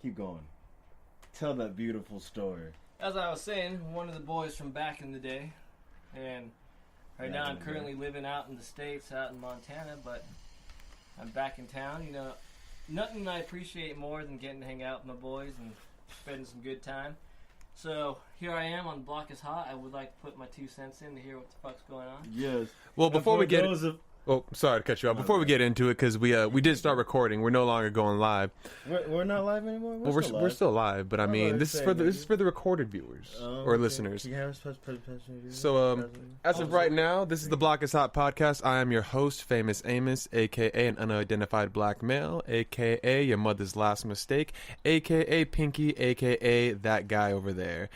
Keep going. Tell that beautiful story. As I was saying, one of the boys from back in the day, and right now I'm currently living out in the States, out in Montana, but I'm back in town. You know, nothing I appreciate more than getting to hang out with my boys and spending some good time. So here I am on Block is Hot. I would like to put my 2 cents in to hear what the fuck's going on. Yes. Well, before we get... Oh, sorry to cut you off. Before we get into it, because we did start recording, we're no longer going live. We're not live anymore. We're still live, but I mean, this is for the recorded viewers or listeners. So, as of right now, this is the Block is Hot podcast. I am your host, Famous Amos, aka an unidentified black male, aka your mother's last mistake, aka Pinky, aka that guy over there.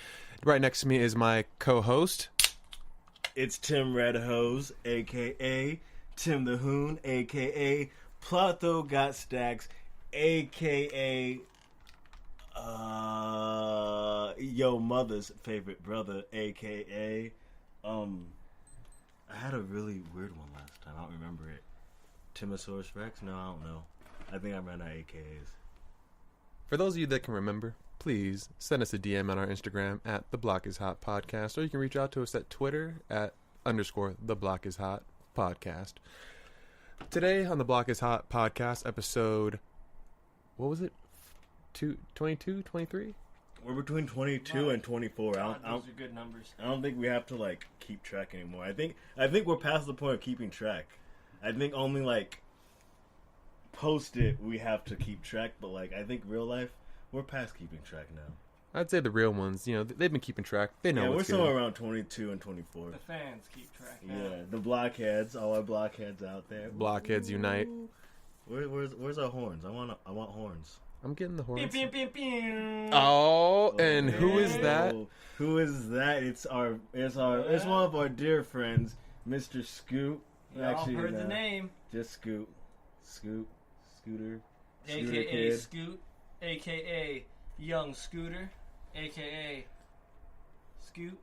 Right next to me is my co-host. It's Tim Redhose, aka Tim the Hoon, a.k.a. Plato Got Stacks, a.k.a. Yo Mother's favorite brother, a.k.a. I had a really weird one last time. I don't remember it. Timosaurus Rex? No, I don't know. I think I ran out of AKAs. For those of you that can remember, please send us a DM on our Instagram at The Block is Hot Podcast, or you can reach out to us at Twitter at _The Block is Hot Podcast. Today on the Block is Hot podcast, episode, what was it? 22, 23? We're between 22 and 24. Those are good numbers. I don't think we have to like keep track anymore. I think we're past the point of keeping track. I think only like post it we have to keep track, but like I think real life we're past keeping track now. I'd say the real ones, you know, they've been keeping track. They know. Yeah, what's we're somewhere around 22 and 24. The fans keep track now. Yeah, the blockheads, all our blockheads out there. Blockheads unite. Where's our horns? I want horns. I'm getting the horns. Pew, pew, pew, pew. Oh, and who is that? Who is that? It's one of our dear friends, Mr. Scoot. You all heard the name. Just Scooter, AKA kid. Scoot, AKA Young Scooter, AKA Scoot.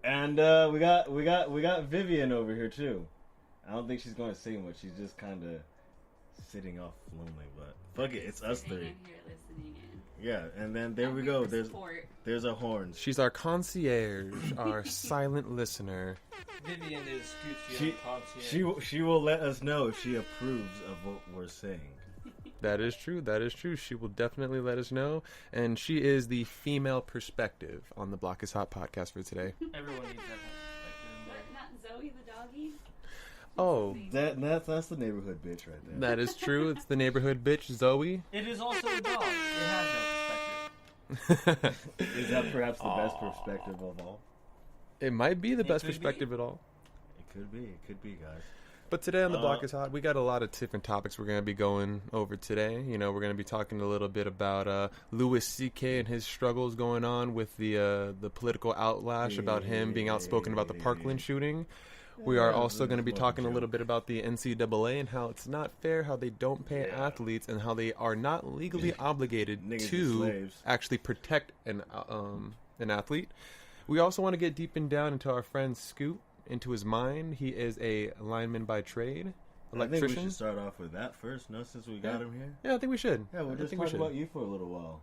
And we got Vivian over here too. I don't think she's going to say much. She's just kind of sitting off lonely, but fuck it, it's us three. Yeah, and then there we go. There's our horns. She's our concierge, our silent listener. Vivian is Scoot's concierge. She will let us know if she approves of what we're saying. That is true. She will definitely let us know. And she is the female perspective on the Block is Hot podcast for today. Everyone needs that perspective. Not Zoe the doggy? Oh. That's the neighborhood bitch right there. That is true. It's the neighborhood bitch, Zoe. It is also a dog. It has no perspective. Is that perhaps the best perspective of all? It might be the best perspective at all. It could be, guys. But today on the Block is Hot, we got a lot of different topics we're going to be going over today. You know, we're going to be talking a little bit about Louis C.K. and his struggles going on with the political outlash about him being outspoken about the Parkland shooting. We are also going to be talking a little bit about the NCAA and how it's not fair, how they don't pay athletes, and how they are not legally obligated to actually protect an athlete. We also want to get deep and down into our friend Scoot, into his mind. He is a lineman by trade, electrician. I think we should start off with that first, no? Since we got him here. Yeah, I think we should. Yeah, we'll just talk about you for a little while.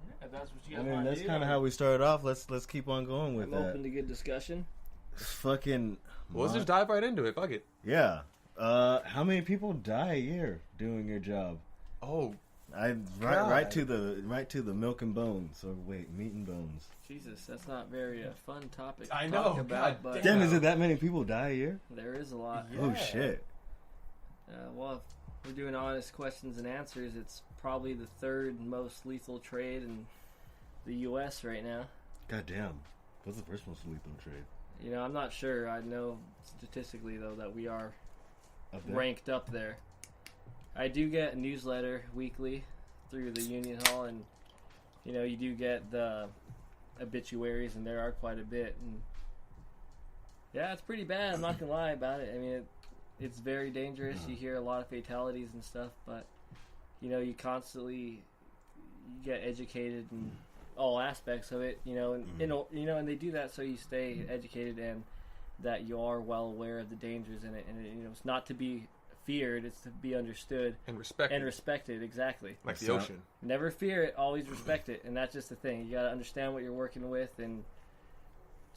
Yeah, if that's what you guys want to do. That's kind of how we started off. Let's keep on going with that. I'm open to good discussion. Fucking. Well, let's just dive right into it. Fuck it. Yeah. How many people die a year doing your job? Oh, right to the milk and bones, or wait, meat and bones. Jesus, that's not very fun topic. I to know. talk about, but damn, is it that many people die a year? There is a lot. Yeah. Oh shit. Well, if we're doing honest questions and answers, it's probably the third most lethal trade in the U.S. right now. God damn. What's the first most lethal trade? You know, I'm not sure. I know statistically, though, that we are ranked up there. I do get a newsletter weekly through the Union Hall, and, you know, you do get the obituaries, and there are quite a bit. And yeah, it's pretty bad. I'm not going to lie about it. I mean, it's very dangerous. You hear a lot of fatalities and stuff, but, you know, you constantly get educated and all aspects of it, you know, and you know, and they do that so you stay educated and that you are well aware of the dangers in it, and you know, it's not to be feared. It's to be understood and respected. And respected, exactly. Like the ocean. Never fear it. Always respect it, and that's just the thing. You got to understand what you're working with, and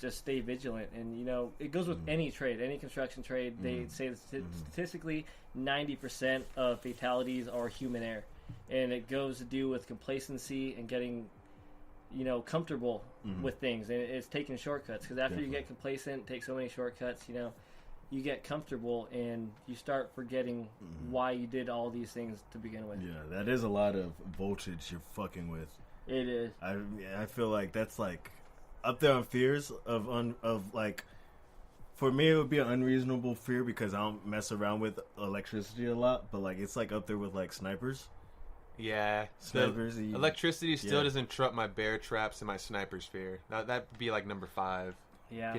just stay vigilant. And it goes with any trade, any construction trade. They say that statistically 90% of fatalities are human error, and it goes to do with complacency and getting comfortable with things, and it's taking shortcuts, because after you get complacent, take so many shortcuts, you get comfortable and you start forgetting why you did all these things to begin with. Yeah, that is a lot of voltage you're fucking with. It is. I feel like that's like up there on fears of like, for me it would be an unreasonable fear because I don't mess around with electricity a lot, but like it's like up there with like snipers. Yeah, snipers. Electricity still doesn't trump my bear traps and my sniper's fear. That'd be like number 5. Yeah.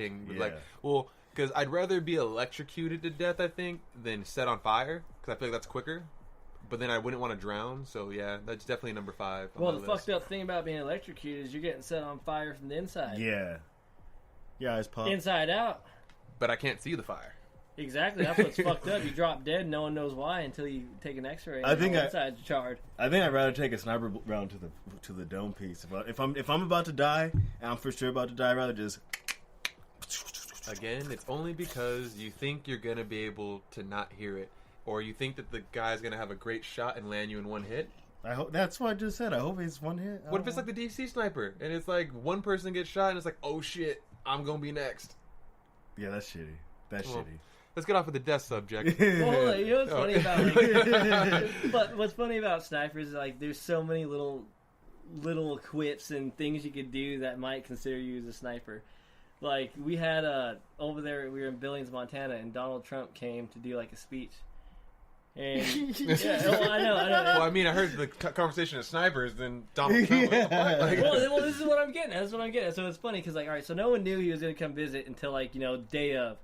Because I'd rather be electrocuted to death, I think, than set on fire. Because I feel like that's quicker. But then I wouldn't want to drown. So yeah, that's definitely number 5. Well, the fucked up thing about being electrocuted is you're getting set on fire from the inside. Yeah. Yeah, it's pop. Inside out. But I can't see the fire. Exactly, that's what's fucked up. You drop dead, no one knows why until you take an X-ray. I think inside's charred. I think I'd rather take a sniper round to the dome piece. If I'm about to die, and I'm for sure about to die, I'd rather just. Again, it's only because you think you're gonna be able to not hear it, or you think that the guy's gonna have a great shot and land you in one hit. I hope that's what I just said. I hope it's one hit. What if it's like the DC sniper and it's like one person gets shot and it's like, oh shit, I'm gonna be next. Yeah, that's shitty. That's shitty. Let's get off with the death subject. Well, what's funny about but what's funny about snipers is like there's so many little quips and things you could do that might consider you as a sniper. Like we had over there, we were in Billings, Montana, and Donald Trump came to do like a speech. And I know. Well, I mean, I heard the conversation of snipers, then Donald Trump. Well, this is what I'm getting at. So it's funny because like, all right, so no one knew he was going to come visit until like day of,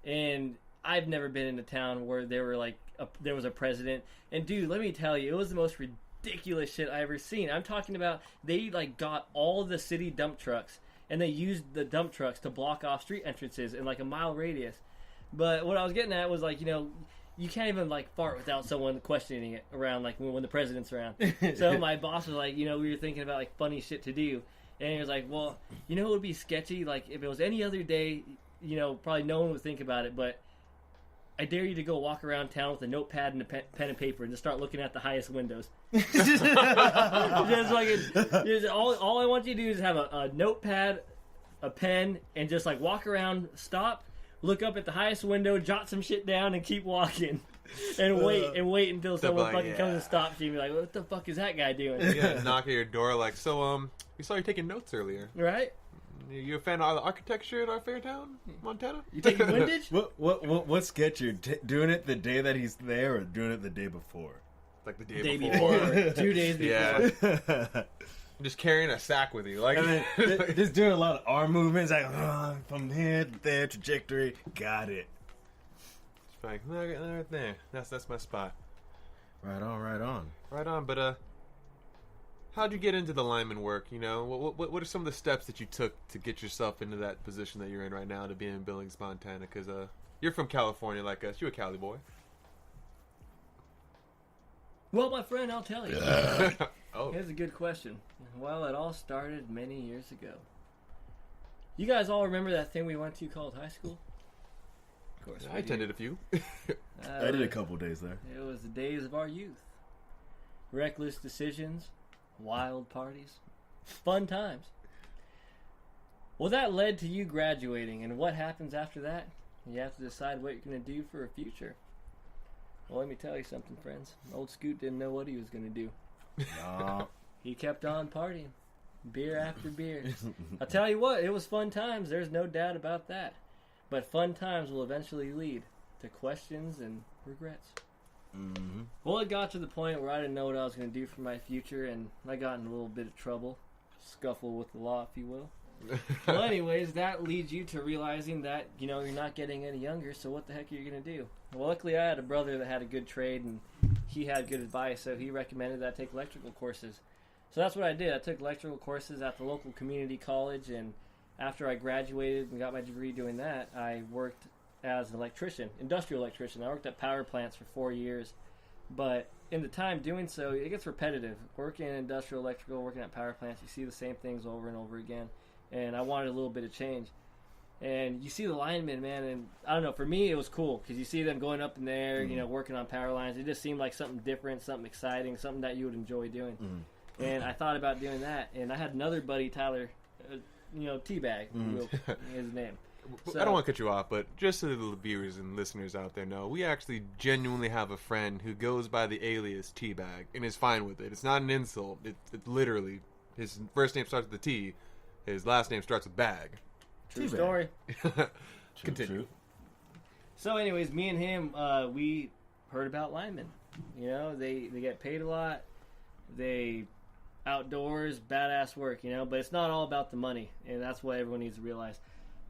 and I've never been in a town where there was a president. And dude, let me tell you, it was the most ridiculous shit I ever seen. I'm talking about they like got all the city dump trucks and they used the dump trucks to block off street entrances in like a mile radius. But what I was getting at was like, you can't even like fart without someone questioning it around like when the president's around. So my boss was like, we were thinking about like funny shit to do. And he was like, well, it would be sketchy. Like if it was any other day, probably no one would think about it, but I dare you to go walk around town with a notepad and a pen and paper and just start looking at the highest windows. Just all I want you to do is have a notepad, a pen, and just like walk around, stop, look up at the highest window, jot some shit down, and keep walking. And wait until someone fucking comes and stops you and be like, what the fuck is that guy doing? Yeah, knock at your door like, so, we saw you taking notes earlier. Right? You a fan of the architecture in our fair town, Montana? You taking windage? What sketch you're doing it the day that he's there or doing it the day before? Like the day before. 2 days before. Yeah. Just carrying a sack with you. Like, just doing a lot of arm movements, like from here to there, trajectory. Got it. It's like, right there. That's my spot. Right on. But how'd you get into the lineman work? What are some of the steps that you took to get yourself into that position that you're in right now to be in Billings, Montana? Because you're from California like us. You're a Cali boy. Well, my friend, I'll tell you. Oh. Here's a good question. Well, it all started many years ago. You guys all remember that thing we went to called high school? Of course. I attended a few. I did a couple days there. It was the days of our youth. Reckless decisions. Wild parties. Fun times. Well, that led to you graduating, and what happens after that? You have to decide what you're going to do for a future. Well, let me tell you something, friends. Old Scoot didn't know what he was going to do. No. He kept on partying. Beer after beer. I'll tell you what, it was fun times. There's no doubt about that. But fun times will eventually lead to questions and regrets. Mm-hmm. Well, it got to the point where I didn't know what I was going to do for my future, and I got in a little bit of trouble. Scuffle with the law, if you will. Well, anyways, that leads you to realizing that, you're not getting any younger, so what the heck are you going to do? Well, luckily I had a brother that had a good trade, and he had good advice, so he recommended that I take electrical courses. So that's what I did. I took electrical courses at the local community college, and after I graduated and got my degree doing that, I worked as an electrician, industrial electrician. I worked at power plants for 4 years, but in the time doing so, it gets repetitive. Working in industrial electrical, working at power plants, you see the same things over and over again. And I wanted a little bit of change. And you see the linemen, man, and I don't know, for me it was cool because you see them going up in there, you know, working on power lines. It just seemed like something different, something exciting, something that you would enjoy doing. And I thought about doing that. And I had another buddy, Tyler, Teabag, his name. So, I don't want to cut you off, but just so the viewers and listeners out there know, we actually genuinely have a friend who goes by the alias Teabag and is fine with it. It's not an insult. It literally, his first name starts with a T, his last name starts with bag. True story. Continue. True. So anyways, me and him, we heard about linemen. You know, they get paid a lot. They outdoors, badass work, you know, but it's not all about the money, and that's what everyone needs to realize.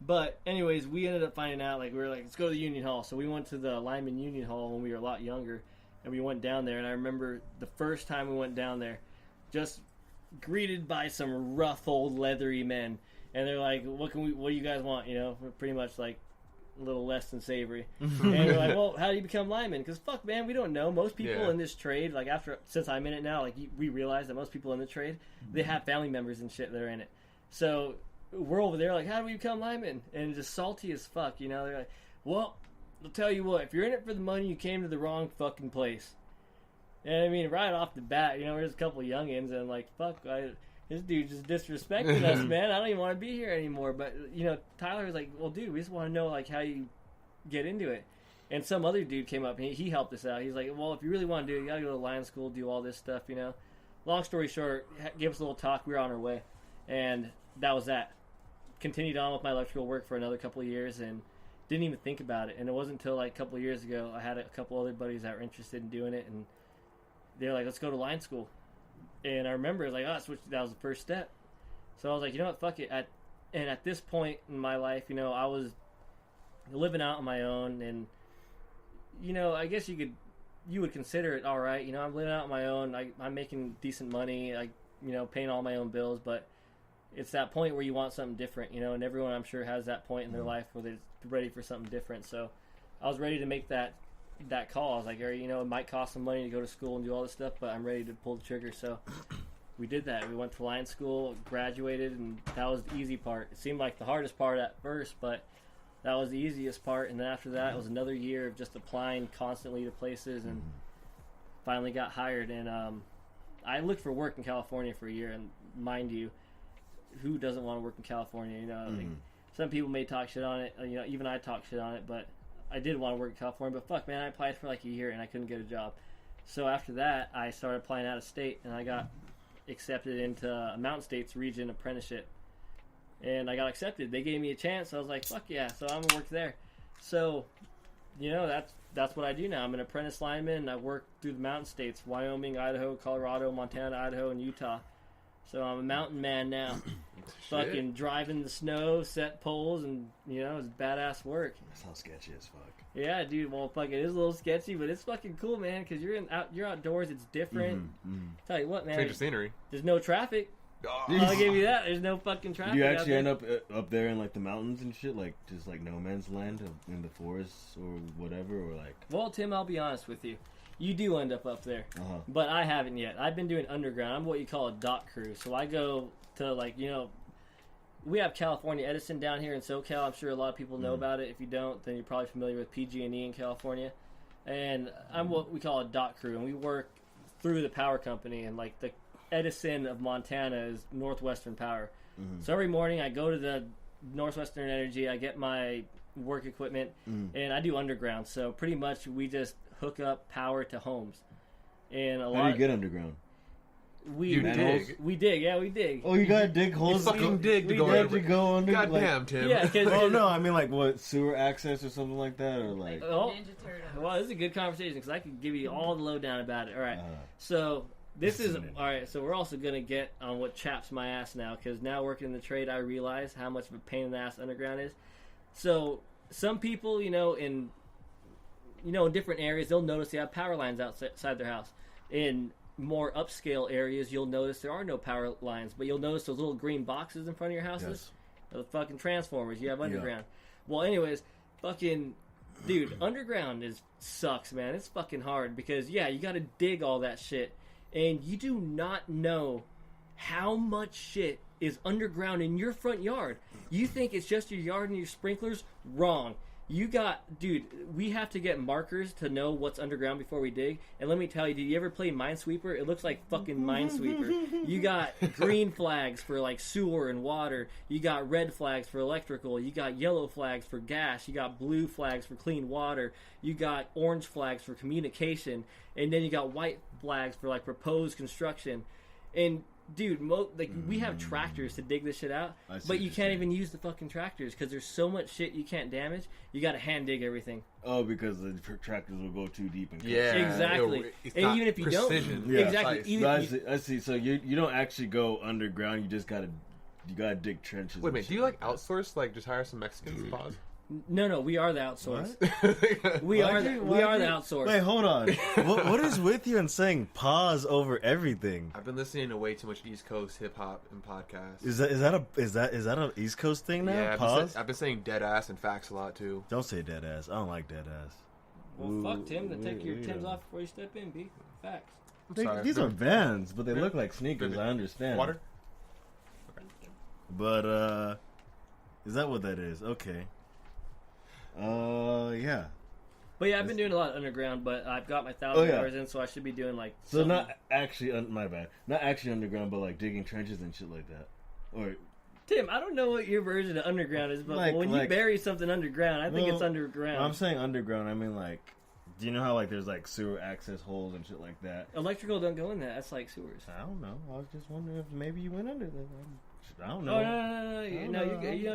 But anyways, we ended up finding out, like, we were like, let's go to the union hall. So we went to the lineman union hall when we were a lot younger, and we went down there, and I remember the first time we went down there, just greeted by some rough old leathery men, and they're like, what do you guys want, you know? We're pretty much like a little less than savory. And we're like, well, how do you become lineman? Because fuck, man, we don't know. Most people in this trade, like, since I'm in it now, like, we realize that most people in the trade, they have family members and shit that are in it. So we're over there like, how do we become linemen? And just salty as fuck, you know? They're like, well, I'll tell you what, if you're in it for the money, you came to the wrong fucking place. And I mean, right off the bat, you know, there's a couple of youngins, and like, fuck, this dude just disrespecting us, man. I don't even want to be here anymore. But, you know, Tyler was like, well, dude, we just want to know, like, how you get into it. And some other dude came up, and he helped us out. He's like, well, if you really want to do it, you got to go to line school, do all this stuff, you know. Long story short, give us a little talk. We were on our way. And that was that. Continued on with my electrical work for another couple of years and didn't even think about it. And it wasn't until like a couple of years ago I had a couple other buddies that were interested in doing it, and they're like, let's go to line school. And I remember it was like, that was the first step. So I was like, you know what, fuck it. And at this point in my life, you know, I was living out on my own, and, you know, I guess you would consider it all right. You know, I'm living out on my own. I'm making decent money, paying all my own bills, but it's that point where you want something different, you know, and everyone, I'm sure, has that point in their life where they're ready for something different. So I was ready to make that call. I was like, you know, it might cost some money to go to school and do all this stuff, but I'm ready to pull the trigger. So we did that. We went to line school, graduated, and that was the easy part. It seemed like the hardest part at first, but that was the easiest part. And then after that, it was another year of just applying constantly to places, and finally got hired. And I looked for work in California for a year, and mind you, who doesn't want to work in California? You know, like, some people may talk shit on it. You know, even I talk shit on it, but I did want to work in California. But fuck, man, I applied for like a year and I couldn't get a job. So after that, I started applying out of state, and I got accepted into a Mountain States region apprenticeship. And I got accepted. They gave me a chance. So I was like, fuck yeah. So I'm gonna work there. So, you know, that's what I do now. I'm an apprentice lineman, and I work through the Mountain States: Wyoming, Idaho, Colorado, Montana, Idaho, and Utah. So I'm a mountain man now. Fucking driving the snow, set poles, and, you know, it's badass work. That sounds sketchy as fuck. Yeah, dude. Well, fuck, it is a little sketchy, but it's fucking cool, man, because you're outdoors. It's different. Tell you what, man. Change of scenery. There's no traffic. I'll give you that. There's no fucking traffic. Do you actually end up there in, like, the mountains and shit? Like, just, like, no man's land in the forests or whatever? Or, like... Well, Tim, I'll be honest with you. You do end up there, but I haven't yet. I've been doing underground. I'm what you call a dock crew. So I go to, like, you know, we have California Edison down here in SoCal. I'm sure a lot of people know about it. If you don't, then you're probably familiar with PG&E in California. And I'm what we call a dock crew, and we work through the power company. And, like, the Edison of Montana is Northwestern Power. So every morning I go to the Northwestern Energy. I get my work equipment, and I do underground. So pretty much we just hook up power to homes. And How do you get underground? We dig. Oh, you gotta dig holes. You fucking dig to go under. Goddamn, like, Tim. Yeah, oh no, I mean, like, what, sewer access or something like that, or like. Oh, well, this is a good conversation because I could give you all the lowdown about it. All right, so this is all right. So we're also gonna get on what chaps my ass now, because now working in the trade, I realize how much of a pain in the ass underground is. So some people, in different areas, they'll notice they have power lines outside their house. In more upscale areas, you'll notice there are no power lines, but you'll notice those little green boxes in front of your houses. Yes. The fucking transformers you have underground. Yeah. Well, anyways, fucking dude, underground sucks, man. It's fucking hard because, yeah, you gotta dig all that shit. And you do not know how much shit is underground in your front yard. You think it's just your yard and your sprinklers? Wrong. Dude, we have to get markers to know what's underground before we dig. And let me tell you, did you ever play Minesweeper? It looks like fucking Minesweeper. You got green flags for like sewer and water. You got red flags for electrical. You got yellow flags for gas. You got blue flags for clean water. You got orange flags for communication. And then you got white flags for like proposed construction. And dude, we have tractors to dig this shit out, but you can't even use the fucking tractors because there's so much shit you can't damage. You got to hand dig everything. Oh, because the tractors will go too deep and exactly. And even if you don't, exactly. I see. So you don't actually go underground. You just gotta dig trenches. Wait a minute. Do you like outsource? Like just hire some Mexicans? Pause. No, we are the outsource. We are the outsource. Wait, hold on. What is with you and saying pause over everything? I've been listening to way too much East Coast hip hop and podcasts. Is that an East Coast thing now? Yeah, pause. I've been saying dead ass and facts a lot too. Don't say dead ass. I don't like dead ass. Well, fuck Tim. Then take your Timbs off before you step in. B. Facts. These are Vans, but they look like sneakers. I understand. Water. Okay. But is that what that is? Okay. Yeah. But yeah, I've been doing a lot of underground, but I've got my 1,000 hours in, so I should be doing like. So something. Not actually, my bad. Not actually underground, but like digging trenches and shit like that. Or Tim, I don't know what your version of underground is, but when you bury something underground, I think it's underground. I'm saying underground. I mean, like, do you know how like there's like sewer access holes and shit like that? Electrical don't go in that. That's like sewers. I don't know. I was just wondering if maybe you went under there. I don't know. Oh, no,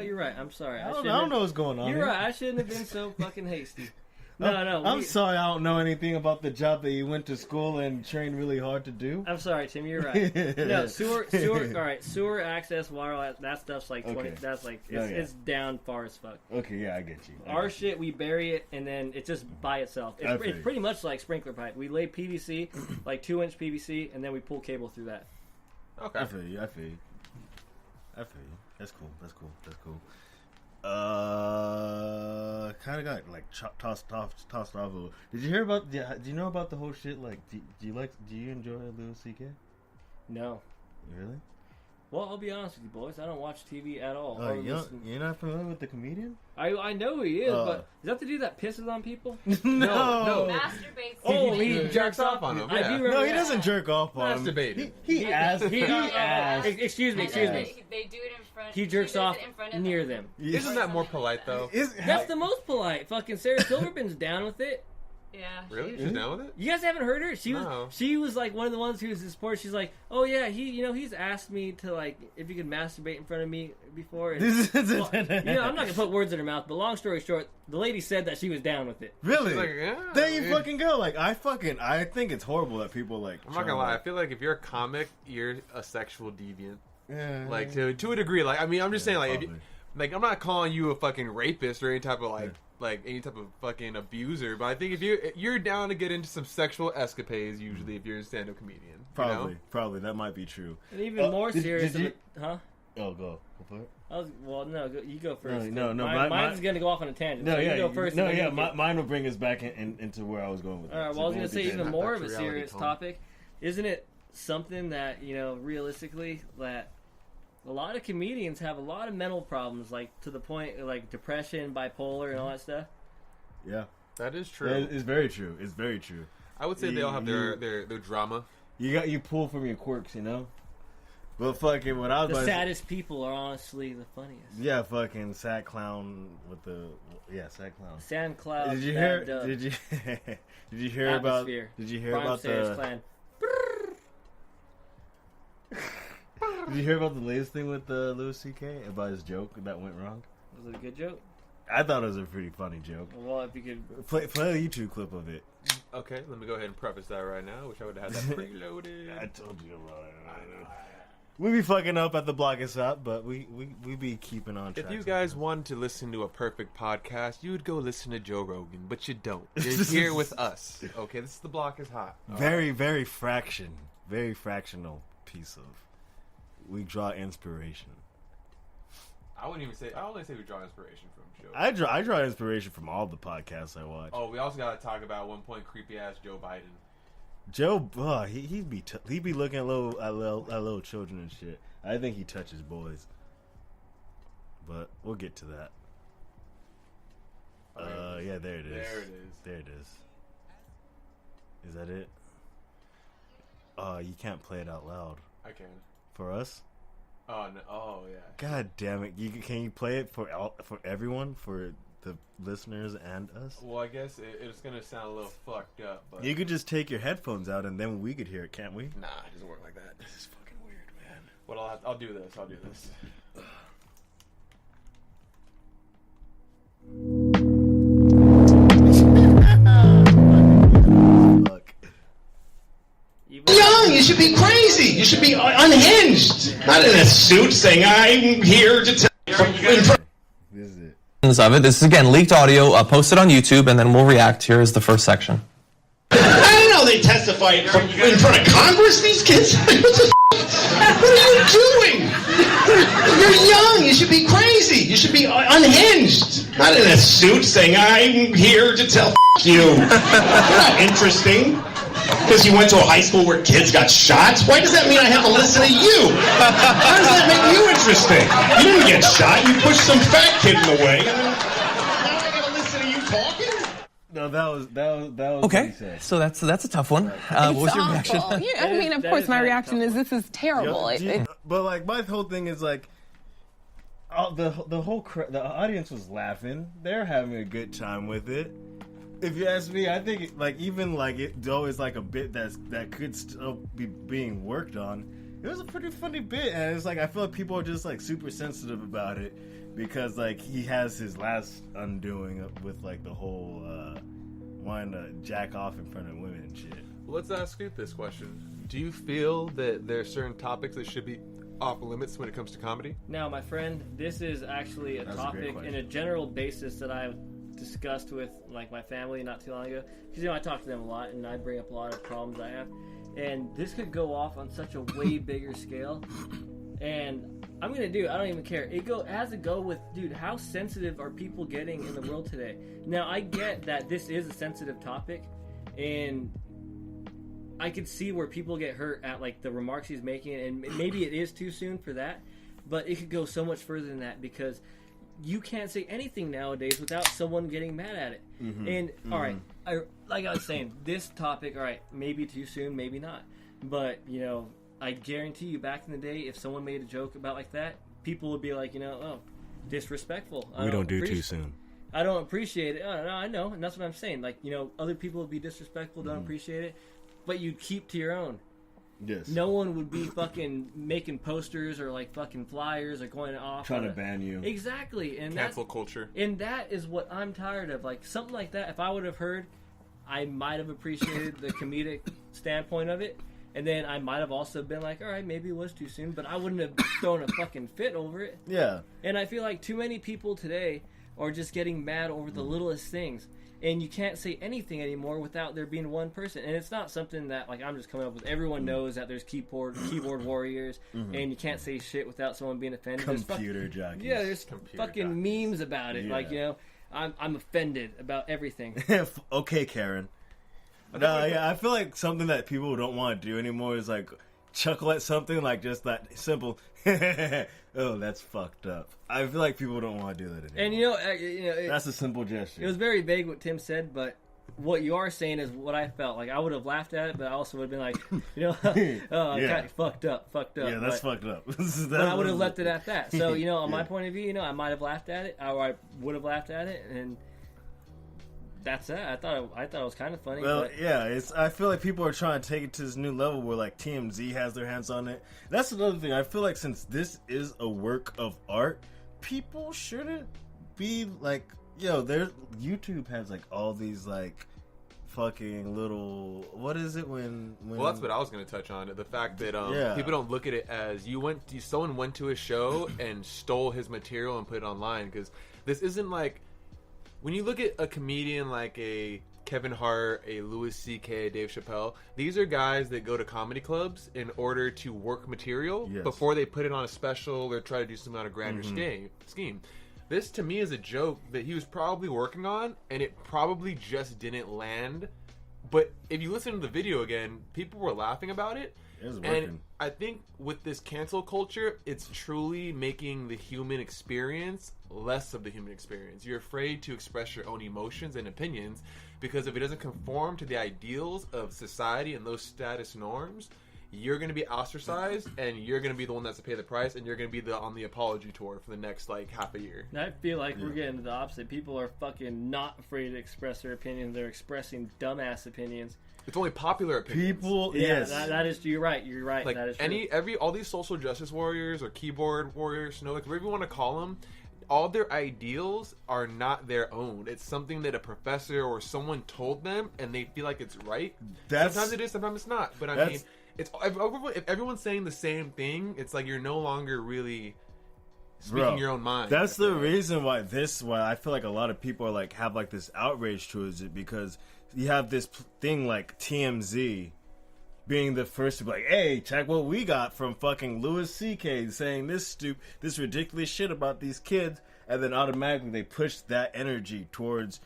you're right. I'm sorry. I don't know what's going on. You're right. I shouldn't have been so fucking hasty. No. I'm sorry. I don't know anything about the job that you went to school and trained really hard to do. I'm sorry, Tim. You're right. No, sewer. All right, sewer access, water. That stuff's like 20. Okay. That's like it's down far as fuck. Okay, yeah, I get you. Our shit, we bury it and then it's just by itself. It's pretty much like sprinkler pipe. We lay PVC, like 2-inch PVC, and then we pull cable through that. Okay, I feel you. That's cool. Kind of got like tossed off. Did you hear about? Do you know about the whole shit? Like, do you enjoy Louis C.K.? No. Really? Well, I'll be honest with you, boys. I don't watch TV at all. You're not familiar with the comedian? I know who he is, but is that the dude that pisses on people? No. Masturbates. Oh, he jerks off on him. Yeah. I do remember no, he doesn't jerk off on him. Masturbating. He asked. Excuse me. They do it in front. He jerks off near them. Isn't that more polite though? That's the most polite. Fucking Sarah Silverman's down with it. Yeah. Really? She's down with it? You guys haven't heard her? She was like one of the ones who was in support. She's like, oh yeah, he's asked me to like if he could masturbate in front of me before. And, I'm not gonna put words in her mouth, but long story short, the lady said that she was down with it. Really? Like, yeah, there you fucking go. Like I think it's horrible that people like. I'm not gonna lie. I feel like if you're a comic, you're a sexual deviant. Yeah. Like to a degree. Like I mean, I'm just saying like. Like, I'm not calling you a fucking rapist or any type of, like any type of fucking abuser, but I think if you're down to get into some sexual escapades, usually, if you're a stand-up comedian. Probably. That might be true. And even more serious... Huh? Oh, go for it. You go first. No. Mine's going to go off on a tangent. No, so you go first. Mine will bring us back into where I was going with it. All right, well, I was going to say even more of a serious topic. Isn't it something that, realistically, that... A lot of comedians have a lot of mental problems, like to the point like depression, bipolar, and all that stuff. Yeah, that is true. It's very true. I would say they all have their drama. You pull from your quirks, But fucking what I was the saddest people are honestly the funniest. Yeah, fucking sad clown with the sad clown. Sand cloud. Did you hear? Did you hear about? Did you hear about the? Clan. Did you hear about the latest thing with Louis C.K. about his joke that went wrong? Was it a good joke? I thought it was a pretty funny joke. Well, if you could play a YouTube clip of it. Okay, let me go ahead and preface that right now. I wish I would have had that preloaded. I told you about it. I know. We be fucking up at the block is up, but we be keeping on track. If you guys wanted to listen to a perfect podcast, you would go listen to Joe Rogan, but you don't. You're here with us. Okay, this is the block is hot. Very fractional piece of. We draw inspiration. I wouldn't even say. I only say we draw inspiration from Joe. I draw inspiration from all the podcasts I watch. Oh, we also got to talk about at one point creepy ass Joe Biden. Joe, he'd be looking at little children and shit. I think he touches boys, but we'll get to that. Yeah, there it is. There it is. Is that it? You can't play it out loud. I can. For us? Oh no! Oh yeah. God damn it! Can you play it for everyone, for the listeners and us? Well, I guess it's gonna sound a little fucked up, but you could just take your headphones out and then we could hear it, can't we? Nah, it doesn't work like that. This is fucking weird, man. Well, I'll do this. I'll do this. Young, you should be crazy. You should be unhinged. Not in a suit saying, I'm here to tell you. This is it. Of it. This is, again, leaked audio posted on YouTube, and then we'll react. Here is the first section. I don't know they testify in front of Congress, these kids. What are you doing? You're young. You should be crazy. You should be unhinged. Not in a suit saying, I'm here to tell you. You're not interesting. Because you went to a high school where kids got shot? Why does that mean I have to listen to you? How does that make you interesting? You didn't get shot. You pushed some fat kid in the way. Now I gotta listen to you talking? No, that was okay. So that's a tough one. What was your reaction? Yeah, I mean, of course, my reaction is this is terrible. But like, my whole thing is like, the audience was laughing. They're having a good time with it. If you ask me, I think it's always like a bit that could still be being worked on. It was a pretty funny bit, and it's like I feel like people are just like super sensitive about it because like he has his last undoing with like the whole wanting to jack off in front of women and shit. Well, let's ask you this question: do you feel that there are certain topics that should be off limits when it comes to comedy? Now, my friend, this is actually a topic in a general basis that I've discussed with like my family not too long ago, because I talk to them a lot and I bring up a lot of problems I have, and this could go off on such a way bigger scale, and I don't even care. It has to go with, dude, how sensitive are people getting in the world today? Now, I get that this is a sensitive topic, and I could see where people get hurt at like the remarks he's making, and maybe it is too soon for that, but it could go so much further than that, because you can't say anything nowadays without someone getting mad at it. Mm-hmm. And, all right, like I was saying, this topic, all right, maybe too soon, maybe not. But, I guarantee you back in the day, if someone made a joke about like that, people would be like, disrespectful. We don't do too soon. I don't appreciate it. No, I know, and that's what I'm saying. Like, other people would be disrespectful, don't appreciate it, but you'd keep to your own. Yes. No one would be fucking making posters or like fucking flyers or going off trying to ban you. Exactly, and cancel culture. And that is what I'm tired of. Like something like that. If I would have heard, I might have appreciated the comedic standpoint of it, and then I might have also been like, all right, maybe it was too soon, but I wouldn't have thrown a fucking fit over it. Yeah. And I feel like too many people today are just getting mad over the littlest things. And you can't say anything anymore without there being one person. And it's not something that like I'm just coming up with. Everyone knows that there's keyboard warriors, and you can't say shit without someone being offended. Computer jockeys. Yeah, there's fucking memes about it. Yeah. Like, I'm offended about everything. Okay, Karen. No, yeah, I feel like something that people don't want to do anymore is like chuckle at something, like just that simple. Oh, that's fucked up. I feel like people don't want to do that anymore. And that's a simple gesture. It was very vague what Tim said, but what you are saying is what I felt. Like I would have laughed at it, but I also would have been like, kind of fucked up. Yeah, that's fucked up. But I would have left it at that. So on my point of view, I might have laughed at it, or I would have laughed at it, and that's it. I thought it was kind of funny. Well, yeah, I feel like people are trying to take it to this new level where like TMZ has their hands on it. That's another thing. I feel like since this is a work of art, people shouldn't be like, YouTube has like all these like fucking little, what is it when well, that's what I was going to touch on. The fact that people don't look at it as someone went to a show and stole his material and put it online, because this isn't like, when you look at a comedian like a Kevin Hart, a Louis C.K., a Dave Chappelle. These are guys that go to comedy clubs in order to work material before they put it on a special or try to do some kind of grander scheme. This, to me, is a joke that he was probably working on, and it probably just didn't land. But if you listen to the video again, people were laughing about it. It was working. And I think with this cancel culture, it's truly making the human experience less of the human experience. You're afraid to express your own emotions and opinions because if it doesn't conform to the ideals of society and those status norms, you're going to be ostracized and you're going to be the one that's to pay the price, and you're going to be on the apology tour for the next like half a year. And I feel like we're getting the opposite. People are fucking not afraid to express their opinions. They're expressing dumbass opinions. It's only popular opinions. People, that is. You're right. Like that is true. all these social justice warriors or keyboard warriors, like whatever you want to call them, all their ideals are not their own. It's something that a professor or someone told them, and they feel like it's right. Sometimes it is, sometimes it's not. But I mean, it's if everyone's saying the same thing, it's like you're no longer really speaking your own mind. That's the reason why I feel like a lot of people are like have like this outrage towards it, because you have this thing like TMZ being the first to be like, hey, check what we got from fucking Louis C.K. saying this ridiculous shit about these kids, and then automatically they push that energy towards,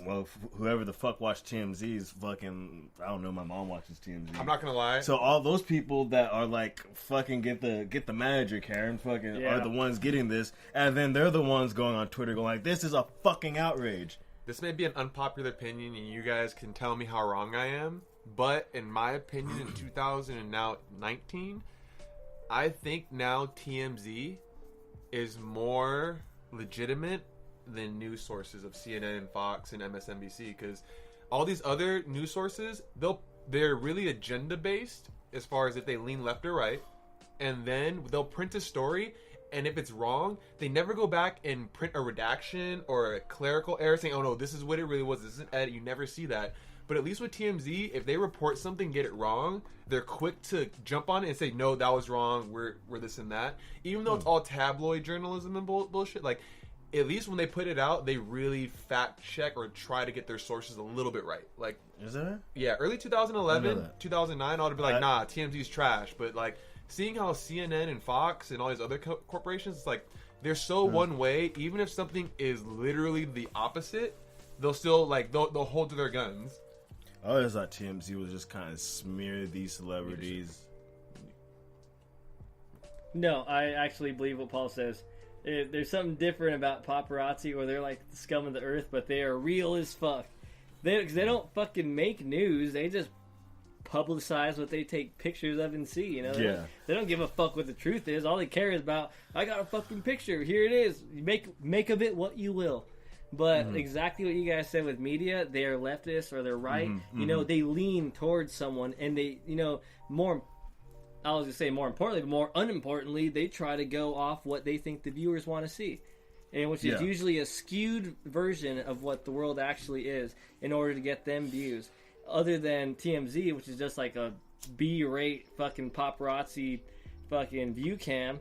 well, whoever the fuck watched TMZ is fucking, I don't know, my mom watches TMZ. I'm not gonna lie. So all those people that are like, fucking get the manager, Karen, fucking are the ones getting this, and then they're the ones going on Twitter going like, this is a fucking outrage. This may be an unpopular opinion, and you guys can tell me how wrong I am, but in my opinion, in 2019, I think now TMZ is more legitimate than news sources of CNN and Fox and MSNBC, because all these other news sources, they're really agenda based as far as if they lean left or right, and then they'll print a story, and if it's wrong, they never go back and print a redaction or a clerical error saying, oh no, this is what it really was, this is an edit. You never see that. But at least with TMZ, if they report something, get it wrong, they're quick to jump on it and say, no, that was wrong, we're this and that. Even though it's all tabloid journalism and bullshit, like, at least when they put it out, they really fact check or try to get their sources a little bit right. Like, is that? Yeah, early 2011, 2009, I would be like, nah, TMZ's trash. But like, seeing how CNN and Fox and all these other corporations, it's like, they're so one way. Even if something is literally the opposite, they'll still like they'll hold to their guns. I always thought TMZ was just kind of smear these celebrities. No, I actually believe what Paul says. There's something different about paparazzi, where they're like the scum of the earth, but they are real as fuck. They don't fucking make news. They just publicize what they take pictures of and see. You know, they don't give a fuck what the truth is. All they care is about, I got a fucking picture. Here it is. You make of it what you will. But exactly what you guys said with media, they are leftist or they're right. You know, they lean towards someone, and they, you know, more. I was gonna say more importantly, but more unimportantly, they try to go off what they think the viewers want to see, and which is usually a skewed version of what the world actually is, in order to get them views. Other than TMZ, which is just like a B-rate fucking paparazzi fucking view cam.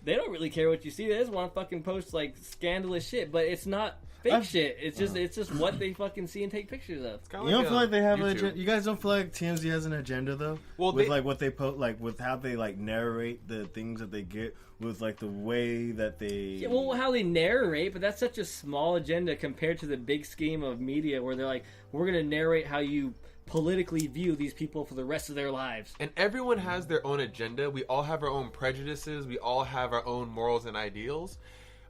They don't really care what you see. They just want to fucking post like scandalous shit, but it's not fake shit. It's just what they fucking see and take pictures of. You don't feel like they have an agenda? You guys don't feel like TMZ has an agenda though? Well, with like what they post, like with how they like narrate the things that they get, with like the way that they how they narrate, but that's such a small agenda compared to the big scheme of media, where they're like, we're gonna narrate how you politically view these people for the rest of their lives. And everyone has their own agenda. We all have our own prejudices. We all have our own morals and ideals.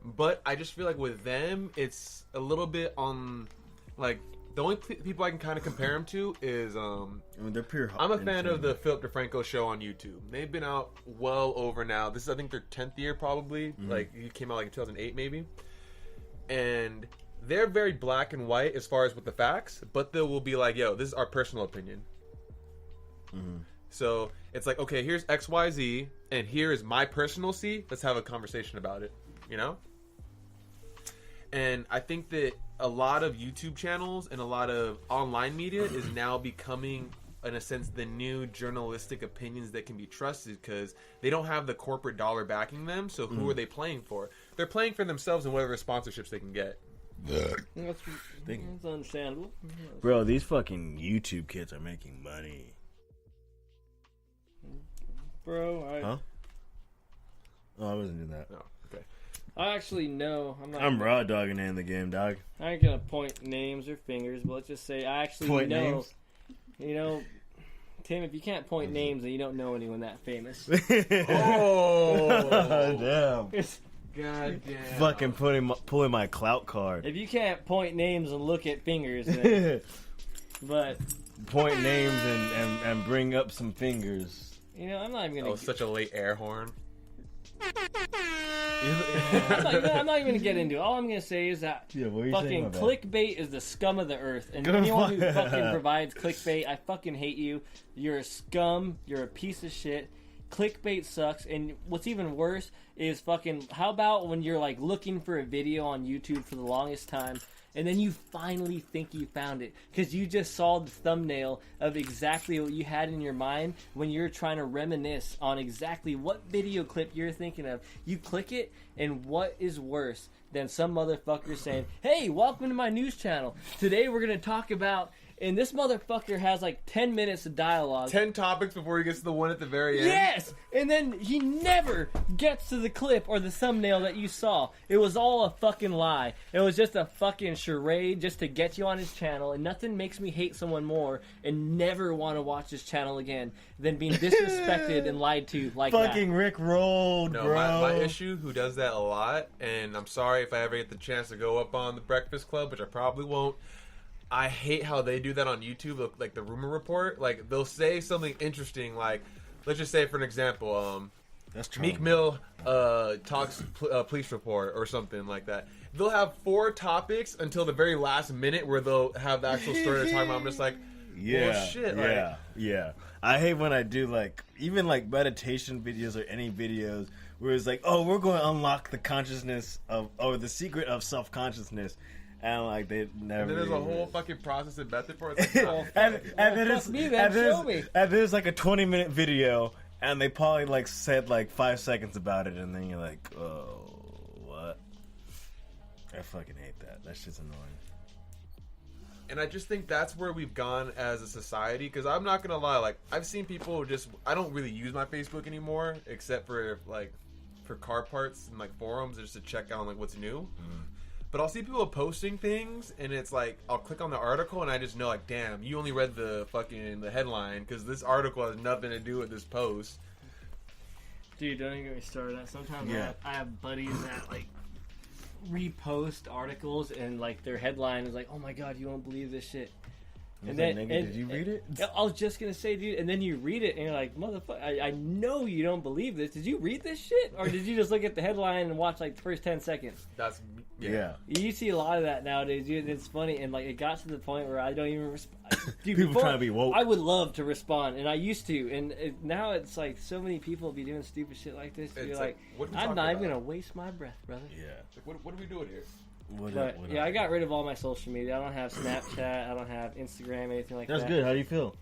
But I just feel like with them, it's a little bit on, like, the only people I can kind of compare them to is, they're pure. I'm a fan of the Philip DeFranco show on YouTube. They've been out well over now. This is, I think, their 10th year probably. Like, he came out like in 2008 maybe. And they're very black and white as far as with the facts, but they will be like, yo, this is our personal opinion. So it's like, okay, here's XYZ, and here is my personal C. Let's have a conversation about it, you know? And I think that a lot of YouTube channels and a lot of online media is now becoming, in a sense, the new journalistic opinions that can be trusted, because they don't have the corporate dollar backing them. So who are they playing for? They're playing for themselves and whatever sponsorships they can get. That's understandable. Bro, these fucking YouTube kids are making money. Bro, Huh? Oh, I wasn't doing that. No, okay. I actually know. I'm raw dogging in the game, dog. I ain't gonna point names or fingers, but let's just say I actually Point know. names? You know, Tim, if you can't point names, then you don't know anyone that famous. Oh, damn. God damn. Fucking pulling my clout card. If you can't point names and look at fingers, then, but point names and bring up some fingers. you know, I'm not even gonna. That was such a late air horn. I'm not even gonna get into it. All I'm gonna say is that fucking clickbait is the scum of the earth, and anyone who fucking provides clickbait, I fucking hate you. You're a scum. You're a piece of shit. Clickbait sucks, and what's even worse is fucking. How about when you're like looking for a video on YouTube for the longest time, and then you finally think you found it because you just saw the thumbnail of exactly what you had in your mind when you're trying to reminisce on exactly what video clip you're thinking of. You click it, and what is worse than some motherfucker saying, "Hey, welcome to my news channel. Today we're gonna talk about." And this motherfucker has like 10 minutes of dialogue. 10 topics before he gets to the one at the very end. Yes! And then he never gets to the clip or the thumbnail that you saw. It was all a fucking lie. It was just a fucking charade just to get you on his channel. And nothing makes me hate someone more and never want to watch his channel again than being disrespected and lied to like fucking that. Rick rolled, No, bro. my issue, who does that a lot, and I'm sorry if I ever get the chance to go up on the Breakfast Club, which I probably won't. I hate how they do that on YouTube, like the rumor report. Like, they'll say something interesting, like, let's just say, for an example, Meek Mill talks police report or something like that. They'll have 4 topics until the very last minute where they'll have the actual story they're talking about. I'm just like, well, shit. Yeah. I hate when I do, like, even, like, meditation videos or any videos where it's like, oh, we're going to unlock the consciousness of, or the secret of self-consciousness. And like they never. And then there's a whole fucking process and method for it. It's like, oh, and then there's like a 20-minute video, and they probably like said like 5 seconds about it, and then you're like, oh, what? I fucking hate that. That shit's annoying. And I just think that's where we've gone as a society. Because I'm not gonna lie, like I've seen people just. I don't really use my Facebook anymore, except for like for car parts and like forums, just to check out like what's new. But I'll see people posting things, and it's like, I'll click on the article, and I just know, like, damn, you only read the headline, because this article has nothing to do with this post. Dude, don't even get me started. Sometimes I have buddies that, like, repost articles, and, like, their headline is like, oh my god, you won't believe this shit. And then, did you read it? I was just gonna say, dude, and then you read it, and you're like, motherfucker, I know you don't believe this. Did you read this shit? Or did you just look at the headline and watch, like, the first 10 seconds? That's... Yeah. You see a lot of that nowadays, dude. It's funny, and like it got to the point where I don't even respond. People trying to be woke. I would love to respond, and I used to, and now it's like so many people be doing stupid shit like this. You're like, I'm not even gonna waste my breath, brother. Yeah. Like, what are we doing here? I got rid of all my social media. I don't have Snapchat. I don't have Instagram, anything like that. That's good. How do you feel?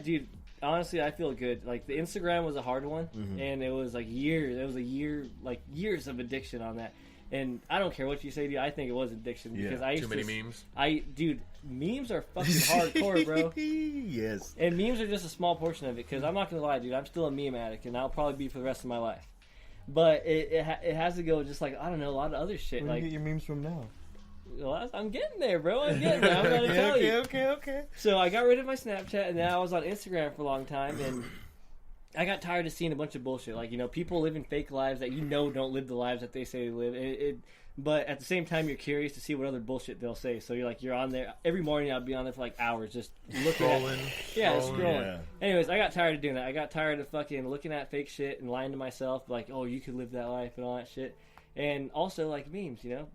Dude, honestly, I feel good. Like the Instagram was a hard one, and it was like years. It was years of addiction on that. And I don't care what you say, dude. I think it was addiction because I used too many memes. Dude, memes are fucking hardcore, bro. Yes. And memes are just a small portion of it because I'm not gonna lie, dude. I'm still a meme addict, and I'll probably be for the rest of my life. But it has to go just like I don't know a lot of other shit. Where do you get your memes from now? Well, I'm getting there, bro. I'm getting there. I'm gonna tell you. Okay. So I got rid of my Snapchat, and then I was on Instagram for a long time, and I got tired of seeing a bunch of bullshit. Like, you know, people living fake lives that you know don't live the lives that they say they live. But at the same time, you're curious to see what other bullshit they'll say. So you're on there. Every morning I'd be on there for like hours just looking scrolling. Yeah. Anyways, I got tired of doing that. I got tired of fucking looking at fake shit and lying to myself. Like, oh, you could live that life and all that shit. And also, like, memes, you know?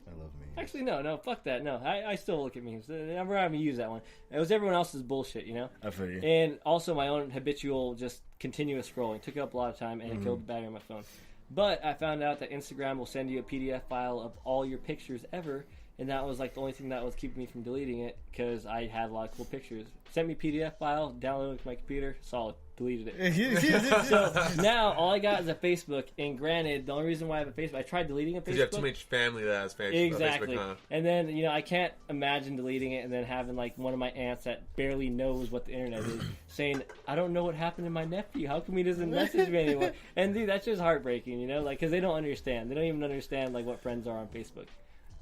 I love memes. Actually, no, fuck that. No, I still look at memes. I'm not even use that one. It was everyone else's bullshit, you know? I feel you. And also my own habitual, just continuous scrolling. Took up a lot of time and it killed the battery on my phone. But I found out that Instagram will send you a PDF file of all your pictures ever, and that was like the only thing that was keeping me from deleting it because I had a lot of cool pictures. Sent me PDF file, downloaded it to my computer, solid. deleted it. So now all I got is a Facebook, and granted, the only reason why I have a Facebook, I tried deleting a Facebook. Because you have too much family that has Facebook. Exactly. Facebook, huh? And then, I can't imagine deleting it and then having, like, one of my aunts that barely knows what the internet is saying, I don't know what happened to my nephew. How come he doesn't message me anymore? And, dude, that's just heartbreaking, like, because they don't understand. They don't even understand, like, what friends are on Facebook.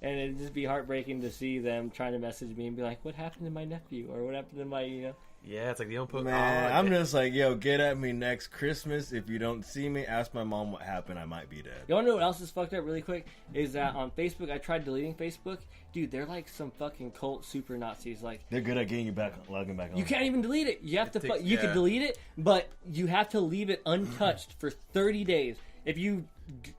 And it'd just be heartbreaking to see them trying to message me and be like, what happened to my nephew? Or what happened to my, Yeah, it's like the unput. Man, I'm just like, yo, get at me next Christmas. If you don't see me, ask my mom what happened. I might be dead. You wanna know what else is fucked up really quick? Is that on Facebook, I tried deleting Facebook. Dude, they're like some fucking cult super Nazis. Like, they're good at getting you back, logging back on. You can't even delete it. You have to. You can delete it, but you have to leave it untouched for 30 days. If you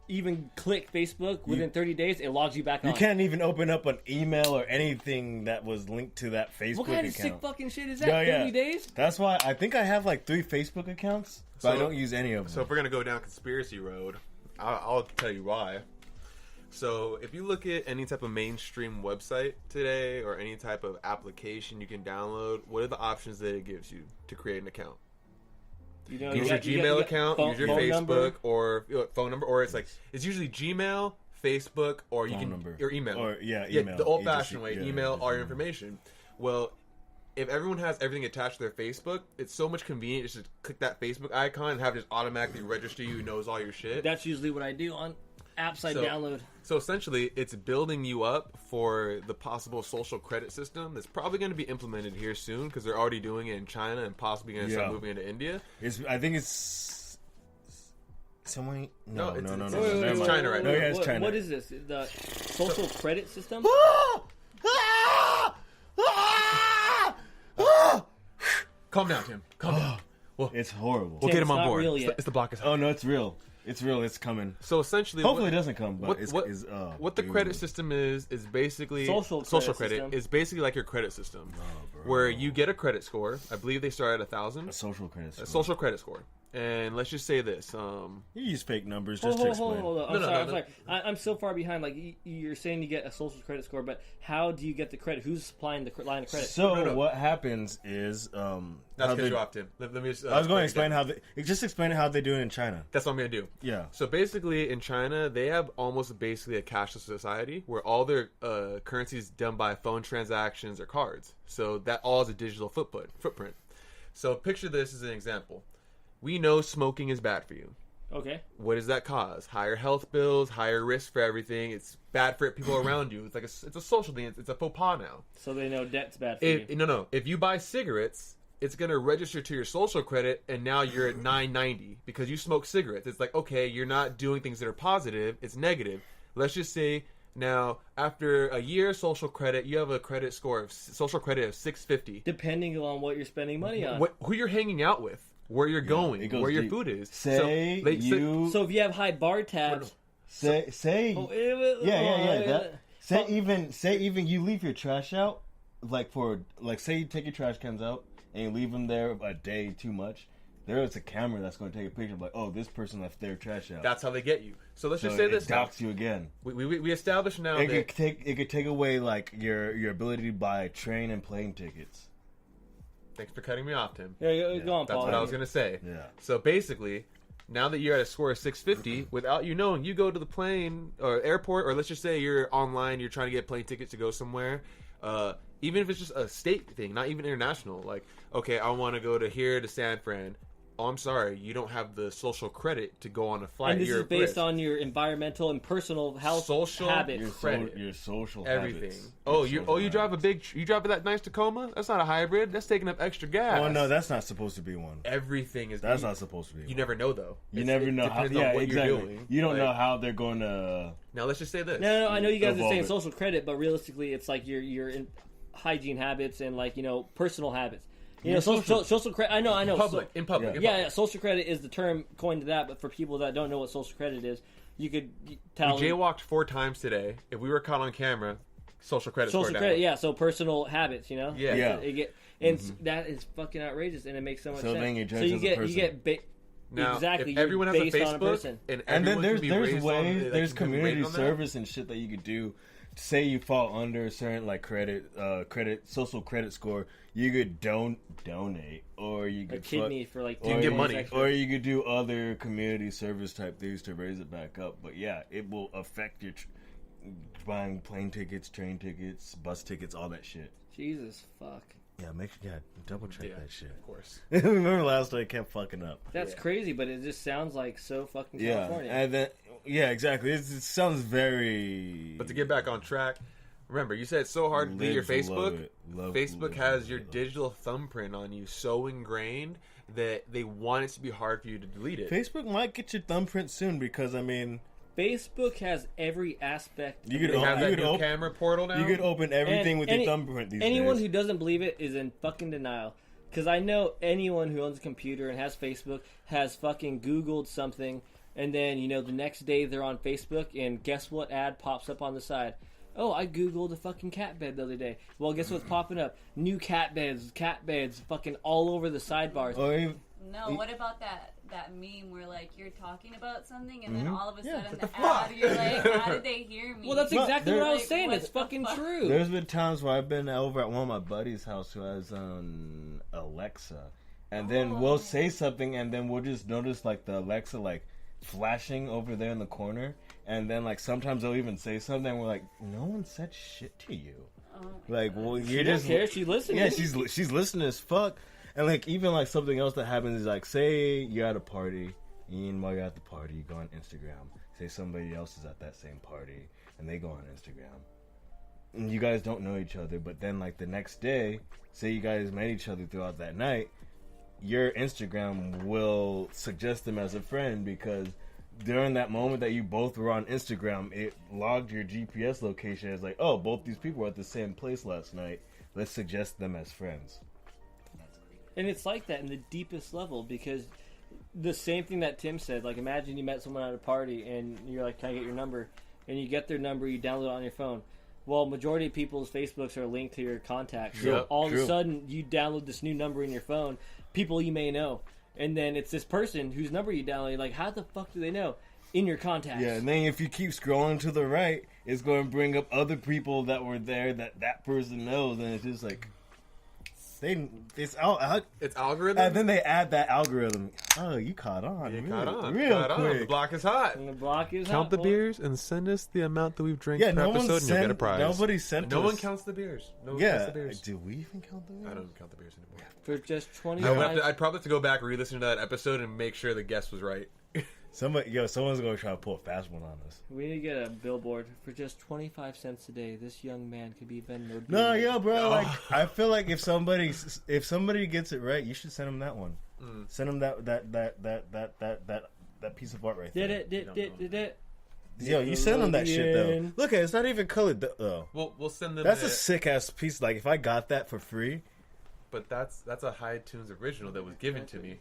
even click Facebook within 30 days, it logs you back on. You can't even open up an email or anything that was linked to that Facebook account. What kind of sick fucking shit is that? 30 days? That's why I think I have like 3 Facebook accounts, but I don't use any of them. So if we're going to go down conspiracy road, I'll tell you why. So if you look at any type of mainstream website today or any type of application you can download, what are the options that it gives you to create an account? Use your Gmail account, use your Facebook or phone number, or it's usually Gmail, Facebook, or you your email. Or email. The old-fashioned way, email all your information. Well, if everyone has everything attached to their Facebook, it's so much convenient just to click that Facebook icon and have it just automatically register you, knows all your shit. That's usually what I do on apps I download. So essentially, it's building you up for the possible social credit system that's probably going to be implemented here soon because they're already doing it in China and possibly going to start moving into India. I think it's someone. No. It's China right now. No, yeah, it's China. What is this? The social credit system? Calm down, Tim. Calm down. Well, it's horrible. We'll get him on board. Real yet. It's the block is hot. Oh no, it's real. It's real. It's coming. So essentially, hopefully it doesn't come. But what the credit system is basically social credit is basically like your credit system, where you get a credit score. I believe they start at 1,000. A social credit score. A social credit score. And let's just say this. You use fake numbers just to explain. Hold on. I'm sorry. I'm so far behind. Like, you're saying you get a social credit score, but how do you get the credit? Who's supplying the line of credit? So what happens is... That's because you opted. Let me just, I was going to explain how they do it in China. That's what I'm going to do. Yeah. So basically, in China, they have almost basically a cashless society where all their currency is done by phone transactions or cards. So that all is a digital footprint. So picture this as an example. We know smoking is bad for you. Okay. What does that cause? Higher health bills, higher risk for everything. It's bad for people around you. It's a social thing. It's a faux pas now. So they know debt's bad for you. No. If you buy cigarettes, it's going to register to your social credit, and now you're at 990 because you smoke cigarettes. It's like, okay, you're not doing things that are positive. It's negative. Let's just say now, after a year of social credit, you have a social credit of 650. Depending on what you're spending money on. Who you're hanging out with. Where you're going, where your food is. So if you have high bar tabs, say even you leave your trash out, say you take your trash cans out and you leave them there a day too much. There is a camera that's going to take a picture of this person left their trash out. That's how they get you. So let's just say this. It docks you again. We established now that it could take away your ability to buy train and plane tickets. Thanks for cutting me off, Tim. Yeah, go on, Paul. That's what I was going to say. Yeah. So basically, now that you're at a score of 650, without you knowing, you go to the plane or airport, or let's just say you're online, you're trying to get plane tickets to go somewhere. Even if it's just a state thing, not even international. Like, okay, I want to go to San Fran. Oh, I'm sorry, you don't have the social credit to go on a flight. And this is based on your environmental and personal health habits. Your social everything. Habits. You drive that nice Tacoma? That's not a hybrid. That's taking up extra gas. Oh no, that's not supposed to be one. Everything is. That's not supposed to be. You never know though. You never know how. Yeah, exactly. You don't know how they're going to. Now let's just say this. No. I know you guys are saying social credit, but realistically, it's like your hygiene habits and personal habits. Social credit. I know. In public. Yeah. Social credit is the term coined to that. But for people that don't know what social credit is, you could tell. We jaywalked 4 times today. If we were caught on camera, social credit. Social credit. Yeah. So personal habits. Yeah. That is fucking outrageous, and it makes so much sense. Then you get now, exactly. If everyone has a Facebook, and then there's community service and shit that you could do say you fall under a certain like social credit score, you could donate, or you could a kidney for like you can get money, or you could do other community service type things to raise it back up. But yeah, it will affect your buying plane tickets, train tickets, bus tickets, all that shit. Jesus fuck. Yeah, double check that shit. Of course. Remember last night I kept fucking up. That's crazy, but it just sounds like so fucking Yeah, California. and then exactly. It sounds very. But to get back on track, remember you said it's so hard to delete your Facebook. Facebook has your digital thumbprint on you so ingrained that they want it to be hard for you to delete it. Facebook might get your thumbprint soon because Facebook has every aspect. You could have that new camera portal now. You could open everything with your thumbprint these days. Anyone who doesn't believe it is in fucking denial. Because I know anyone who owns a computer and has Facebook has fucking Googled something, and then, the next day they're on Facebook, and guess what ad pops up on the side? Oh, I Googled a fucking cat bed the other day. Well, guess what's popping up? New cat beds, fucking all over the sidebars. What about that meme where like you're talking about something and then all of a sudden the ad, you're like, how did they hear me? Well, that's exactly what I was saying. It's fucking true. There's been times where I've been over at one of my buddies' house who has Alexa, and then we'll say something, and then we'll just notice like the Alexa like flashing over there in the corner, and then like sometimes they'll even say something, and we're like, no one said shit to you. Like, well, you're just care. She's listening. Yeah, she's listening as fuck. And like even like something else that happens is like, say you're at a party, and while you're at the party, you go on Instagram. Say somebody else is at that same party, and they go on Instagram. And you guys don't know each other, but then like the next day, say you guys met each other throughout that night, your Instagram will suggest them as a friend because during that moment that you both were on Instagram, it logged your GPS location as like, oh, both these people were at the same place last night. Let's suggest them as friends. And it's like that in the deepest level because the same thing that Tim said, like imagine you met someone at a party and you're like, can I get your number? And you get their number, you download it on your phone. Well, majority of people's Facebooks are linked to your contacts. So all of a sudden you download this new number in your phone, people you may know. And then it's this person whose number you download, like how the fuck do they know? In your contacts. Yeah, and then if you keep scrolling to the right, it's going to bring up other people that were there that person knows, and it's just like... It's algorithm, and then they add that algorithm. Oh, you caught on. You real, caught on. Real caught quick. On. The block is hot. And the block is Count hot, the boy. beers and send us the amount that we've drank per episode, and you'll get a prize. Nobody sent No us. one counts the beers. No one counts the beers. Do we even count the beers? I don't count the beers anymore. For just 25. I'd probably have to go back and re-listen to that episode and make sure the guess was right. Someone's going to try to pull a fast one on us. We need to get a billboard for just 25 cents a day. This young man could be Venmo. No, yeah, bro. Like, I feel like if somebody gets it right, you should send them that one. Send them that piece of art right there. Did it. Yo, you send them that shit though. Look, it's not even colored though. We'll send them. That's a sick ass piece. Like if I got that for free. But that's a High Tunes original that was given to me.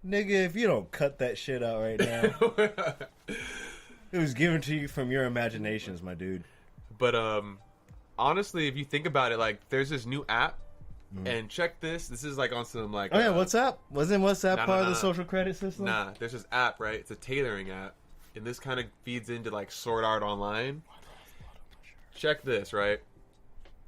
Nigga, if you don't cut that shit out right now. It was given to you from your imaginations, my dude. But honestly, if you think about it, like there's this new app, and check this. This is like on some like. Oh yeah, WhatsApp? Wasn't WhatsApp part of the social credit system? Nah, there's this app, right? It's a tailoring app, and this kind of feeds into like Sword Art Online. Check this, right?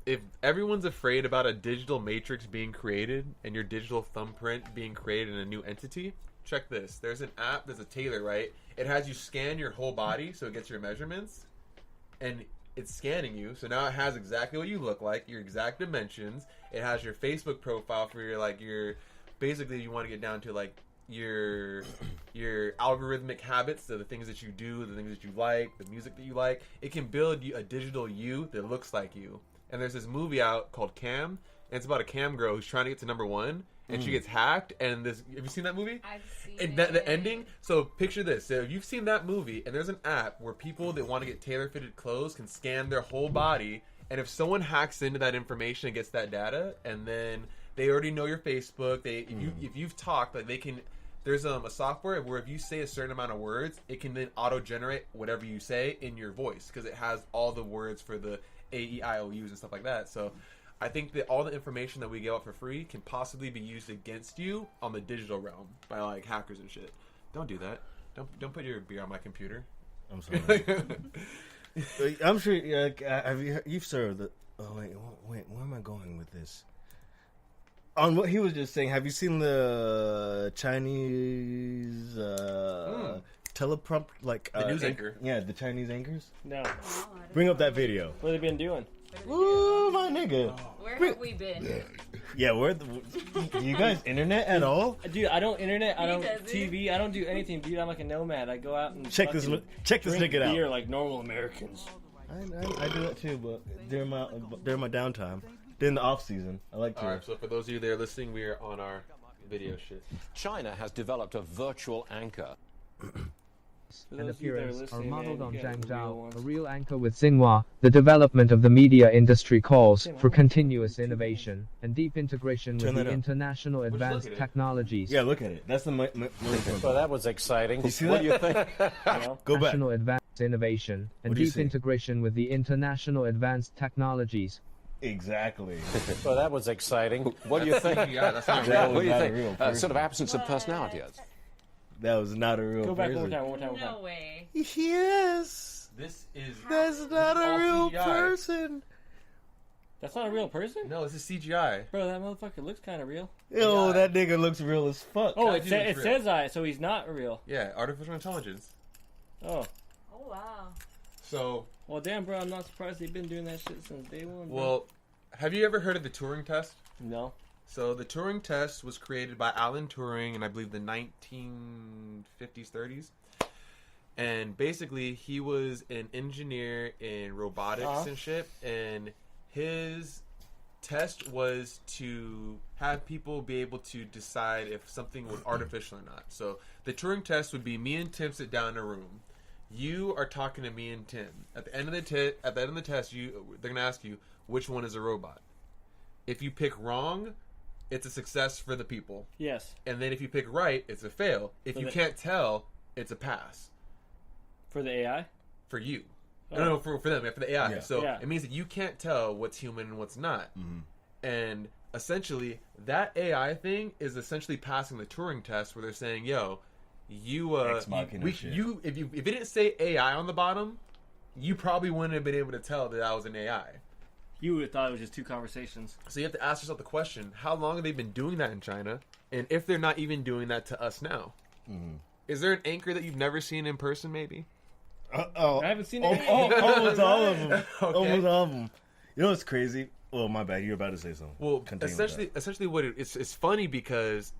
If everyone's afraid about a digital matrix being created and your digital thumbprint being created in a new entity, check this. There's an app, there's a tailor, right? It has you scan your whole body so it gets your measurements, and it's scanning you. So now it has exactly what you look like, your exact dimensions. It has your Facebook profile for your basically you want to get down to like your algorithmic habits, so the things that you do, the things that you like, the music that you like. It can build you a digital you that looks like you. And there's this movie out called Cam, and it's about a cam girl who's trying to get to #1, and she gets hacked. And have you seen that movie? I've seen and it. The ending. So picture this: so if you've seen that movie, and there's an app where people that want to get tailor-fitted clothes can scan their whole body, and if someone hacks into that information and gets that data, and then they already know your Facebook, if you've talked, like they can. There's a software where if you say a certain amount of words, it can then auto-generate whatever you say in your voice because it has all the words for the AEIOUs and stuff like that. So I think that all the information that we give out for free can possibly be used against you on the digital realm by like hackers and shit. Don't do that. Don't put your beer on my computer. I'm sorry. I'm sure you've served the... Oh, wait, where am I going with this? On what he was just saying, have you seen the Chinese teleprompt, like... the news anchor. Yeah, the Chinese anchors? No. Bring up that video. What have they been doing? Ooh, my nigga. Where have we been? Yeah, you guys internet at all? Dude, I don't internet, I don't TV, I don't do anything, dude. I'm like a nomad. I go out and check this nigga out. Beer like normal Americans. I do that too, but during my downtime, during the off season, I like to. All right, so for those of you that are listening, we are on our video shit. China has developed a virtual anchor. And appearance are modeled on Zhang Zhao, a real anchor with Xinhua. The development of the media industry calls for continuous innovation and deep integration with the international advanced technologies. Yeah, look at it. That's the Well, that was exciting. You see what that? do you think? Go back. National advanced innovation and deep integration with the international advanced technologies. Exactly. Well, that was exciting. What do you think? Yeah, that's not That real. was What do you not a think? real person. Sort of absence of personality. That was not a real Go back person. one more time. No way. Yes. That's not a real CGI. person. That's not a real person? No, this is CGI. Bro, that motherfucker looks kind of real. Yo, that nigga looks real as fuck. Oh, Gotta do it this says I, so he's not real. Yeah, artificial intelligence. Oh. Oh, wow. So, Well, damn, bro, I'm not surprised they've been doing that shit since day one. Bro. well, have you ever heard of the Turing test? No. So the Turing test was created by Alan Turing in, I believe, the 1950s, 30s. And basically, he was an engineer in robotics and shit. And his test was to have people be able to decide if something was artificial or not. So the Turing test would be me and Tim sit down in a room. You are talking to me and Tim. At the end of the test, they're gonna ask you which one is a robot. If you pick wrong, it's a success for the people. Yes. And then if you pick right, it's a fail. If you can't tell, it's a pass. For the AI? For you. Oh. No, for them, for the AI. Yeah. So Yeah. it means that you can't tell what's human and what's not. Mm-hmm. And essentially, that AI thing is essentially passing the Turing test where they're saying, yo, if it didn't say AI on the bottom, you probably wouldn't have been able to tell that was an AI. You would have thought it was just two conversations. So you have to ask yourself the question, how long have they been doing that in China? And if they're not even doing that to us now? Mm-hmm. Is there an anchor that you've never seen in person, maybe? I haven't seen it. Almost all of them. Okay. Almost all of them. You know what's crazy? Oh, my bad. You're about to say something. Well, Continue essentially what it's funny because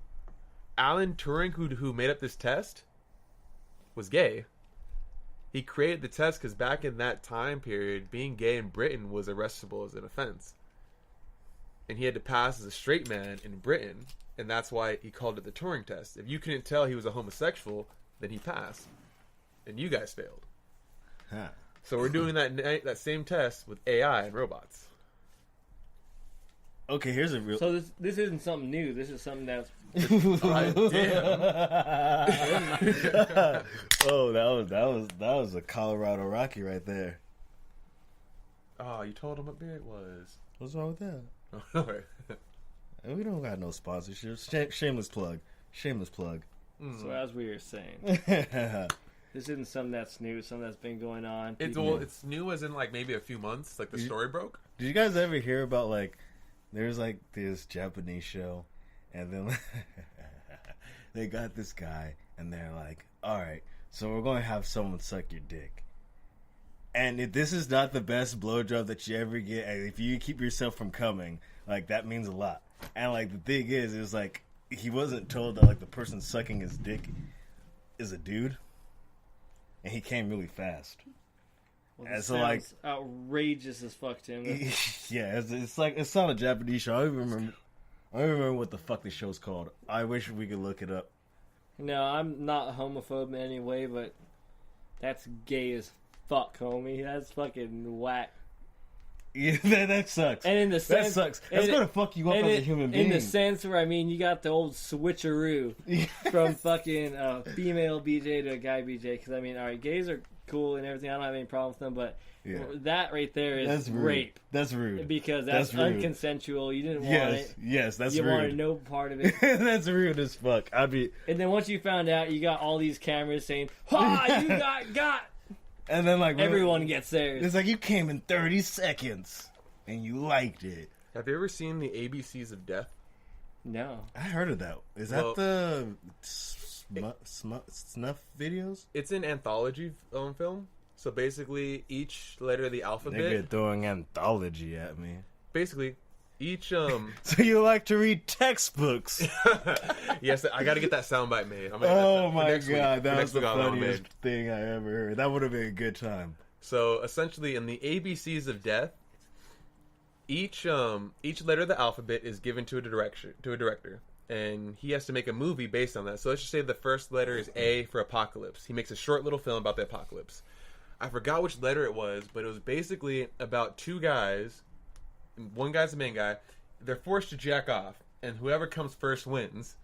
Alan Turing, who made up this test, was gay. He created the test because back in that time period, being gay in Britain was arrestable as an offense. And he had to pass as a straight man in Britain, and that's why he called it the Turing test. If you couldn't tell he was a homosexual, then he passed. And you guys failed. Huh. So we're doing that same test with AI and robots. Okay, here's a real... So this isn't something new. This is something that's... Oh, that was a Colorado Rocky right there. Oh, you told him what beer it was. What's wrong with that? Oh, right. We don't got no sponsorships. Shameless plug. So as we were saying, this isn't something that's new. It's something that's been going on. It's new as in like maybe a few months. Like the story broke. Did you guys ever hear about like there's like this Japanese show, and then they got this guy, and they're like, all right, so we're going to have someone suck your dick. And if this is not the best blowjob that you ever get, and if you keep yourself from coming, like, that means a lot. And, like, the thing is like, he wasn't told that, like, the person sucking his dick is a dude. And he came really fast. Well, and this so, like, outrageous as fuck, Tim. Yeah, it's like, it's not a Japanese show. I don't even remember what the fuck the show's called. I wish we could look it up. No, I'm not homophobe in any way, but that's gay as fuck, homie. That's fucking whack. Yeah, that sucks. And in the sense, that sucks. That's gonna fuck you up as a human being. In the sense where, I mean, you got the old switcheroo from fucking female BJ to a guy BJ. Because, I mean, all right, gays are cool and everything. I don't have any problem with them, but that right there is rape. That's rude. Because that's unconsensual. You didn't want it. Yes, that's rude. You wanted no part of it. That's rude as fuck. And then once you found out, you got all these cameras saying, "Ha! You got." And then like everyone gets theirs. It's like you came in 30 seconds and you liked it. Have you ever seen the ABCs of Death? No. I heard of that. Is that the snuff videos? It's an anthology film. So basically, each letter of the alphabet. They're throwing anthology at me. Basically, each So you like to read textbooks? Yes, I got to get that soundbite made. Oh my god, that was the funniest thing I ever heard. That would have been a good time. So essentially, in the ABCs of Death, each letter of the alphabet is given to a director, and he has to make a movie based on that. So let's just say the first letter is A for apocalypse. He makes a short little film about the apocalypse. I forgot which letter it was, but it was basically about two guys. One guy's the main guy. They're forced to jack off, and whoever comes first wins.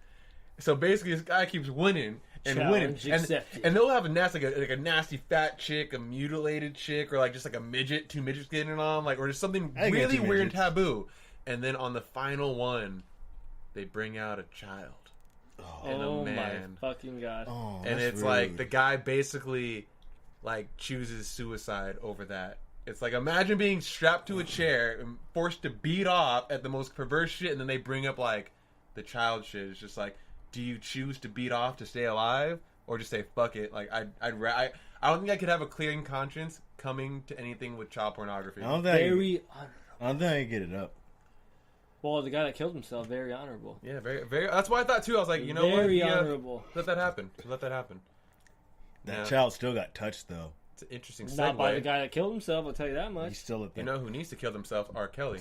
So basically, this guy keeps winning and Challenge winning, and they'll have a nasty, like a nasty fat chick, a mutilated chick, or like just like a midget, two midgets getting on, like, or just something really weird and taboo. And then on the final one, they bring out a child and a man. My fucking god! And it's rude. Like the guy basically like chooses suicide over that. It's like, imagine being strapped to a chair and forced to beat off at the most perverse shit, and then they bring up like the child shit. It's just like, do you choose to beat off to stay alive, or just say fuck it? Like I don't think I could have a clearing conscience coming to anything with child pornography. I don't think I can get it up. Well, the guy that killed himself, very honorable. Yeah, very, very. That's what I thought too. I was like, you know what? Very honorable. Let that happen. Let that happen. That child still got touched though. It's an interesting segue. Not by the guy that killed himself, I'll tell you that much. He's still you know who needs to kill himself? R. Kelly.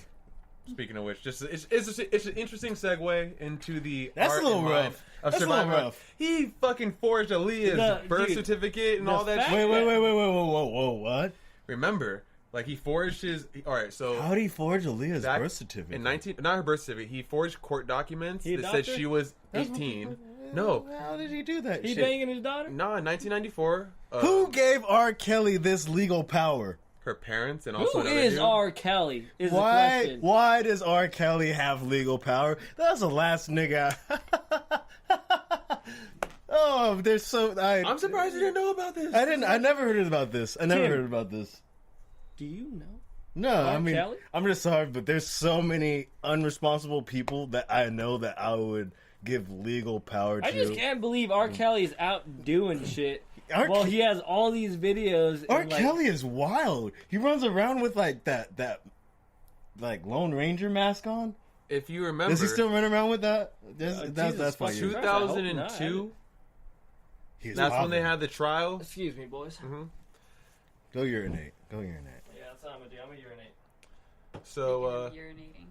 Speaking of which, it's an interesting segue into the That's art a little and mind rough. of That's Survivor. a little rough. He fucking forged Aaliyah's birth certificate and all that shit. Wait, whoa, what? Remember, like he forged his. All right, so how did he forge Aaliyah's birth certificate? Not her birth certificate. He forged court documents that said she was 18. No. How did he do that? He banging his daughter? No, in 1994. Who gave R. Kelly this legal power? Her parents and also who is R. Kelly? Is the question. Why does R. Kelly have legal power? That's the last nigga. Oh, there's so. I'm surprised you didn't know about this. I never heard about this. I never heard about this. Do you know? No, R. I mean, Kelly? I'm just sorry, but there's so many unresponsible people that I know that I would give legal power to. I just can't believe R. Kelly's out doing shit. He has all these videos. R. Kelly is wild. He runs around with like that like Lone Ranger mask on. If you remember, does he still run around with that? That's why 2002. That's when they had the trial. Excuse me, boys. Mm-hmm. Go urinate. Yeah, that's what I'm gonna do. I'm gonna urinate. So, urinating.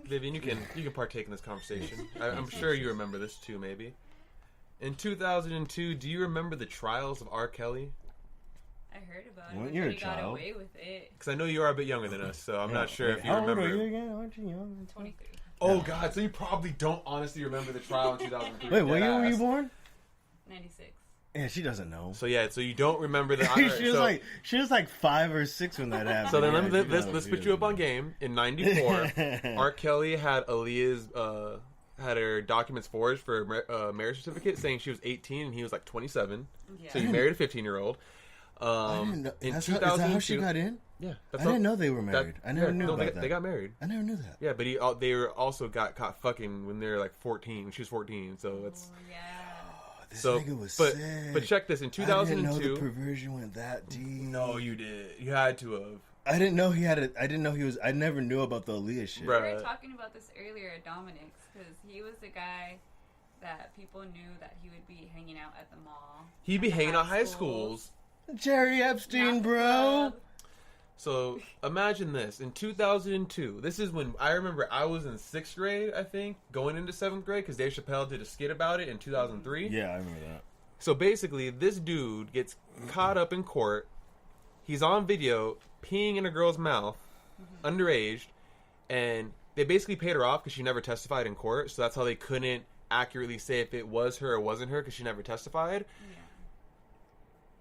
Vivian, you can partake in this conversation. I'm sure you remember this too, maybe. In 2002, do you remember the trials of R. Kelly? I heard about Weren't it. you a He got child? away with it. Because I know you are a bit younger than us, so I'm not sure if you How remember. old are you again? Aren't you young? 23. Oh God! So you probably don't honestly remember the trial in 2003. Wait, what year were you born? 96. Yeah, she doesn't know. So yeah, so you don't remember the. she was like 5 or 6 when that happened. So then let's put you up on game. In '94, R. Kelly had Aaliyah's had her documents forged for a marriage certificate saying she was 18 and he was like 27. Yeah. So you married a 15-year-old. I didn't know. In 2002, is that how she got in? Yeah, I didn't know they were married. I never knew about that. They got married. I never knew that. Yeah, but they were also got caught fucking when they were like 14. When she was 14, so it's. Yeah. This nigga was sick. But check this. In 2002, I didn't know the perversion went that deep. No, you did. You had to have. I didn't know he had it. I didn't know he was. I never knew about the Aaliyah shit. We were talking about this earlier at Dominic's because he was the guy that people knew that he would be hanging out at the mall. He'd be hanging out high schools. Jerry Epstein, bro. So imagine this. In 2002, this is when I remember I was in 6th grade, I think, going into 7th grade because Dave Chappelle did a skit about it in 2003. Yeah, I remember that. So basically, this dude gets caught up in court. He's on video peeing in a girl's mouth, underage, and they basically paid her off because she never testified in court. So that's how they couldn't accurately say if it was her or wasn't her because she never testified.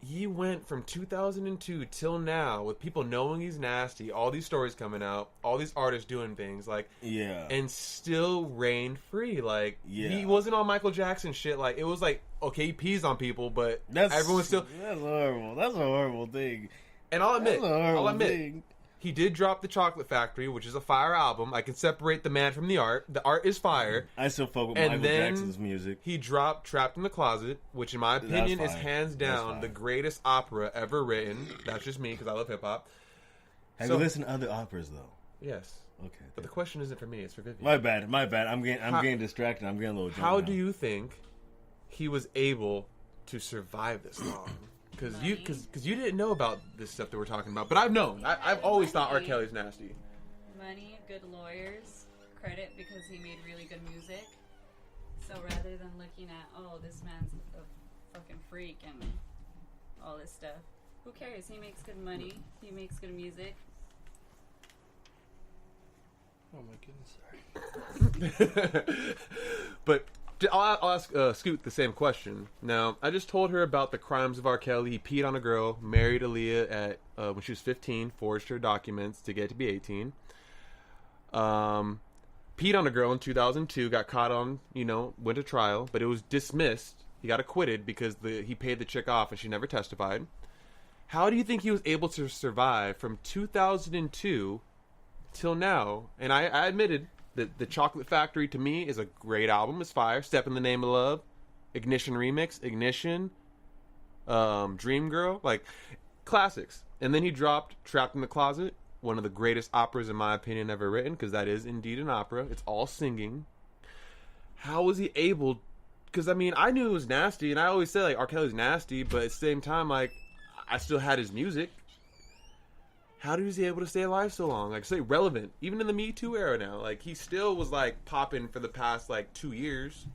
he went from 2002 till now with people knowing he's nasty, all these stories coming out, all these artists doing things, like, and still reigned free. Like, he wasn't on Michael Jackson shit. Like, it was like, okay, he pees on people, but everyone's still... That's horrible. That's a horrible thing. And I'll admit, he did drop The Chocolate Factory, which is a fire album. I can separate the man from the art. The art is fire. I still fuck with Michael Jackson's music. He dropped Trapped in the Closet, which in my opinion is hands down the greatest opera ever written. That's just me because I love hip-hop. Have you listened to other operas, though? Yes. Okay. But the question isn't for me, it's for Vivian. My bad. I'm getting distracted. I'm getting a little drunk How now. do you think he was able to survive this long? Because you didn't know about this stuff that we're talking about, but I've known. I've always thought R. Kelly's nasty. Money, good lawyers, credit because he made really good music. So rather than looking at, oh, this man's a fucking freak and all this stuff, who cares? He makes good money. He makes good music. Oh my goodness, sorry. But I'll ask Scoot the same question. Now, I just told her about the crimes of R. Kelly. He peed on a girl, married Aaliyah at when she was 15, forged her documents to get to be 18. Peed on a girl in 2002, got caught on, went to trial, but it was dismissed. He got acquitted because he paid the chick off and she never testified. How do you think he was able to survive from 2002 till now? And I admitted that The Chocolate Factory, to me, is a great album. It's fire. Step in the Name of Love, Ignition Remix, Ignition, Dream Girl, like classics. And then he dropped Trapped in the Closet, one of the greatest operas, in my opinion, ever written, because that is indeed an opera. It's all singing. How was he able... Because, I mean, I knew it was nasty, and I always said, like, R. Kelly's nasty, but at the same time, like, I still had his music. How was he able to stay alive so long? Like, stay relevant. Even in the Me Too era now. Like, he still was, like, popping for the past, like, 2 years.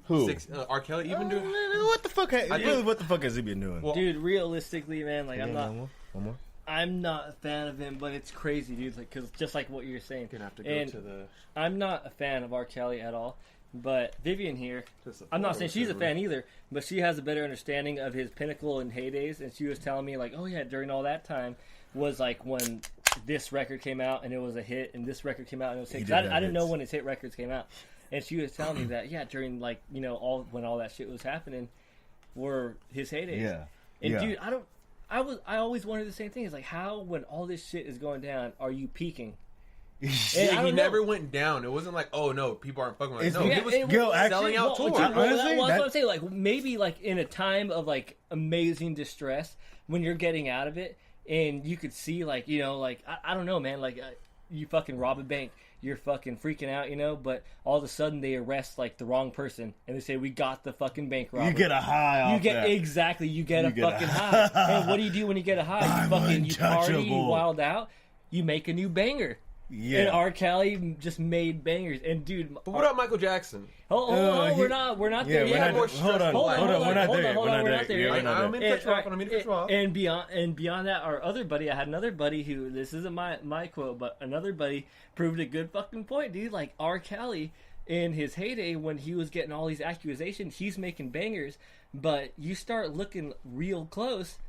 Who? R. Kelly, even doing... What the fuck? What the fuck has he been doing? Well, dude, realistically, man, like, I'm not... One more? I'm not a fan of him, but it's crazy, dude. Like, cause just like what you're saying, you're gonna have to go to the... I'm not a fan of R. Kelly at all. But Vivian here, I'm not saying she's a fan either, but she has a better understanding of his pinnacle and heydays, and she was telling me, like, oh yeah, during all that time was like when this record came out and it was a hit, and this record came out and it was a hit. I didn't know when his hit records came out, and she was telling me that, yeah, during, like, when all that shit was happening were his heydays. Yeah. And dude, I always wondered the same thing. It's like, how, when all this shit is going down, are you peaking? He never went down. It wasn't like, oh no, people aren't fucking with it. No, he was selling out tours. That's what I'm saying. Like, maybe like in a time of like amazing distress, when you're getting out of it, and you could see, like, like, I don't know, man, like you fucking rob a bank, you're fucking freaking out, but all of a sudden they arrest like the wrong person and they say, we got the fucking bank robber. You get a high off that. Exactly, you get a fucking high. And what do you do when you get a high? You party, you wild out, you make a new banger. Yeah. And R. Kelly just made bangers. And dude, but what about Michael Jackson? We're not there yet. Hold on, we're not there. I'm in for trouble. And beyond that, our other buddy, I had another buddy who, this isn't my quote, but another buddy proved a good fucking point, dude. Like, R. Kelly in his heyday, when he was getting all these accusations, he's making bangers, but you start looking real close,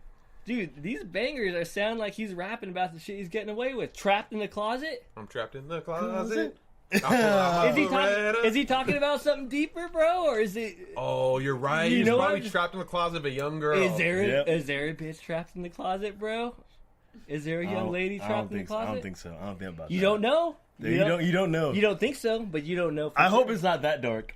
dude, these bangers sound like he's rapping about the shit he's getting away with. Trapped in the closet? I'm trapped in the closet. Is he talking about something deeper, bro? Or is it... Oh, you're right. He's probably trapped in the closet of a young girl. Is there a bitch trapped in the closet, bro? Is there a young lady trapped in the closet? I don't think so. I don't think about that. You don't know? You don't know. You don't think so, but you don't know. I hope it's not that dark.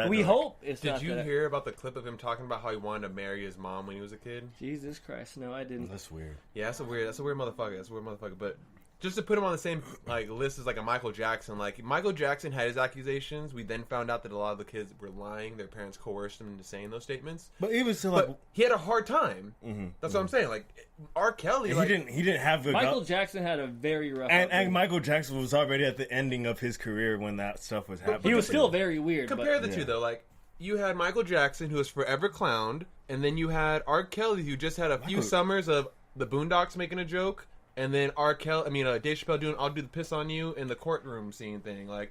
We hope it's not. Did you hear about the clip of him talking about how he wanted to marry his mom when he was a kid? Jesus Christ, no, I didn't. That's weird. Yeah, that's a weird motherfucker. But just to put him on the same list as like a Michael Jackson. Like, Michael Jackson had his accusations. We then found out that a lot of the kids were lying. Their parents coerced them into saying those statements. But even still, he had a hard time. That's what I'm saying. Like, R. Kelly, he didn't have the... Michael Jackson had a very rough... And Michael Jackson was already at the ending of his career when that stuff was happening. He was still very weird. Compare the two, though. Like, you had Michael Jackson, who was forever clowned, and then you had R. Kelly, who just had a few summers of the Boondocks making a joke, and then Dave Chappelle doing "I'll do the piss on you" in the courtroom scene thing. Like,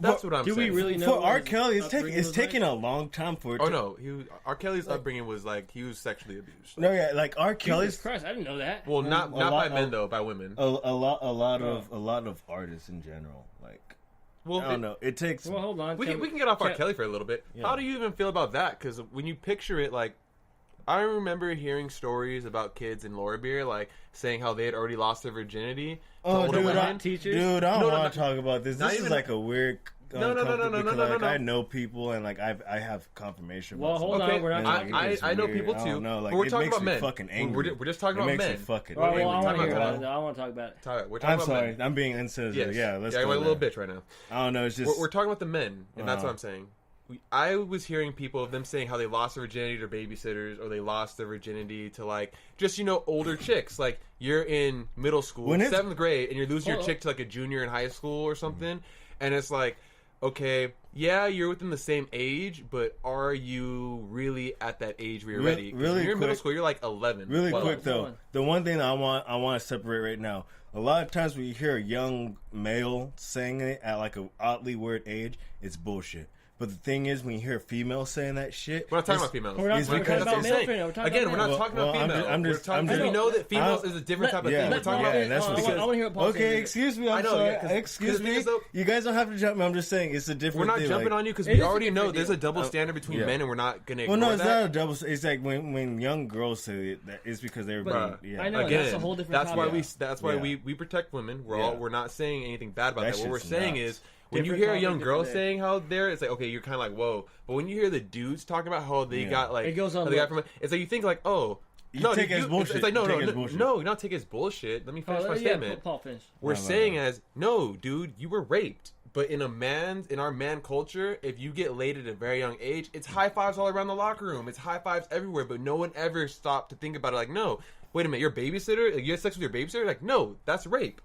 That's what I'm saying. Do we really know? For R. Kelly, it's taking a long time for it. R. Kelly's upbringing was like he was sexually abused. No, yeah, like R. Kelly's. Jesus Christ, I didn't know that. Well, not by men though, by women. A lot of artists in general, like. Well, I don't know. It takes. Well, hold on. We can get off R. Kelly for a little bit. Yeah. How do you even feel about that? Because when you picture it, like, I remember hearing stories about kids in Lorbeer, like, saying how they had already lost their virginity. Oh, dude, I don't want to talk about this. This is like a weird. No. I know people and like I have confirmation. Well, hold on. We're not. I know people too. Like, but we're talking about men. Fucking angry. We're just talking about men. Fucking. I want to talk about it. I'm sorry. I'm being insensitive. Yeah, let's. Yeah, I'm a little bitch right now. I don't know. It's just we're talking about the men, and that's what I'm saying. I was hearing people of them saying how they lost their virginity to babysitters, or they lost their virginity to like just older chicks. Like you're in middle school, 7th grade, and you're losing your chick to like a junior in high school or something, and it's like, okay, yeah, you're within the same age, but are you really at that age where you're ready? Really, when you're in middle school, you're like 11. Really quick though, the one thing I want to separate right now. A lot of times when you hear a young male saying it at like an oddly weird age, it's bullshit. But the thing is, when you hear a female saying that shit, we're not talking about females. We're not talking about male. Again, we're not talking about females. We know that females is a different type of thing. We're talking about. That's what I want to hear what Paul says. Okay, excuse me. I'm sorry. Excuse me. You guys don't have to jump me. I'm just saying it's a different. We're not jumping on you because we already know there's a double standard between men, and we're not going to ignore that. Well, no, it's not a double. It's like when young girls say it, it's because they're being. I know that's a whole different. That's why we protect women. We're not saying anything bad about that. What we're saying is. When you hear a young girl saying how they're, it's like, okay, you're kind of like, whoa. But when you hear the dudes talking about how they got, like, it goes on. It's like, you think, like, oh. You take it as bullshit. It's like, no, you don't take it as bullshit. Let me finish my statement. Paul, finish. We're saying as, no, dude, you were raped. But in our man culture, if you get laid at a very young age, it's high fives all around the locker room. It's high fives everywhere. But no one ever stopped to think about it. Like, no, wait a minute, your babysitter? Like, you had sex with your babysitter? Like, no, that's rape.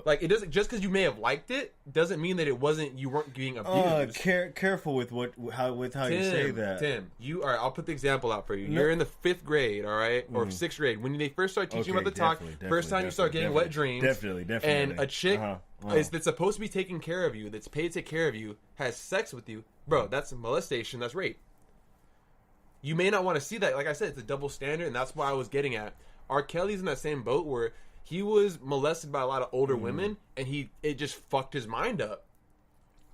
Like it doesn't just because you may have liked it doesn't mean that it wasn't you weren't being abused. Careful with how you say that. Tim, you are. I'll put the example out for you. You're in the 5th grade, all right, or 6th grade when they first start teaching about the talk. First time you start getting wet dreams, definitely, and a chick that's supposed to be taking care of you, that's paid to take care of you, has sex with you, bro. That's molestation. That's rape. You may not want to see that. Like I said, it's a double standard, and that's why I was getting at. R. Kelly's in that same boat where. He was molested by a lot of older women, and it just fucked his mind up.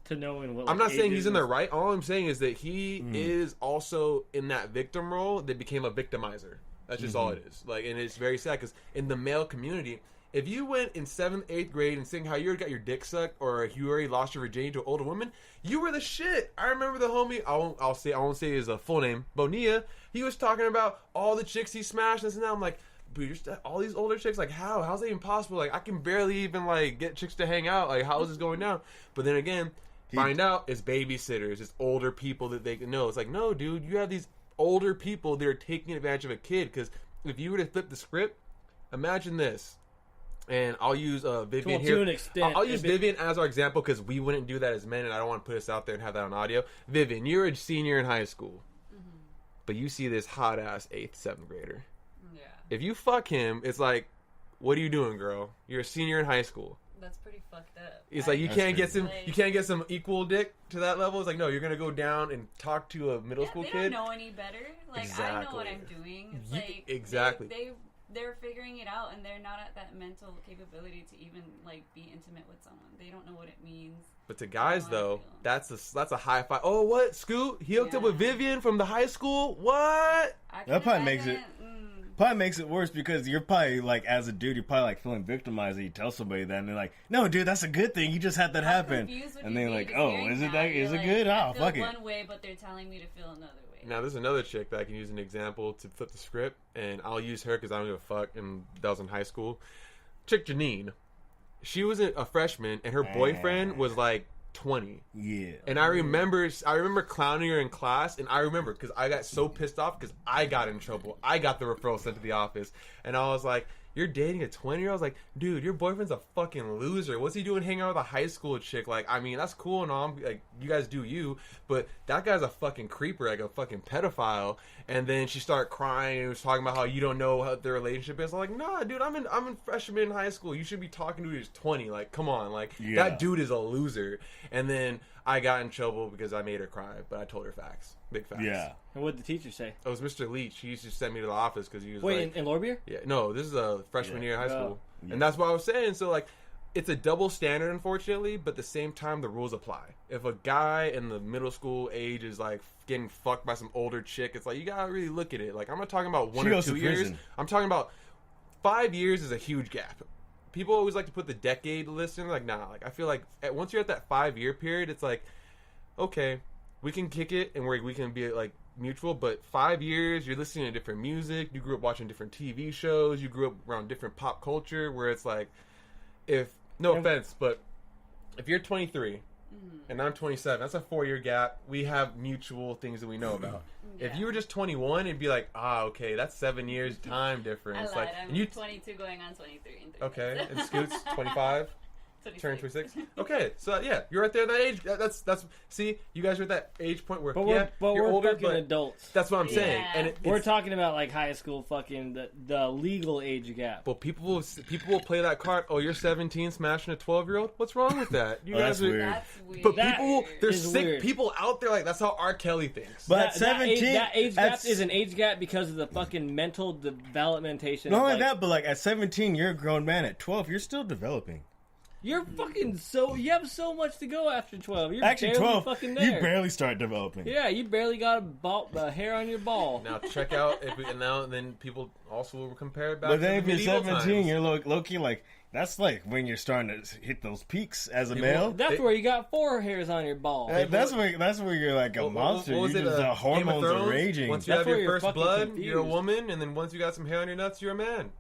To knowing what I'm not saying he's in the right. All I'm saying is that he is also in that victim role that became a victimizer. That's just all it is. Like, and it's very sad because in the male community, if you went in 7th, 8th grade and saying how you already got your dick sucked or you already lost your virginity to an older woman, you were the shit. I remember the homie. I won't say his full name, Bonilla. He was talking about all the chicks he smashed and now I'm like. All these older chicks, like how's that even possible? Like I can barely even like get chicks to hang out. Like how is this going down? But then again, find out it's babysitters, it's older people that they can know. It's like no, dude, you have these older people that are taking advantage of a kid. Because if you were to flip the script, imagine this, and I'll use Vivian here. To an extent, I'll use Vivian as our example because we wouldn't do that as men, and I don't want to put us out there and have that on audio. Vivian, you're a senior in high school, but you see this hot ass 8th, 7th grader. If you fuck him, it's like, what are you doing, girl? You're a senior in high school. That's pretty fucked up. It's like you can't get some equal dick to that level. It's like no, you're gonna go down and talk to a middle school kid. They don't know any better. Like I know what I'm doing. It's like exactly. They're figuring it out, and they're not at that mental capability to even like be intimate with someone. They don't know what it means. But to guys though, that's a high five. Oh, what? Scoot? He hooked up with Vivian from the high school? What? That probably makes it. Probably makes it worse because you're probably like, as a dude, you're probably like feeling victimized. And you tell somebody that, and they're like, "No, dude, that's a good thing. You just had that happen." And they're like, "Oh, is it that? Is it good? Oh, fuck it." One way, but they're telling me to feel another way. Now, there's another chick that I can use an example to flip the script, and I'll use her because I don't give a fuck. And that was in high school. Chick Janine, she was a freshman, and her boyfriend was like 20. Yeah. And I remember clowning her in class, and I remember because I got so pissed off because I got in trouble. I got the referral sent to the office, and I was like, you're dating a 20-year-old. Like, dude, your boyfriend's a fucking loser. What's he doing hanging out with a high school chick? Like, I mean, that's cool and all. Like, you guys do you, but that guy's a fucking creeper, like a fucking pedophile. And then she started crying and was talking about how you don't know how their relationship is. I'm like, nah, dude, I'm in freshman in high school. You should be talking to who's 20. Like, come on, like that dude is a loser. And then I got in trouble because I made her cry, but I told her facts. Big facts. Yeah. And what did the teacher say? It was Mr. Leach. He used to send me to the office because he was in Lorbeer? Yeah. No, this is a freshman year in high school. Yeah. And that's what I was saying. So, like, it's a double standard, unfortunately, but at the same time, the rules apply. If a guy in the middle school age is, like, getting fucked by some older chick, it's like, you gotta really look at it. Like, I'm not talking about 1 or 2 years. I'm talking about 5 years is a huge gap. People always like to put the decade list in. Like, nah. Like, I feel like once you're at that 5-year period, it's like, okay, we can kick it and we can be, like, mutual, but 5 years, you're listening to different music, you grew up watching different TV shows, you grew up around different pop culture, where it's like, offense, but if you're 23 and I'm 27, that's a 4-year gap. We have mutual things that we know about. Yeah. If you were just 21, it'd be like, okay, that's 7 years time difference. I lied. Like, I'm 22 going on 23 in 3 okay, months. and Scoot's 25. Turning 26. Okay, so yeah, you're right there at that age. That's see, you guys are at that age point where but you're we're older, fucking but adults. That's what I'm saying. And we're talking about like high school, fucking the legal age gap. Well, people will play that card. Oh, you're 17, smashing a 12-year-old. What's wrong with that? You guys are. That's weird. But there's sick weird. people out there. Like, that's how R. Kelly thinks. But 17, that age gap is an age gap because of the fucking mental developmentation. Not only that, but like at 17, you're a grown man. At 12, you're still developing. You're fucking you have so much to go after 12. You're actually barely 12. Fucking there. You barely start developing. Yeah, you barely got a hair on your ball. Now check out then people also will compare it back. But then to if you're 17, times. you're low-key like that's like when you're starting to hit those peaks as a male. That's where you got 4 hairs on your ball. That's where you're like a monster. The hormones are raging. Once you have your first blood, confused. You're a woman, and then once you got some hair on your nuts, you're a man.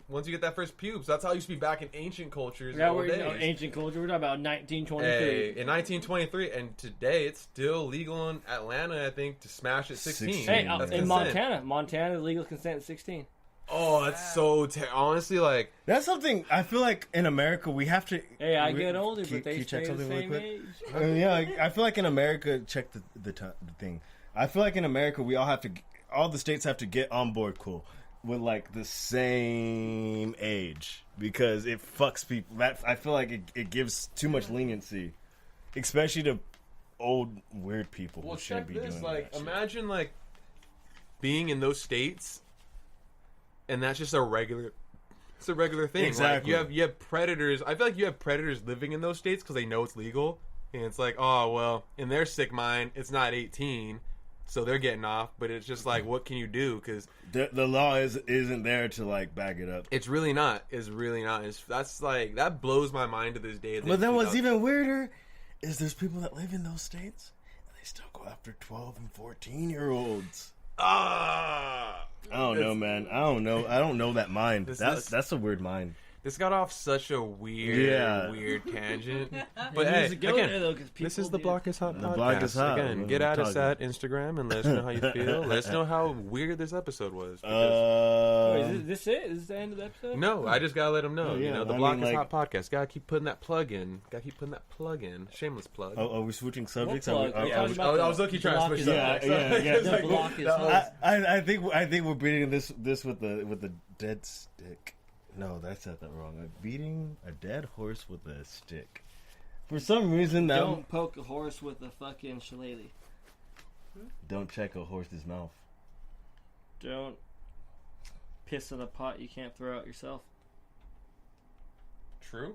Once you get that first pubes, that's how it used to be back in ancient cultures. Yeah, ancient culture. We're talking about 1923. Hey, in 1923, and today it's still legal in Atlanta, I think, to smash at 16. Hey, in Montana, legal consent at 16. Oh, that's so honestly, like that's something I feel like in America we have to. Hey, I get older, but they stay the same age. Yeah, I feel like in America, check the thing. I feel like in America we all the states have to get on board. Cool. With like the same age because it fucks people. I feel like it gives too much leniency, especially to old weird people who shouldn't be doing like that imagine like being in those states, and that's just a regular thing. Exactly. Like you have predators. I feel like you have predators living in those states because they know it's legal, and it's like, oh well, in their sick mind, it's not 18. So they're getting off, but it's just like, what can you do? Because the law isn't there to like back it up. It's really not. That's like that blows my mind to this day. But then what's even weirder is there's people that live in those states and they still go after 12 and 14-year-olds. I don't know, man. I don't know that mind. That's a weird mind. This got off such a weird tangent. But hey, again, this is the Block is Hot podcast. The Block is Hot. Again, get at us at Instagram and let us know how you feel. Let us know how weird this episode was. Is this it? Is this the end of the episode? No, I just gotta let them know. The Block is Hot podcast. Gotta keep putting that plug in. Shameless plug. Oh, are we switching subjects? I was looking trying to switch subjects. The Block is Hot. I think we're beating this with the dead stick. No, that said that wrong. I'm beating a dead horse with a stick. For some reason, don't poke a horse with a fucking shillelagh. Don't check a horse's mouth. Don't piss in a pot you can't throw out yourself. True.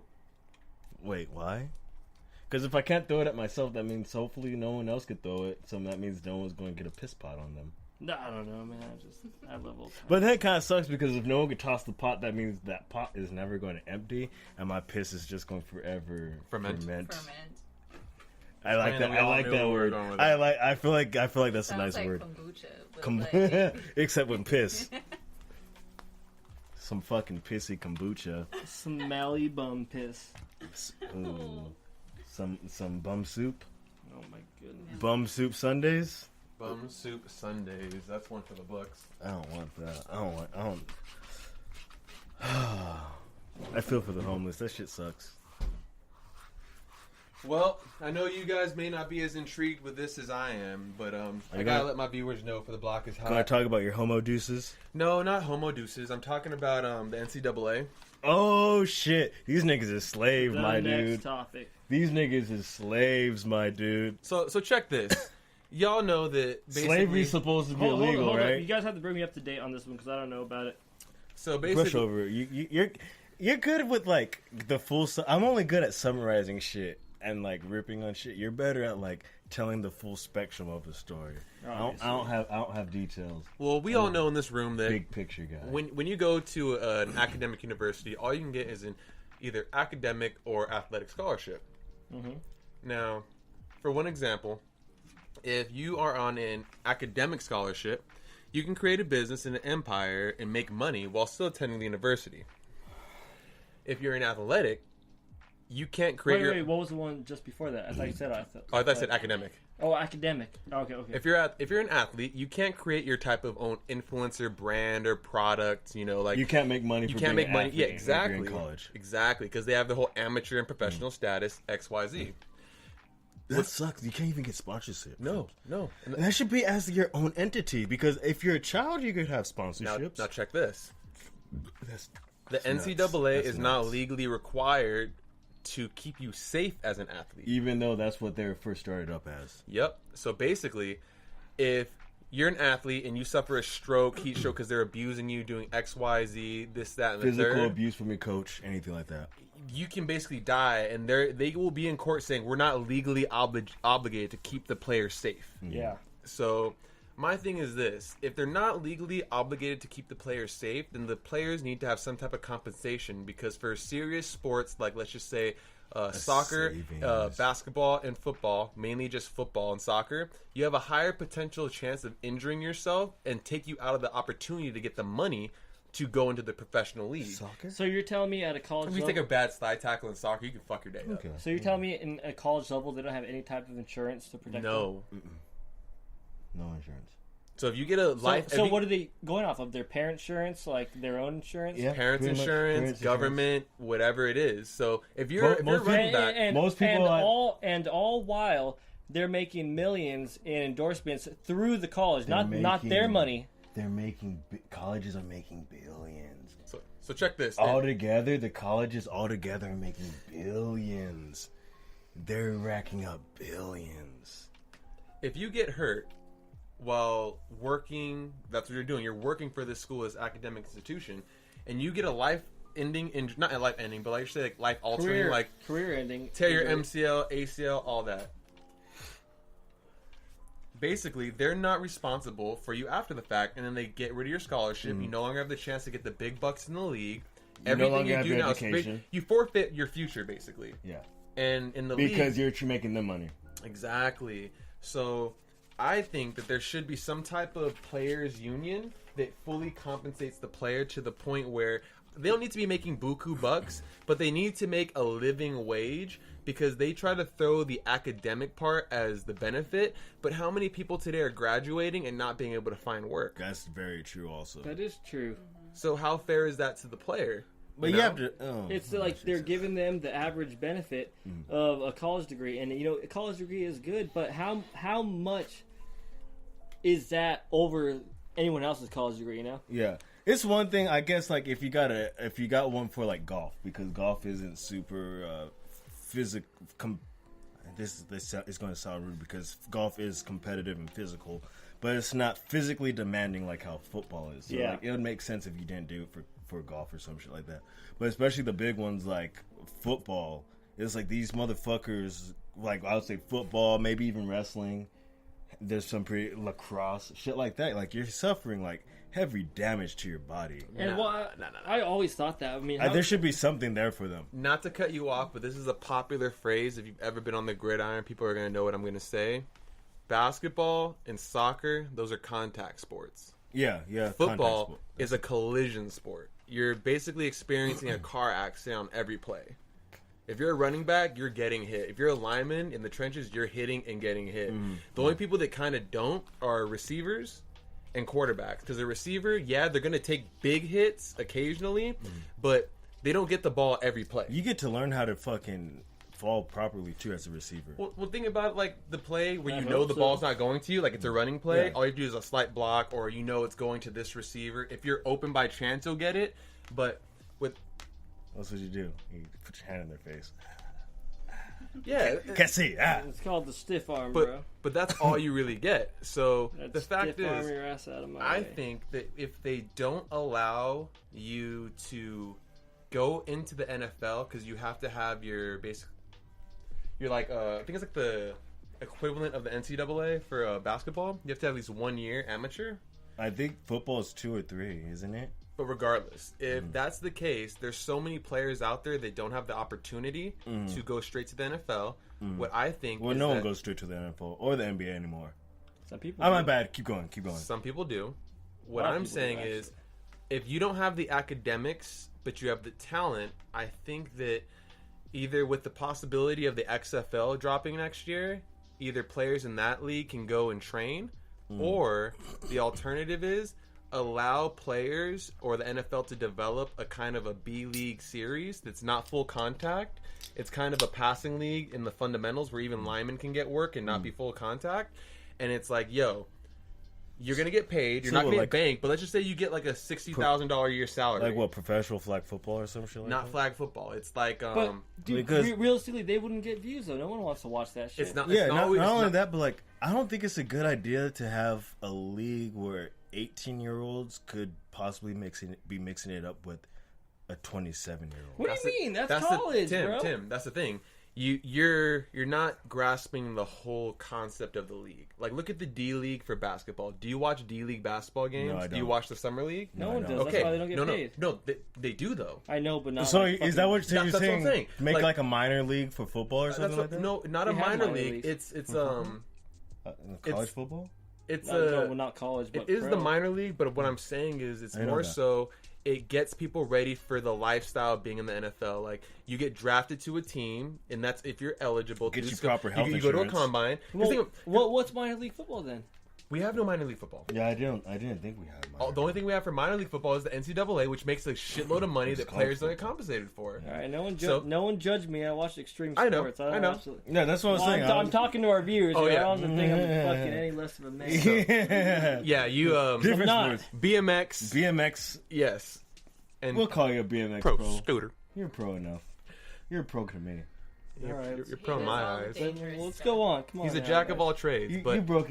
Wait, why? Because if I can't throw it at myself, that means hopefully no one else could throw it. So that means no one's going to get a piss pot on them. No, I don't know, man. I love old times. But that kind of sucks because if no one could toss the pot, that means that pot is never going to empty, and my piss is just going to forever ferment. I like that. I like that word. I feel like that's a nice word. Kombucha, except with piss. Some fucking pissy kombucha. Smelly bum piss. Ooh. Some bum soup. Oh my goodness. Bum soup Sundays. Bum soup Sundays. That's one for the books. I don't want that. I feel for the homeless. That shit sucks. Well, I know you guys may not be as intrigued with this as I am, but I gotta let my viewers know for the block is hot. Can I talk about your homo deuces? No, not homo deuces. I'm talking about the NCAA. Oh shit! These niggas is slaves, my dude. Next topic. These niggas is slaves, my dude. So check this. Y'all know that basically slavery's supposed to be illegal, hold right? on. You guys have to bring me up to date on this one because I don't know about it. So basically, brush over it. You're good with like the full. I'm only good at summarizing shit and like ripping on shit. You're better at like telling the full spectrum of the story. I don't have details. Well, we all know in this room that big picture guy. When you go to an academic university, all you can get is an either academic or athletic scholarship. Mm-hmm. Now, for one example, if you are on an academic scholarship, you can create a business and an empire and make money while still attending the university. If you're an athletic, you can't create Wait, what was the one just before that? I thought you said I thought I said academic. Oh, academic. Okay. If you're an athlete, you can't create your type of own influencer brand or product. You know, like you can't make money. You can't make money. Yeah, exactly. In college. Exactly, because they have the whole amateur and professional status XYZ. That sucks. You can't even get sponsorship. No. That should be as your own entity because if you're a child, you could have sponsorships. Now check this. The NCAA That's is not legally required to keep you safe as an athlete. Even though that's what they were first started up as. Yep. So basically, if you're an athlete and you suffer a stroke, heat stroke because they're abusing you, doing X, Y, Z, this, that, and the third. Physical abuse from your coach, anything like that. You can basically die, and they will be in court saying, we're not legally obligated to keep the player safe. Yeah. So my thing is this. If they're not legally obligated to keep the players safe, then the players need to have some type of compensation because for serious sports, like let's just say soccer, basketball, and football, mainly just football and soccer, you have a higher potential chance of injuring yourself and take you out of the opportunity to get the money to go into the professional league. Soccer? So you're telling me at a college level... If you take a bad slide tackle in soccer, you can fuck your day up. So you're telling me in a college level they don't have any type of insurance to protect them? No. No insurance. So if you get a life... So what are they going off of? Their parent insurance? Like their own insurance? Yeah, parents' insurance, government, whatever it is. So if you're running back... Most people... all while they're making millions in endorsements through the college. Not their money. They're making... Colleges are making billions. So check this. The colleges altogether are making billions. They're racking up billions. If you get hurt while working, that's what you're doing. You're working for this school as academic institution, and you get a life-ending, not a life-ending, but like say like life-altering, like career-ending, tear your MCL, ACL, all that. Basically, they're not responsible for you after the fact, and then they get rid of your scholarship. You no longer have the chance to get the big bucks in the league. Everything you do now, you forfeit your future, basically. Yeah. And in the league, because you're making them money. Exactly. So I think that there should be some type of players' union that fully compensates the player to the point where they don't need to be making buku bucks, but they need to make a living wage because they try to throw the academic part as the benefit. But how many people today are graduating and not being able to find work? That's very true also. That is true. So how fair is that to the player? But you have to... it's like they're giving them the average benefit of a college degree. And, a college degree is good, but how much is that over anyone else's college degree, Yeah. It's one thing, I guess, like, if you got one for, like, golf, because golf isn't super physical... This is going to sound rude, because golf is competitive and physical, but it's not physically demanding like how football is. So, like, it would make sense if you didn't do it for golf or some shit like that. But especially the big ones like football, it's like these motherfuckers, like I would say football, maybe even wrestling. There's some pretty lacrosse, shit like that. Like you're suffering like heavy damage to your body. And I always thought that. I mean, there should be something there for them. Not to cut you off, but this is a popular phrase. If you've ever been on the gridiron, people are going to know what I'm going to say. Basketball and soccer, those are contact sports. Yeah. Football is a collision sport. You're basically experiencing a car accident on every play. If you're a running back, you're getting hit. If you're a lineman in the trenches, you're hitting and getting hit. The only people that kind of don't are receivers and quarterbacks. Because a receiver, they're going to take big hits occasionally, but they don't get the ball every play. You get to learn how to fucking fall properly, too, as a receiver. Well think about, like, the play where the ball's not going to you. Like, it's a running play. Yeah. All you have to do is a slight block, or it's going to this receiver. If you're open by chance, you'll get it. But with... That's what you do. You put your hand in their face. Yeah. Can't see. It's called the stiff arm, bro. But that's all you really get. So the fact stiff arm is, your ass out of my I way. think that if they don't allow you to go into the NFL, because you have to have your basic... You're like, I think it's like the equivalent of the NCAA for basketball. You have to have at least 1 year amateur. I think football is 2 or 3, isn't it? But regardless, if that's the case, there's so many players out there that don't have the opportunity to go straight to the NFL. What I think Well, is no one that goes straight to the NFL or the NBA anymore. Some people Oh, my bad. Keep going. some people do. What I'm saying is, if you don't have the academics, but you have the talent, I think that either with the possibility of the XFL dropping next year, either players in that league can go and train, or the alternative is allow players or the NFL to develop a kind of a B league series that's not full contact. It's kind of a passing league in the fundamentals where even linemen can get work and not be full contact. And it's like, you're going to get paid. You're not going to get banked, but let's just say you get like a $60,000 a year salary. Like what, professional flag football or some shit like Not that? flag football. It's like... But, dude, because realistically, they wouldn't get views, though. No one wants to watch that shit. It's not... Yeah, not only that, but like, I don't think it's a good idea to have a league where 18-year-olds could possibly be mixing it up with a 27-year-old. What do you mean? That's college, bro. Tim, that's the thing. You're not grasping the whole concept of the league. Like, look at the D League for basketball. Do you watch D League basketball games? No, I don't. Do you watch the summer league? No one does. Okay. That's why they don't get paid. No, they do though. I know, but not. So like is that what you're That's saying? what I'm saying. Make like a minor league for football or something like that? No, not a minor league. It's college football? It's no, not college, but it is pro. the minor league. But what I'm saying is, it's more so it gets people ready for the lifestyle of being in the NFL. Like, you get drafted to a team, and that's if you're eligible. Get you proper health You go to a insurance. combine. Well, what's minor league football then? We have no minor league football. Yeah, I didn't think we had minor. The only thing we have for minor league football is the NCAA, which makes a shitload of money that players don't get compensated for. All right, no one judged me. I watched extreme I know, sports. I know. Yeah, that's what I was saying. I'm talking to our viewers. Oh, yeah. I don't think I'm fucking any less of a man. Yeah, you different not. sports. BMX, yes, and We'll call you a BMX pro pro. scooter. You're pro enough. You're a pro to me. You're pro in my eyes. Let's go on. Come on. He's a now, jack guys. of all trades. You but broke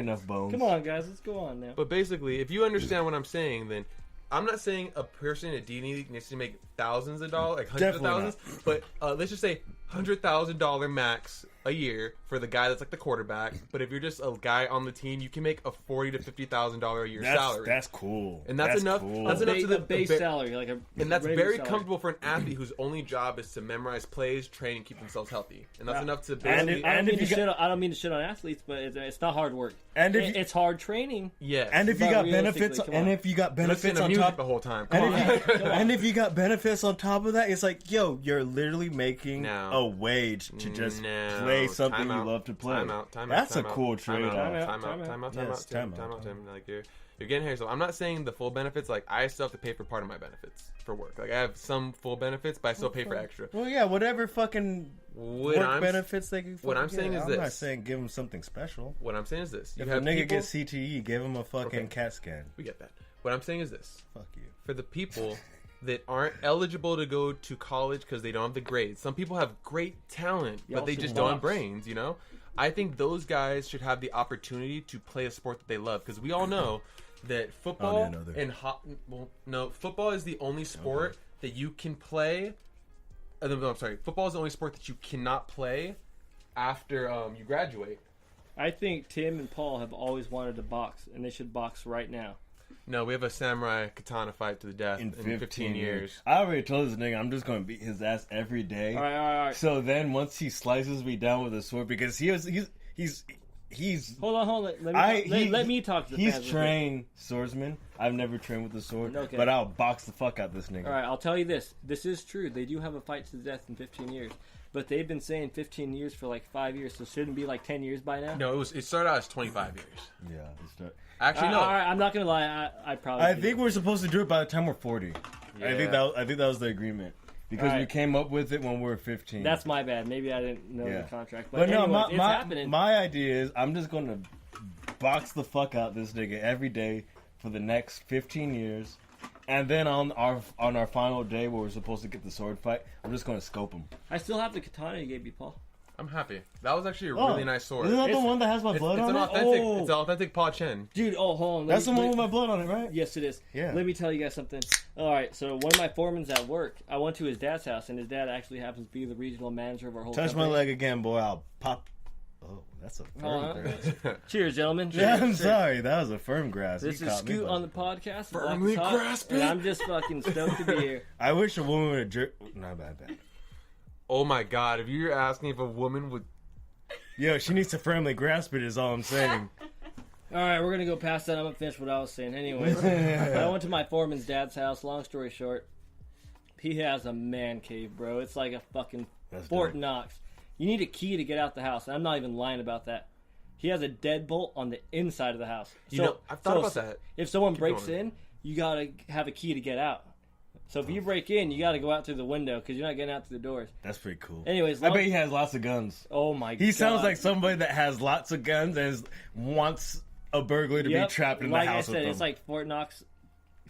enough bones. Come on, guys. Let's go on now. But basically, if you understand what I'm saying, then I'm not saying a person in a D League needs to make thousands of dollars, like hundreds Definitely of thousands. But let's just say $100,000 max a year for the guy that's like the quarterback. But if you're just a guy on the team, you can make a $40,000 to $50,000 a year salary. That's cool. And that's enough. Cool. That's enough to the base salary, like and that's regular very salary. comfortable for an athlete whose only job is to memorize plays, train, and keep themselves healthy. And that's enough to And basically. I don't mean to shit on athletes, but it's not hard work. And It's hard training. Yes. And if you But got realistically, benefits, come and on. if you got Listen benefits to on music top, the whole time. and if you got benefits on top of that, it's like, yo, you're literally making a wage to just play something you love to play. That's a cool trade. Time out. Like you're getting here. So I'm not saying the full benefits. Like, I still have to pay for part of my benefits for work. Like, I have some full benefits, but I still pay for extra. Well, yeah, whatever fucking work benefits they can. What I'm saying is this. I'm not saying give them something special. What I'm saying is this. If a nigga gets CTE, give him a fucking CAT scan. We get that. What I'm saying is this. Fuck you. For the people that aren't eligible to go to college because they don't have the grades. Some people have great talent, but they just don't have brains, you know? I think those guys should have the opportunity to play a sport that they love, because we all know that football football is the only sport that you can play. Football is the only sport that you cannot play after you graduate. I think Tim and Paul have always wanted to box, and they should box right now. No, we have a samurai katana fight to the death in 15 years. I already told this nigga I'm just going to beat his ass every day. All right. So then once he slices me down with a sword, because he's Hold on. Let me talk to the fans. He's trained swordsman. I've never trained with a sword, but I'll box the fuck out this nigga. All right, I'll tell you this. This is true. They do have a fight to the death in 15 years. But they've been saying 15 years for like 5 years, so shouldn't it be like 10 years by now? No, it started out as 25 years. Yeah. Actually, no. I'm not gonna lie. I think we're supposed to do it by the time we're 40. Yeah. I think that was the agreement. Because we came up with it when we were 15. That's my bad. Maybe I didn't know the contract. But anyways, no, it's happening. My idea is I'm just going to box the fuck out this nigga every day for the next 15 years. And then on our final day where we're supposed to get the sword fight, I'm just going to scope him. I still have the katana you gave me, Paul. I'm happy. That was actually a really nice sword. Isn't that the one that has my blood on it? It's an authentic Pa Chen. Dude, hold on. That's the one with my blood on it, right? Yes, it is. Yeah. Let me tell you guys something. All right, so one of my foremans at work, I went to his dad's house, and his dad actually happens to be the regional manager of our whole Touch company. my leg again, boy. I'll pop. Oh, that's a firm grasp. Cheers, gentlemen. Cheers. Yeah, I'm sorry. That was a firm grasp. This is Scoot on the podcast. Firmly grasp it. And I'm just fucking stoked to be here. I wish a woman would have jerk. No, bad. Oh my god, if you're asking if a woman would... Yo, she needs to firmly grasp it is all I'm saying. All right, we're going to go past that. I'm going to finish what I was saying. Anyways, I went to my foreman's dad's house. Long story short, he has a man cave, bro. It's like a fucking Fort Knox. You need a key to get out the house. And I'm not even lying about that. He has a deadbolt on the inside of the house. I've thought about that. If someone breaks in, you got to have a key to get out. So if you break in, you got to go out through the window because you're not getting out through the doors. That's pretty cool. Anyways, I bet he has lots of guns. Oh my god. He sounds like somebody that has lots of guns and wants a burglar to be trapped in the house with them. It's like Fort Knox.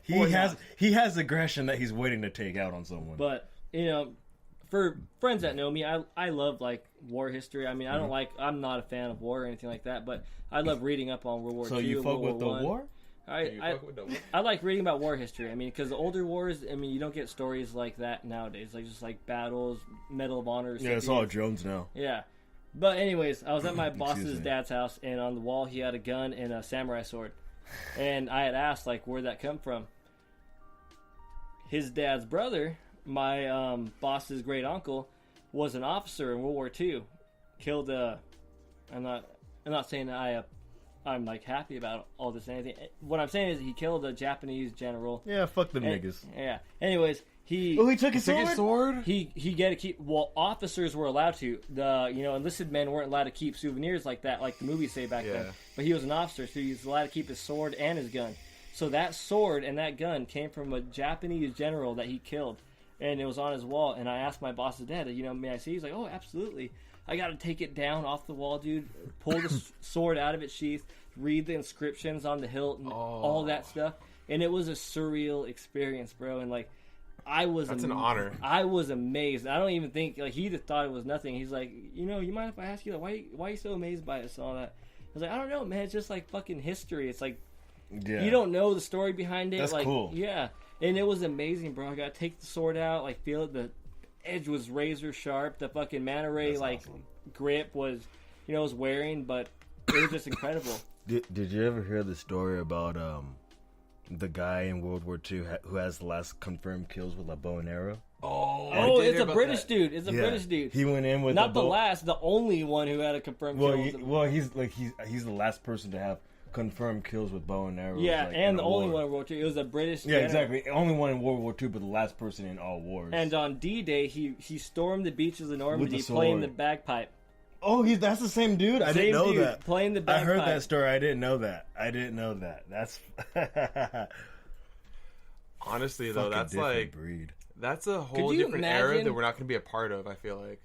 He has aggression that he's waiting to take out on someone. But, you know, for friends that know me, I love like war history. I mean, I'm not a fan of war or anything like that, but I love reading up on World War II. So you fuck with the war? I like reading about war history. I mean, because the older wars, I mean, you don't get stories like that nowadays. Like just like battles, Medal of Honor. Yeah, it's all drones now. Yeah, but anyways, I was at my boss's dad's house, and on the wall he had a gun and a samurai sword, and I had asked like where'd that come from. His dad's brother, my boss's great uncle, was an officer in World War II. Killed I'm not saying that I'm like happy about all this and anything. What I'm saying is he killed a Japanese general. Yeah, fuck them niggas. Yeah. Anyways, he took his sword. He get to keep. Well, officers were allowed to. The enlisted men weren't allowed to keep souvenirs like that, like the movies say back then. But he was an officer, so he was allowed to keep his sword and his gun. So that sword and that gun came from a Japanese general that he killed, and it was on his wall. And I asked my boss's dad, may I see? He's like, oh, absolutely. I got to take it down off the wall, dude. Pull the sword out of its sheath, read the inscriptions on the hilt, and all that stuff. And it was a surreal experience, bro. And like, that's an honor. I was amazed. I don't even think like he just thought it was nothing. He's like, you mind if I ask you like, why are you so amazed by this and all that? I was like, I don't know, man. It's just like fucking history. It's like you don't know the story behind it. That's like, cool. Yeah, and it was amazing, bro. I got to take the sword out, like feel it. The edge was razor sharp. The fucking manta ray grip was, was wearing, but it was just incredible. Did you ever hear the story about the guy in World War II who has the last confirmed kills with a bow and arrow? Oh, it's a British dude. It's a British dude. He went in with not the last, the only one who had a confirmed kill. He's the last person to have confirmed kills with bow and arrows. Yeah, and the only one in World War II. It was a British. Yeah, exactly. Only one in World War II, but the last person in all wars. And on D-Day, he stormed the beaches of Normandy playing the bagpipe. Oh, that's the same dude? I didn't know that. Playing the bagpipe. I heard that story. I didn't know that. That's... Honestly, though, that's like... breed. That's a whole different era that we're not going to be a part of, I feel like.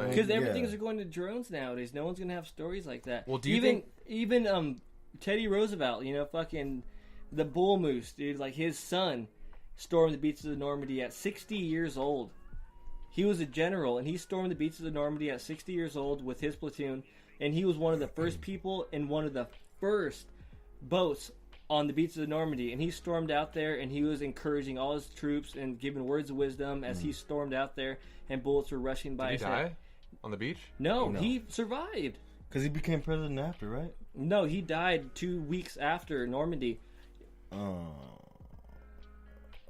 Because everything's going to drones nowadays. No one's going to have stories like that. Well, do you think... Even Teddy Roosevelt, fucking the bull moose, dude. Like, his son stormed the beaches of Normandy at 60 years old. He was a general, and he stormed the beaches of Normandy at 60 years old with his platoon, and he was one of the first people in one of the first boats on the beaches of Normandy, and he stormed out there, and he was encouraging all his troops and giving words of wisdom as he stormed out there, and bullets were rushing by his head. Did he die on the beach? No, he survived. Because he became president after, right? No, he died 2 weeks after Normandy. Oh.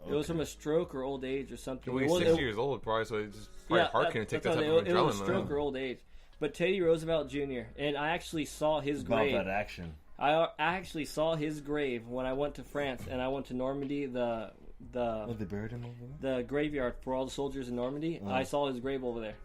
It was from a stroke or old age or something. Well, he's 60 years old, probably, so it's probably hard to take that type of adrenaline. It was a stroke or old age. But Teddy Roosevelt Jr., and I actually saw his grave. About that action. I actually saw his grave when I went to France, and I went to Normandy, they buried him over there? The graveyard for all the soldiers in Normandy. I saw his grave over there.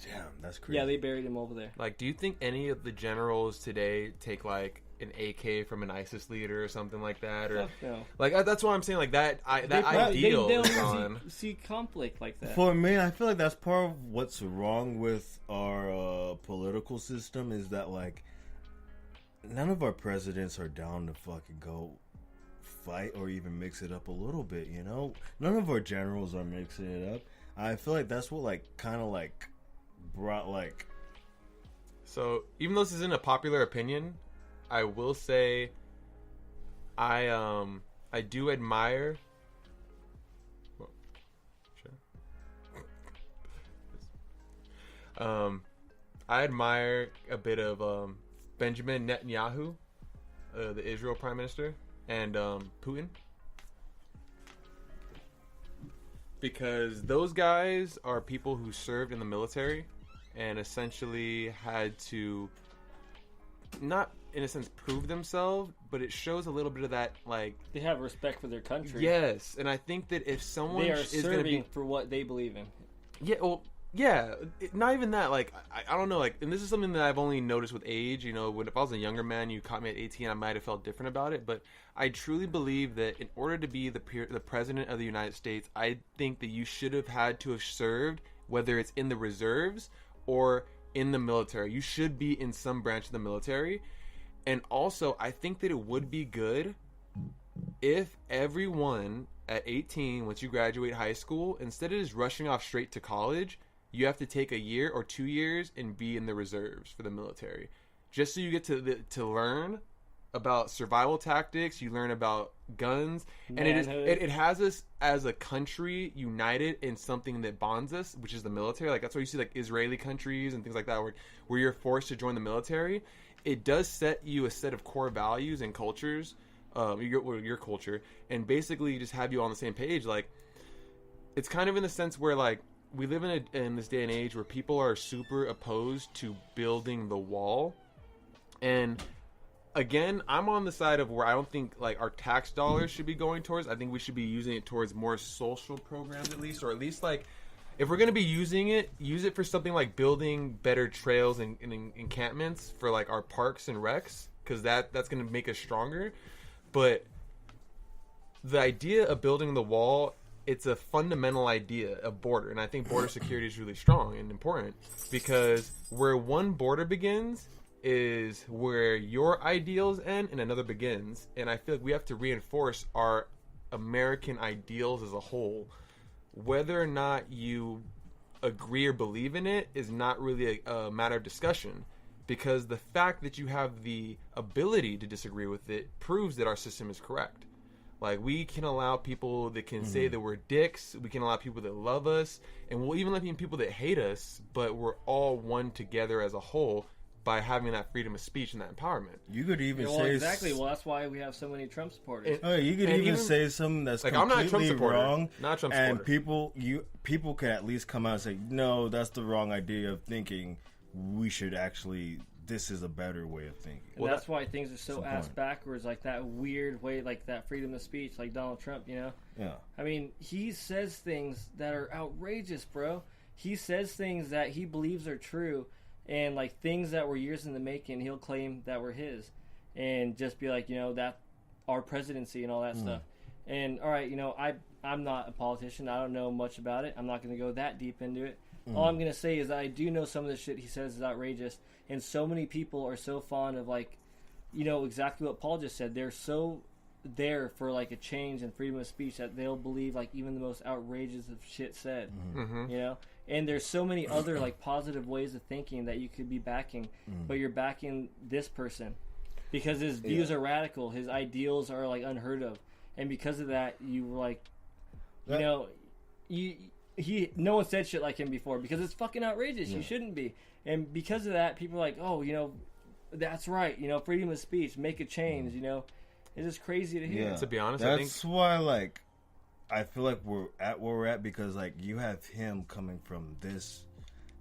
Damn, that's crazy. Yeah, they buried him over there. Like, do you think any of the generals today take like an AK from an ISIS leader or something like that? Or no. Like that's what I'm saying. Like that ideal they is gone. See conflict like that. For me, I feel like that's part of what's wrong with our political system is that like none of our presidents are down to fucking go fight or even mix it up a little bit. You know, none of our generals are mixing it up. I feel like that's what like kind of like brought like. So even though this isn't a popular opinion, I will say I do admire I admire a bit of Benjamin Netanyahu, the Israel Prime Minister, and Putin, because those guys are people who served in the military and essentially had to not in a sense prove themselves, but it shows a little bit of that, like they have respect for their country. Yes, and I think that if someone they are is serving for what they believe in. Yeah, well, yeah, not even that. Like I don't know. Like, and this is something that I've only noticed with age. You know, if I was a younger man, you caught me at 18, I might have felt different about it. But I truly believe that in order to be the president of the United States, I think that you should have had to have served, whether it's in the reserves or in the military. You should be in some branch of the military. And also, I think that it would be good if everyone at 18, once you graduate high school, instead of just rushing off straight to college, you have to take a year or 2 years and be in the reserves for the military. Just so you get to learn about survival tactics, you learn about guns, and it has us as a country united in something that bonds us, which is the military. Like that's why you see like Israeli countries and things like that where you're forced to join the military. It does set you a set of core values and cultures, your culture, and basically just have you on the same page. Like it's kind of in the sense where like we live in this day and age where people are super opposed to building the wall. And again, I'm on the side of where I don't think like our tax dollars should be going towards. I think we should be using it towards more social programs at least, or at least like if we're going to be using it, use it for something like building better trails and encampments for like our parks and recs, because that's going to make us stronger. But the idea of building the wall, it's a fundamental idea of border, and I think border security is really strong and important, because where one border begins is where your ideals end and another begins. And I feel like we have to reinforce our American ideals as a whole. Whether or not you agree or believe in it is not really a matter of discussion, because the fact that you have the ability to disagree with it proves that our system is correct. Like, we can allow people that can say that we're dicks, we can allow people that love us, and we'll even let people that hate us, but we're all one together as a whole by having that freedom of speech and that empowerment. You could even say... exactly. Well, that's why we have so many Trump supporters. You could even say something that's like, completely I'm not a Trump supporter, wrong. Not a Trump and supporter. people can at least come out and say, no, that's the wrong idea of thinking. We should actually... This is a better way of thinking. And that's why things are so ass backwards, like that weird way, like that freedom of speech, like Donald Trump, you know? Yeah. I mean, he says things that are outrageous, bro. He says things that he believes are true, and like things that were years in the making, he'll claim that were his, and just be like, you know, that our presidency and all that stuff. And all right, you know, I'm not a politician. I don't know much about it. I'm not going to go that deep into it. All I'm going to say is that I do know some of the shit he says is outrageous, and so many people are so fond of, like, you know, exactly what Paul just said. They're so there for, like, a change and freedom of speech that they'll believe, like, even the most outrageous of shit said, you know? And there's so many other, like, positive ways of thinking that you could be backing, but you're backing this person because his views are radical. His ideals are, like, unheard of. And because of that, you were like, you know, no one said shit like him before because it's fucking outrageous. You shouldn't be. And because of that, people are like, oh, you know, that's right. You know, freedom of speech, make a change, you know. It's just crazy to hear. Yeah. To be honest, that's why, like, I feel like we're at where we're at because, like, you have him coming from this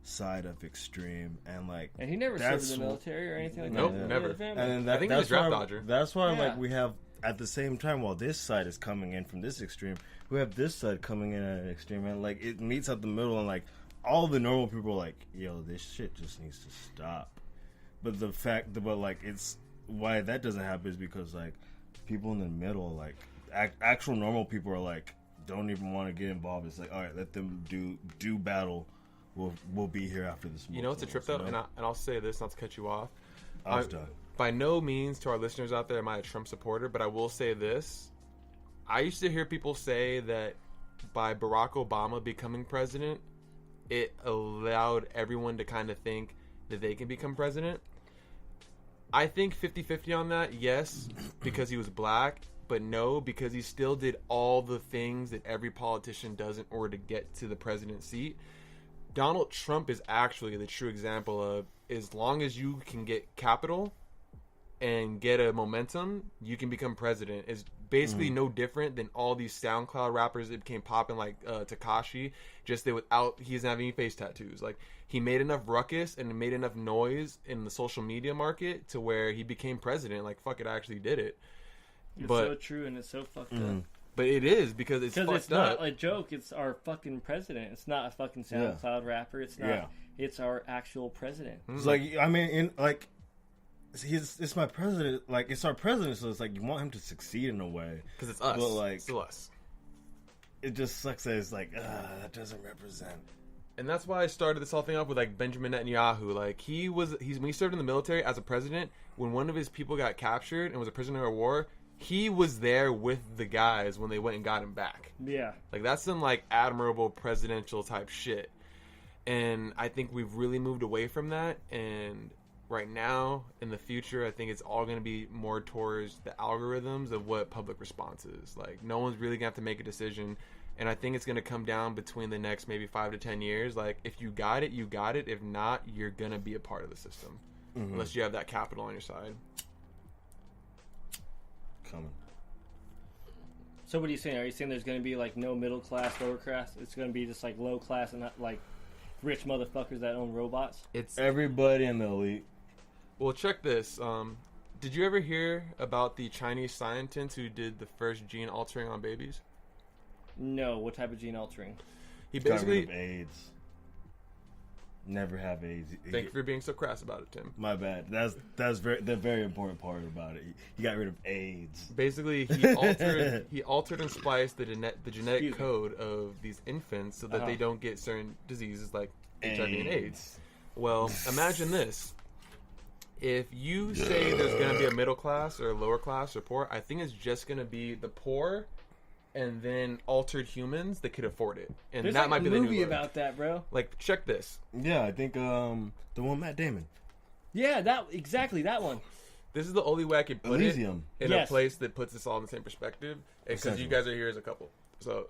side of extreme, and, like... And he never served in the military or anything like that. Nope, never. And I think he was a draft dodger. That's why, like, we have... At the same time, while this side is coming in from this extreme, we have this side coming in at an extreme, and like it meets at the middle, and like all the normal people are like, yo, this shit just needs to stop. But it's why that doesn't happen is because like people in the middle, like actual normal people are like, don't even want to get involved. It's like, all right, let them do battle. We'll be here after this. You know what's a trip though, and I'll say this, not to cut you off. I was done. By no means to our listeners out there am I a Trump supporter, but I will say this. I used to hear people say that by Barack Obama becoming president, it allowed everyone to kind of think that they can become president. I think 50-50 on that, yes, because he was black, but no, because he still did all the things that every politician does in order to get to the president seat. Donald Trump is actually the true example of, as long as you can get capital and get a momentum, you can become president. Is basically no different than all these SoundCloud rappers that became popping, like Tekashi, just that he doesn't have any face tattoos. Like, he made enough ruckus and made enough noise in the social media market to where he became president. Like, fuck it, I actually did it. It's so true, and it's so fucked up. But it is, because it's fucked up. It's not a joke. It's our fucking president. It's not a fucking SoundCloud rapper. It's not. Yeah. It's our actual president. It's like, I mean, it's my president. Like, it's our president, so it's like you want him to succeed in a way. Because it's us. But like, it's still us. It just sucks that it's like, that doesn't represent. And that's why I started this whole thing up with like Benjamin Netanyahu. Like, when he served in the military as a president, when one of his people got captured and was a prisoner of war, he was there with the guys when they went and got him back. Yeah. Like, that's some like admirable presidential type shit. And I think we've really moved away from that. And right now, in the future, I think it's all going to be more towards the algorithms of what public response is. Like, no one's really going to have to make a decision. And I think it's going to come down between the next maybe 5 to 10 years. Like, if you got it, you got it. If not, you're going to be a part of the system. Mm-hmm. Unless you have that capital on your side. Coming. So what are you saying? Are you saying there's going to be like no middle class, lower class? It's going to be just like low class and not like rich motherfuckers that own robots? It's everybody in the elite. Well, check this. Did you ever hear about the Chinese scientist who did the first gene altering on babies? No. What type of gene altering? He basically got rid of AIDS. Never have AIDS. Thank you for being so crass about it, Tim. My bad. That's the very important part about it. He got rid of AIDS. Basically, he altered and spliced the genetic code of these infants so that they don't get certain diseases like HIV and AIDS. Well, imagine this. If you say there's going to be a middle class or a lower class or poor, I think it's just going to be the poor and then altered humans that could afford it. And there's that might be the new movie about that, bro. Like, check this. Yeah, I think the one Matt Damon. Yeah, that one. This is the only way I could put Elysium. it in a place that puts us all in the same perspective. Because you guys are here as a couple. So,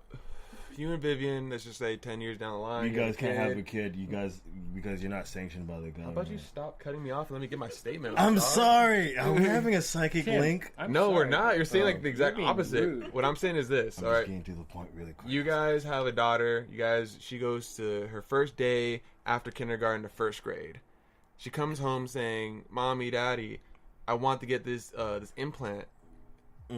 you and Vivian, let's just say 10 years down the line. You guys can't have a kid. You guys, because you're not sanctioned by the government. How about you stop cutting me off and let me get my statement? I'm sorry. Are we having a psychic link? No, we're not. You're saying like the exact opposite. Rude. What I'm saying is this. I'm all just right. getting to the point really quick. You guys have a daughter. She goes to her first day after kindergarten to first grade. She comes home saying, "Mommy, Daddy, I want to get this implant."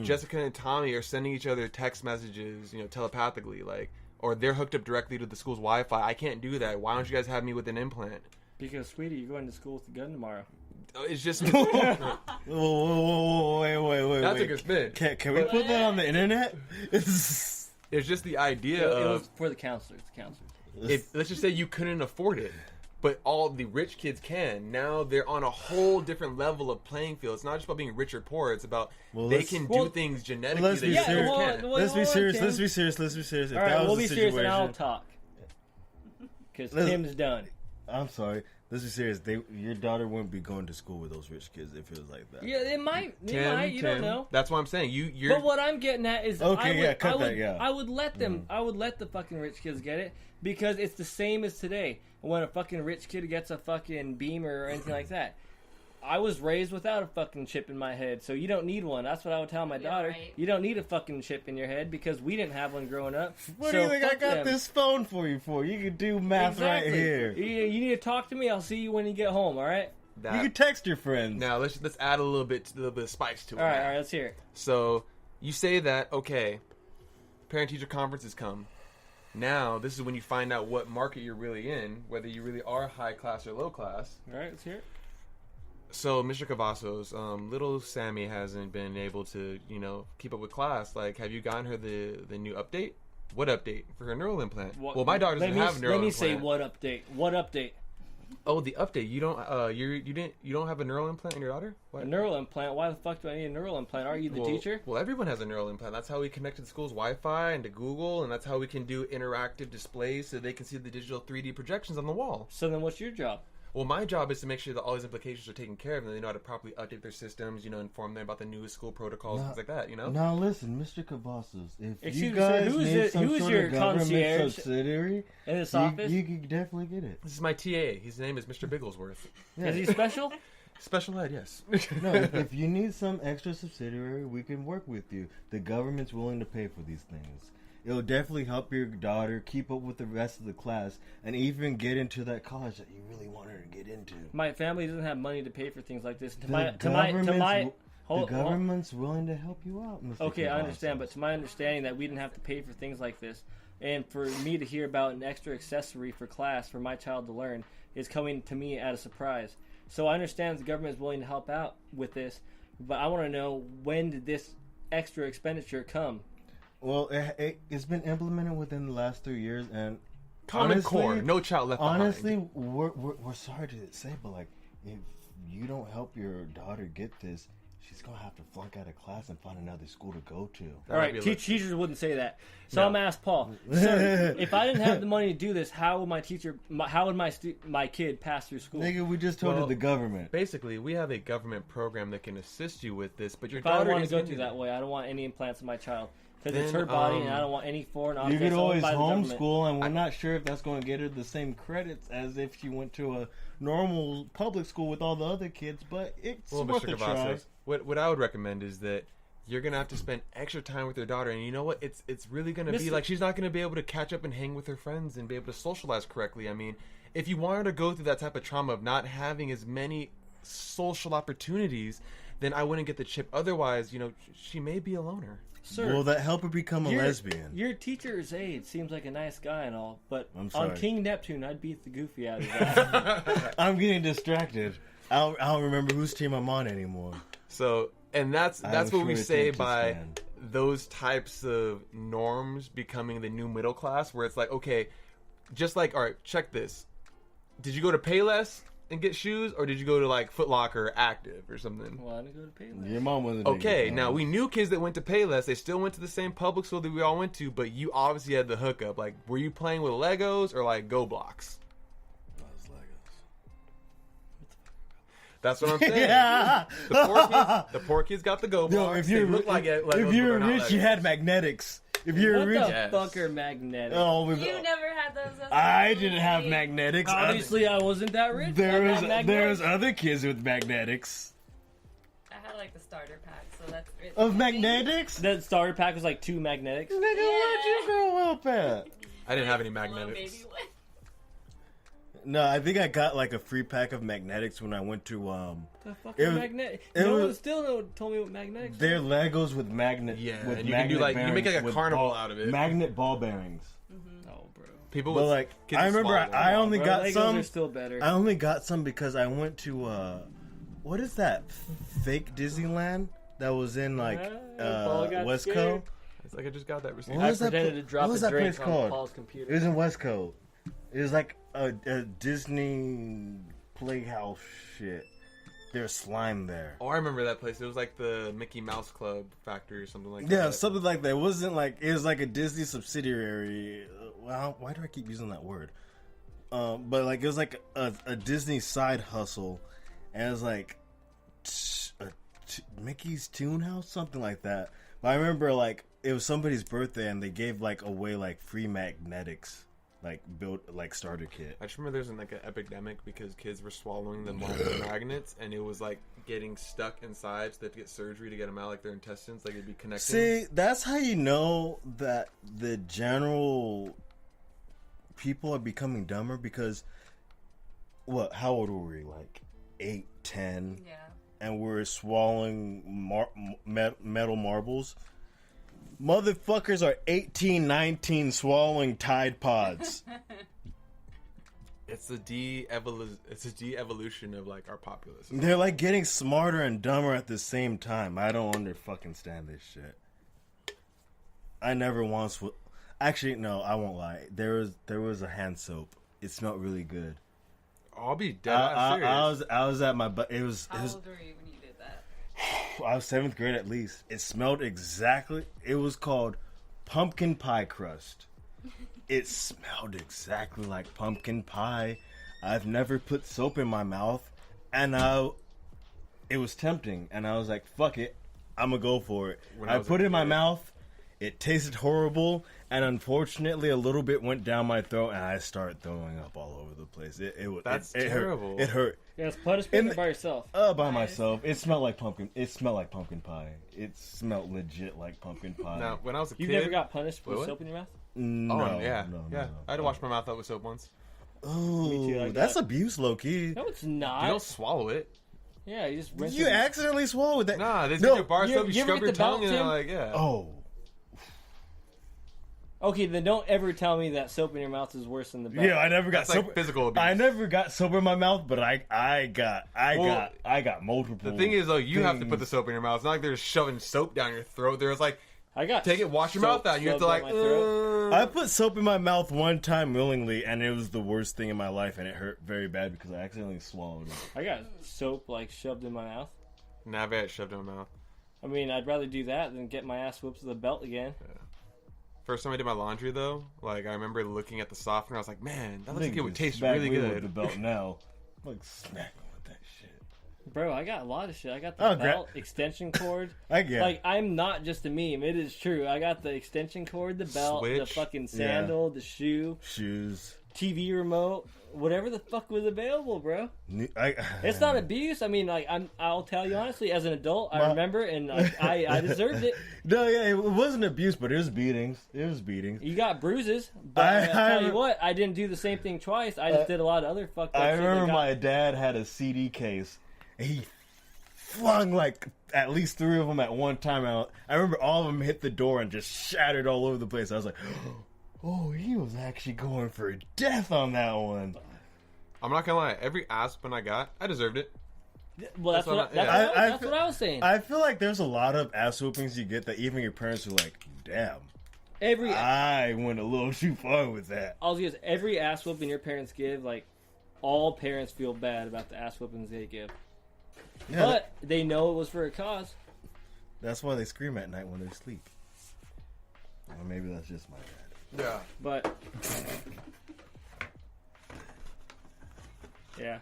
Jessica and Tommy are sending each other text messages, telepathically, like. Or they're hooked up directly to the school's Wi-Fi. I can't do that. Why don't you guys have me with an implant? Because, sweetie, you're going to school with a gun tomorrow. It's just... Whoa, wait. That took a spin. Can we put that on the internet? It's just the idea of... It was for the counselors. Let's just say you couldn't afford it. But all the rich kids can. Now they're on a whole different level of playing field. It's not just about being rich or poor. It's about they can do things genetically that you can't. Let's be serious. All right, we'll be serious and I'll talk. Because Tim's done. I'm sorry. Let's be serious. Your daughter wouldn't be going to school with those rich kids if it was like that. Yeah, it might. You don't know. That's what I'm saying. You're. But what I'm getting at is, I would let them. Mm. I would let the fucking rich kids get it because it's the same as today. When a fucking rich kid gets a fucking Beamer or anything like that. I was raised without a fucking chip in my head, so you don't need one. That's what I would tell my daughter. Right. You don't need a fucking chip in your head because we didn't have one growing up. What do you think I got this phone for you for? You can do math right here. You need to talk to me. I'll see you when you get home, all right? You can text your friends. Now, let's add a little bit of spice to it. All right, let's hear it. So, you say that, okay, parent-teacher conferences come. Now, this is when you find out what market you're really in, whether you really are high class or low class. All right, let's hear it. So, Mr. Cavazos, little Sammy hasn't been able to, keep up with class. Like, have you gotten her the new update? What update? For her neural implant? Well, my daughter doesn't have a neural implant. Let me say what update. What update? Oh, the update. You don't have a neural implant in your daughter? What? A neural implant? Why the fuck do I need a neural implant? Are you the teacher? Well, everyone has a neural implant. That's how we connect to the school's Wi-Fi and to Google, and that's how we can do interactive displays so they can see the digital 3D projections on the wall. So then what's your job? Well, my job is to make sure that all these implications are taken care of and they know how to properly update their systems, inform them about the newest school protocols, things like that, Now listen, Mr. Cavazos, if you me, guys who is need some who is sort your of government concierge subsidiary, in this office? You can definitely get it. This is my TA. His name is Mr. Bigglesworth. Yeah. Is he special? Special ed, yes. No, if you need some extra subsidiary, we can work with you. The government's willing to pay for these things. It'll definitely help your daughter keep up with the rest of the class and even get into that college that you really want her to get into. My family doesn't have money to pay for things like this. The government's willing to help you out, Mr. Okay, I understand, but to my understanding that we didn't have to pay for things like this, and for me to hear about an extra accessory for class for my child to learn is coming to me at a surprise. So I understand the government is willing to help out with this, but I want to know, when did this extra expenditure come? Well, it's been implemented within the last 3 years, and Common Core, no child left behind. Honestly, we're sorry to say, but like, if you don't help your daughter get this, she's gonna have to flunk out of class and find another school to go to. All right, teachers wouldn't say that. So I'm gonna ask Paul, sir, if I didn't have the money to do this, how would my kid pass through school? Nigga, we just told you the government. Basically, we have a government program that can assist you with this, but your daughter. I don't want to go through that way. I don't want any implants in my child. Because it's her body, and I don't want any foreign objects. You could always homeschool, and we're not sure if that's going to get her the same credits as if she went to a normal public school with all the other kids, but it's worth a try. What I would recommend is that you're going to have to spend extra time with your daughter, and you know what? It's really going to be like she's not going to be able to catch up and hang with her friends and be able to socialize correctly. I mean, if you want her to go through that type of trauma of not having as many social opportunities, then I wouldn't get the chip. Otherwise, she may be a loner. Sir, will that help her become a lesbian? Your teacher's aide seems like a nice guy and all, but on King Neptune, I'd beat the goofy out of that. I'm getting distracted. I don't remember whose team I'm on anymore. So, and that's what we say by those types of norms becoming the new middle class, where it's like, okay, just like, all right, check this. Did you go to Payless and get shoes, or did you go to like Foot Locker or Active or something? Well, I didn't go to Payless. Your mom wasn't. Okay, now we knew kids that went to Payless. They still went to the same public school that we all went to, but you obviously had the hookup. Like, were you playing with Legos or like Go Blocks? Legos. That's what I'm saying. Yeah. The poor kids got the Go Blocks. If you're rich, you had magnetics. If you're rich, what the fuck are magnetics? Oh, you never had those. I didn't have magnetics. Obviously, I wasn't that rich. There's other kids with magnetics. I had like the starter pack, so that's it. Of magnetics. That starter pack was like 2 magnetics. Nigga, where'd you grow up at? I didn't have any magnetics. No, I think I got like a free pack of magnetics when I went to The fucking magnet. No one still told me what magnetics. They're Legos with magnet. Yeah, with and you can do like you make like a carnival out of it. Magnet ball bearings. Mm-hmm. Oh, bro. People, but like I remember, I only got Legos some. Are still better. I only got some because I went to what is that fake Disneyland that was in like Westco? It's like I just got that receipt. I pretended to drop a drink on Paul's computer. It was in Westco. It was like a Disney Playhouse shit. There's slime there. Oh, I remember that place. It was like the Mickey Mouse Club factory or something like that. Yeah, something like that. It wasn't like, it was like a Disney subsidiary. Well, why do I keep using that word? But like it was like a Disney side hustle, and it was like Mickey's Toon House, something like that. But I remember like it was somebody's birthday, and they gave like away like free magnetics. Like built like starter kit. I just remember there's like an epidemic because kids were swallowing the magnets, and it was like getting stuck inside, so they had to get surgery to get them out, like their intestines, like it'd be connecting. See, that's how you know that the general people are becoming dumber because how old were we? Like 8, 10, yeah, and we're swallowing metal marbles. Motherfuckers are 18, 19 swallowing Tide Pods. It's a de-evolution of like our populace. They're like getting smarter and dumber at the same time. I don't stand this shit. I never once would. Actually, no, I won't lie. There was a hand soap. It smelled really good. I'll be dead serious. I was at my butt. How old were you when you did that? I was 7th grade at least. It smelled exactly. It was called pumpkin pie crust. It smelled exactly like pumpkin pie. I've never put soap in my mouth, and it was tempting, and I was like, "Fuck it, I'm gonna go for it." I put it in my mouth. It tasted horrible, and unfortunately, a little bit went down my throat, and I started throwing up all over the place. It terrible. It hurt. Yeah, it's punishment by yourself. By myself. It smelled like pumpkin. It smelled like pumpkin pie. It smelled legit like pumpkin pie. Now, when I was a kid, you never got punished with soap in your mouth? No, yeah. No. I had to wash my mouth out with soap once. Oh, that's abuse, low key. No, it's not. You don't swallow it. Yeah, you just rinse it. You accidentally swallowed that. Nah, they take your bar soap, you scrub your tongue, and Tim? they're like, yeah. Oh. Okay, then don't ever tell me that soap in your mouth is worse than the belt. Yeah, I never got soap. Like physical abuse. I never got soap in my mouth, but I got multiple. The thing is, though, you have to put the soap in your mouth. It's not like they're just shoving soap down your throat. There's like, take it, wash your mouth out. You have to like. I put soap in my mouth one time willingly, and it was the worst thing in my life, and it hurt very bad because I accidentally swallowed it. I got soap like shoved in my mouth. Never had shoved in my mouth. I mean, I'd rather do that than get my ass whipped with a belt again. Yeah. First time I did my laundry, though, like I remember looking at the softener, I was like, "Man, that looks like it would taste really good." With the belt now, like smacking with that shit. Bro, I got a lot of shit. I got the belt, extension cord. I get. Like, I'm not just a meme. It is true. I got the extension cord, the belt, the fucking sandal, the shoes, TV remote, whatever the fuck was available, bro. It's not abuse. I mean, like, I'll tell you honestly, as an adult, I remember, and like, I deserved it. No, yeah, it wasn't abuse, but it was beatings. You got bruises, but I tell you what, I didn't do the same thing twice. I just did a lot of other fucked up shit. I remember my dad had a CD case, and he flung like at least 3 of them at one time. I remember all of them hit the door and just shattered all over the place. I was like, oh, he was actually going for death on that one. I'm not gonna lie, every ass whooping I got, I deserved it. Well, that's what I was saying. I feel like there's a lot of ass whoopings you get that even your parents are like, damn. I went a little too far with that. All is every ass whooping your parents give, like, all parents feel bad about the ass whoopings they give. Yeah, but they know it was for a cause. That's why they scream at night when they sleep. Or maybe that's just my dad. Yeah. But yeah. Yeah.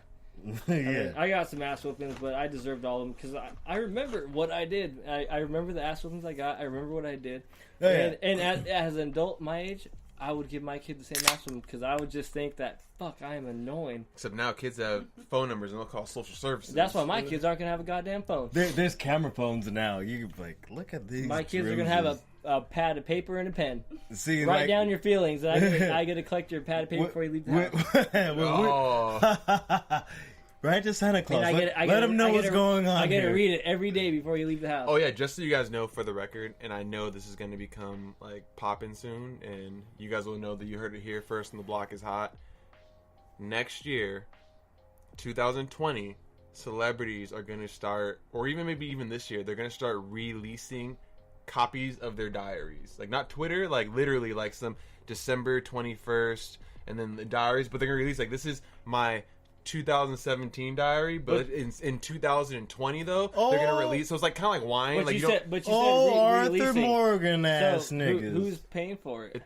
I mean, I got some ass whoopings, but I deserved all of them because I remember what I did. I remember the ass whoopings I got. I remember what I did. Oh, yeah. And as an adult my age, I would give my kid the same ass whooping because I would just think that, fuck, I am annoying. Except now kids have phone numbers and they'll call social services. That's why my kids aren't going to have a goddamn phone. There's camera phones now. You can like, look at these. My kids are going to have a pad of paper and a pen. See, write down your feelings. I get to collect your pad of paper before you leave the house. Right to Santa Claus. Let them know what's going on. I get to read it every day before you leave the house. Oh yeah, just so you guys know, for the record, and I know this is going to become like popping soon, and you guys will know that you heard it here first. And the block is hot. Next year, 2020, celebrities are going to start, or even maybe even this year, they're going to start releasing copies of their diaries. Like not Twitter, like literally like some December 21st, and then the diaries. But they're going to release like, this is my 2017 diary, but in 2020 though, they're gonna release. So it's like kind of like wine. But like you said, Arthur Morgan ass niggas. Who's paying for it?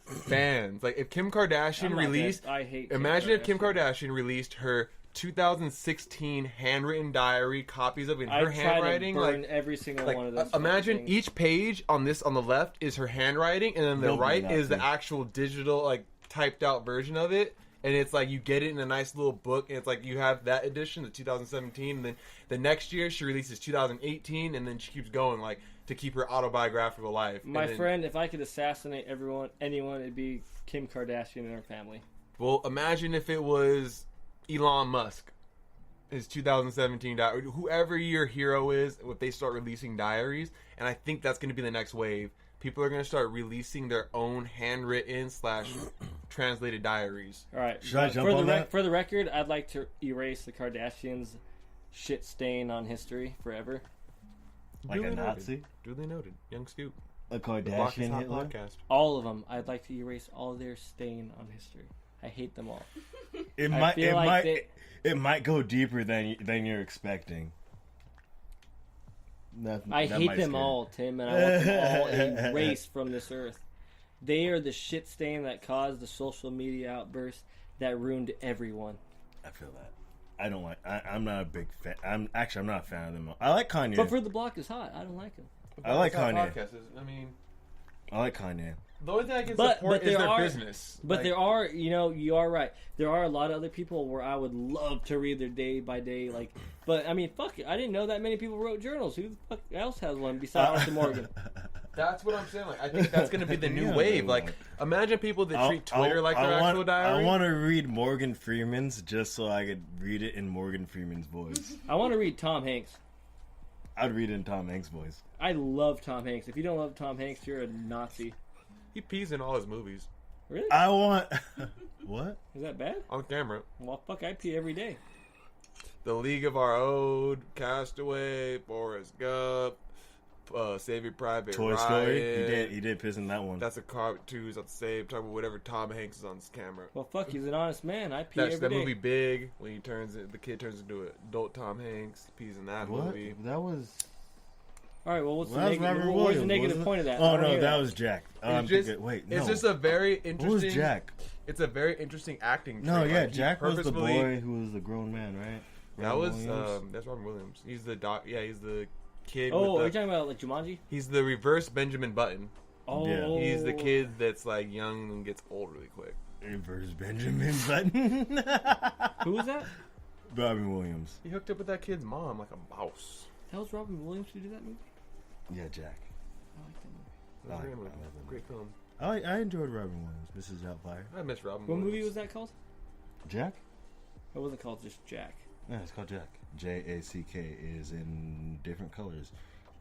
Fans. Like if Kim Kardashian released, I hate. Imagine if Kim Kardashian released her 2016 handwritten diary, copies of it in her handwriting. To burn every single one of those. Imagine each page on the left is her handwriting, and then the right is the actual digital like typed out version of it. And it's like you get it in a nice little book, and it's like you have that edition, the 2017, and then the next year she releases 2018, and then she keeps going like to keep her autobiographical life. My friend, if I could assassinate anyone, it'd be Kim Kardashian and her family. Well, imagine if it was Elon Musk. his 2017 diary. Whoever your hero is, if they start releasing diaries, and I think that's going to be the next wave. People are going to start releasing their own handwritten / translated diaries. All right. Should I jump on that? For the record, I'd like to erase the Kardashians' shit stain on history forever. Like a Nazi? Duly noted. Young Scoop. A Kardashian Hitler? Podcast. All of them. I'd like to erase all their stain on history. I hate them all. It might go deeper than you're expecting. I hate them all, Tim, and I want them all erased from this earth. They are the shit stain that caused the social media outburst that ruined everyone. I feel that. I don't like. I'm not a big fan. I'm not a fan of them. I like Kanye. But For the Block is hot. I don't like him. I like Kanye. I like Kanye. The only thing I can support is their business. But there are, you are right. There are a lot of other people where I would love to read their day by day, But I mean, fuck it. I didn't know that many people wrote journals. Who the fuck else has one besides Arthur Morgan? That's what I'm saying. I think that's going to be the new wave. Imagine people that treat Twitter like their actual diary. I want to read Morgan Freeman's just so I could read it in Morgan Freeman's voice. I want to read Tom Hanks. I'd read it in Tom Hanks' voice. I love Tom Hanks. If you don't love Tom Hanks, you're a Nazi. He pees in all his movies. Really? I want... What? Is that bad? On camera. Well, fuck, I pee every day. The League of Our Own, Castaway, Forrest Gump, Saving Private Toy Ryan. Story. He did piss in that one. That's a cartoon at the same time, but whatever Tom Hanks is on his camera. Well, fuck, he's an honest man. I pee every day. That movie Big, when the kid turns into an adult Tom Hanks, he pees in that movie. That was... All right, well, what's the negative point of that? Oh, no, that was Jack. It's just a very interesting... What was Jack? It's a very interesting acting No, trait. Yeah, Jack was the boy who was the grown man, right? That's Robin Williams. He's the he's the kid. Oh, are you talking about Jumanji? He's the reverse Benjamin Button. Oh, yeah. He's the kid that's young and gets old really quick. Reverse Benjamin Button. Who was that? Robin Williams. He hooked up with that kid's mom like a mouse. How's Robin Williams to do that movie? Yeah, Jack. I like that movie. Great film. I enjoyed Robin Williams. Mrs. Doubtfire. I miss Robin What Williams. movie was that called? Jack? It wasn't called just Jack. No, it's called Jack. J-A-C-K is in different colors.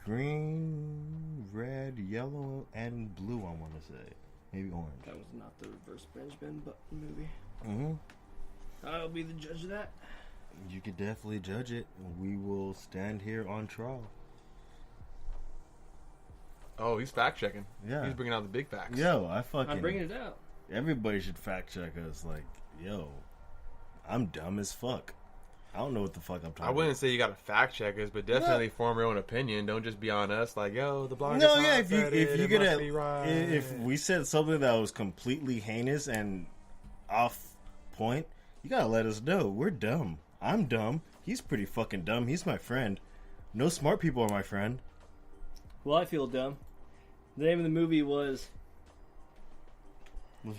Green, red, yellow, and blue, I want to say. Maybe orange. That was not the reverse Benjamin Button movie. Mm-hmm. I'll be the judge of that. You could definitely judge it. We will stand here on trial. Oh, he's fact checking. Yeah, he's bringing out the big facts. Yo, I'm bringing it out. Everybody should fact check us. Yo, I'm dumb as fuck. I don't know what the fuck I'm talking about. I wouldn't say you got to fact check us, but definitely form your own opinion. Don't just be on us the blog. No, yeah. If we said something that was completely heinous and off point, you gotta let us know. We're dumb. I'm dumb. He's pretty fucking dumb. He's my friend. No smart people are my friend. Well, I feel dumb. The name of the movie was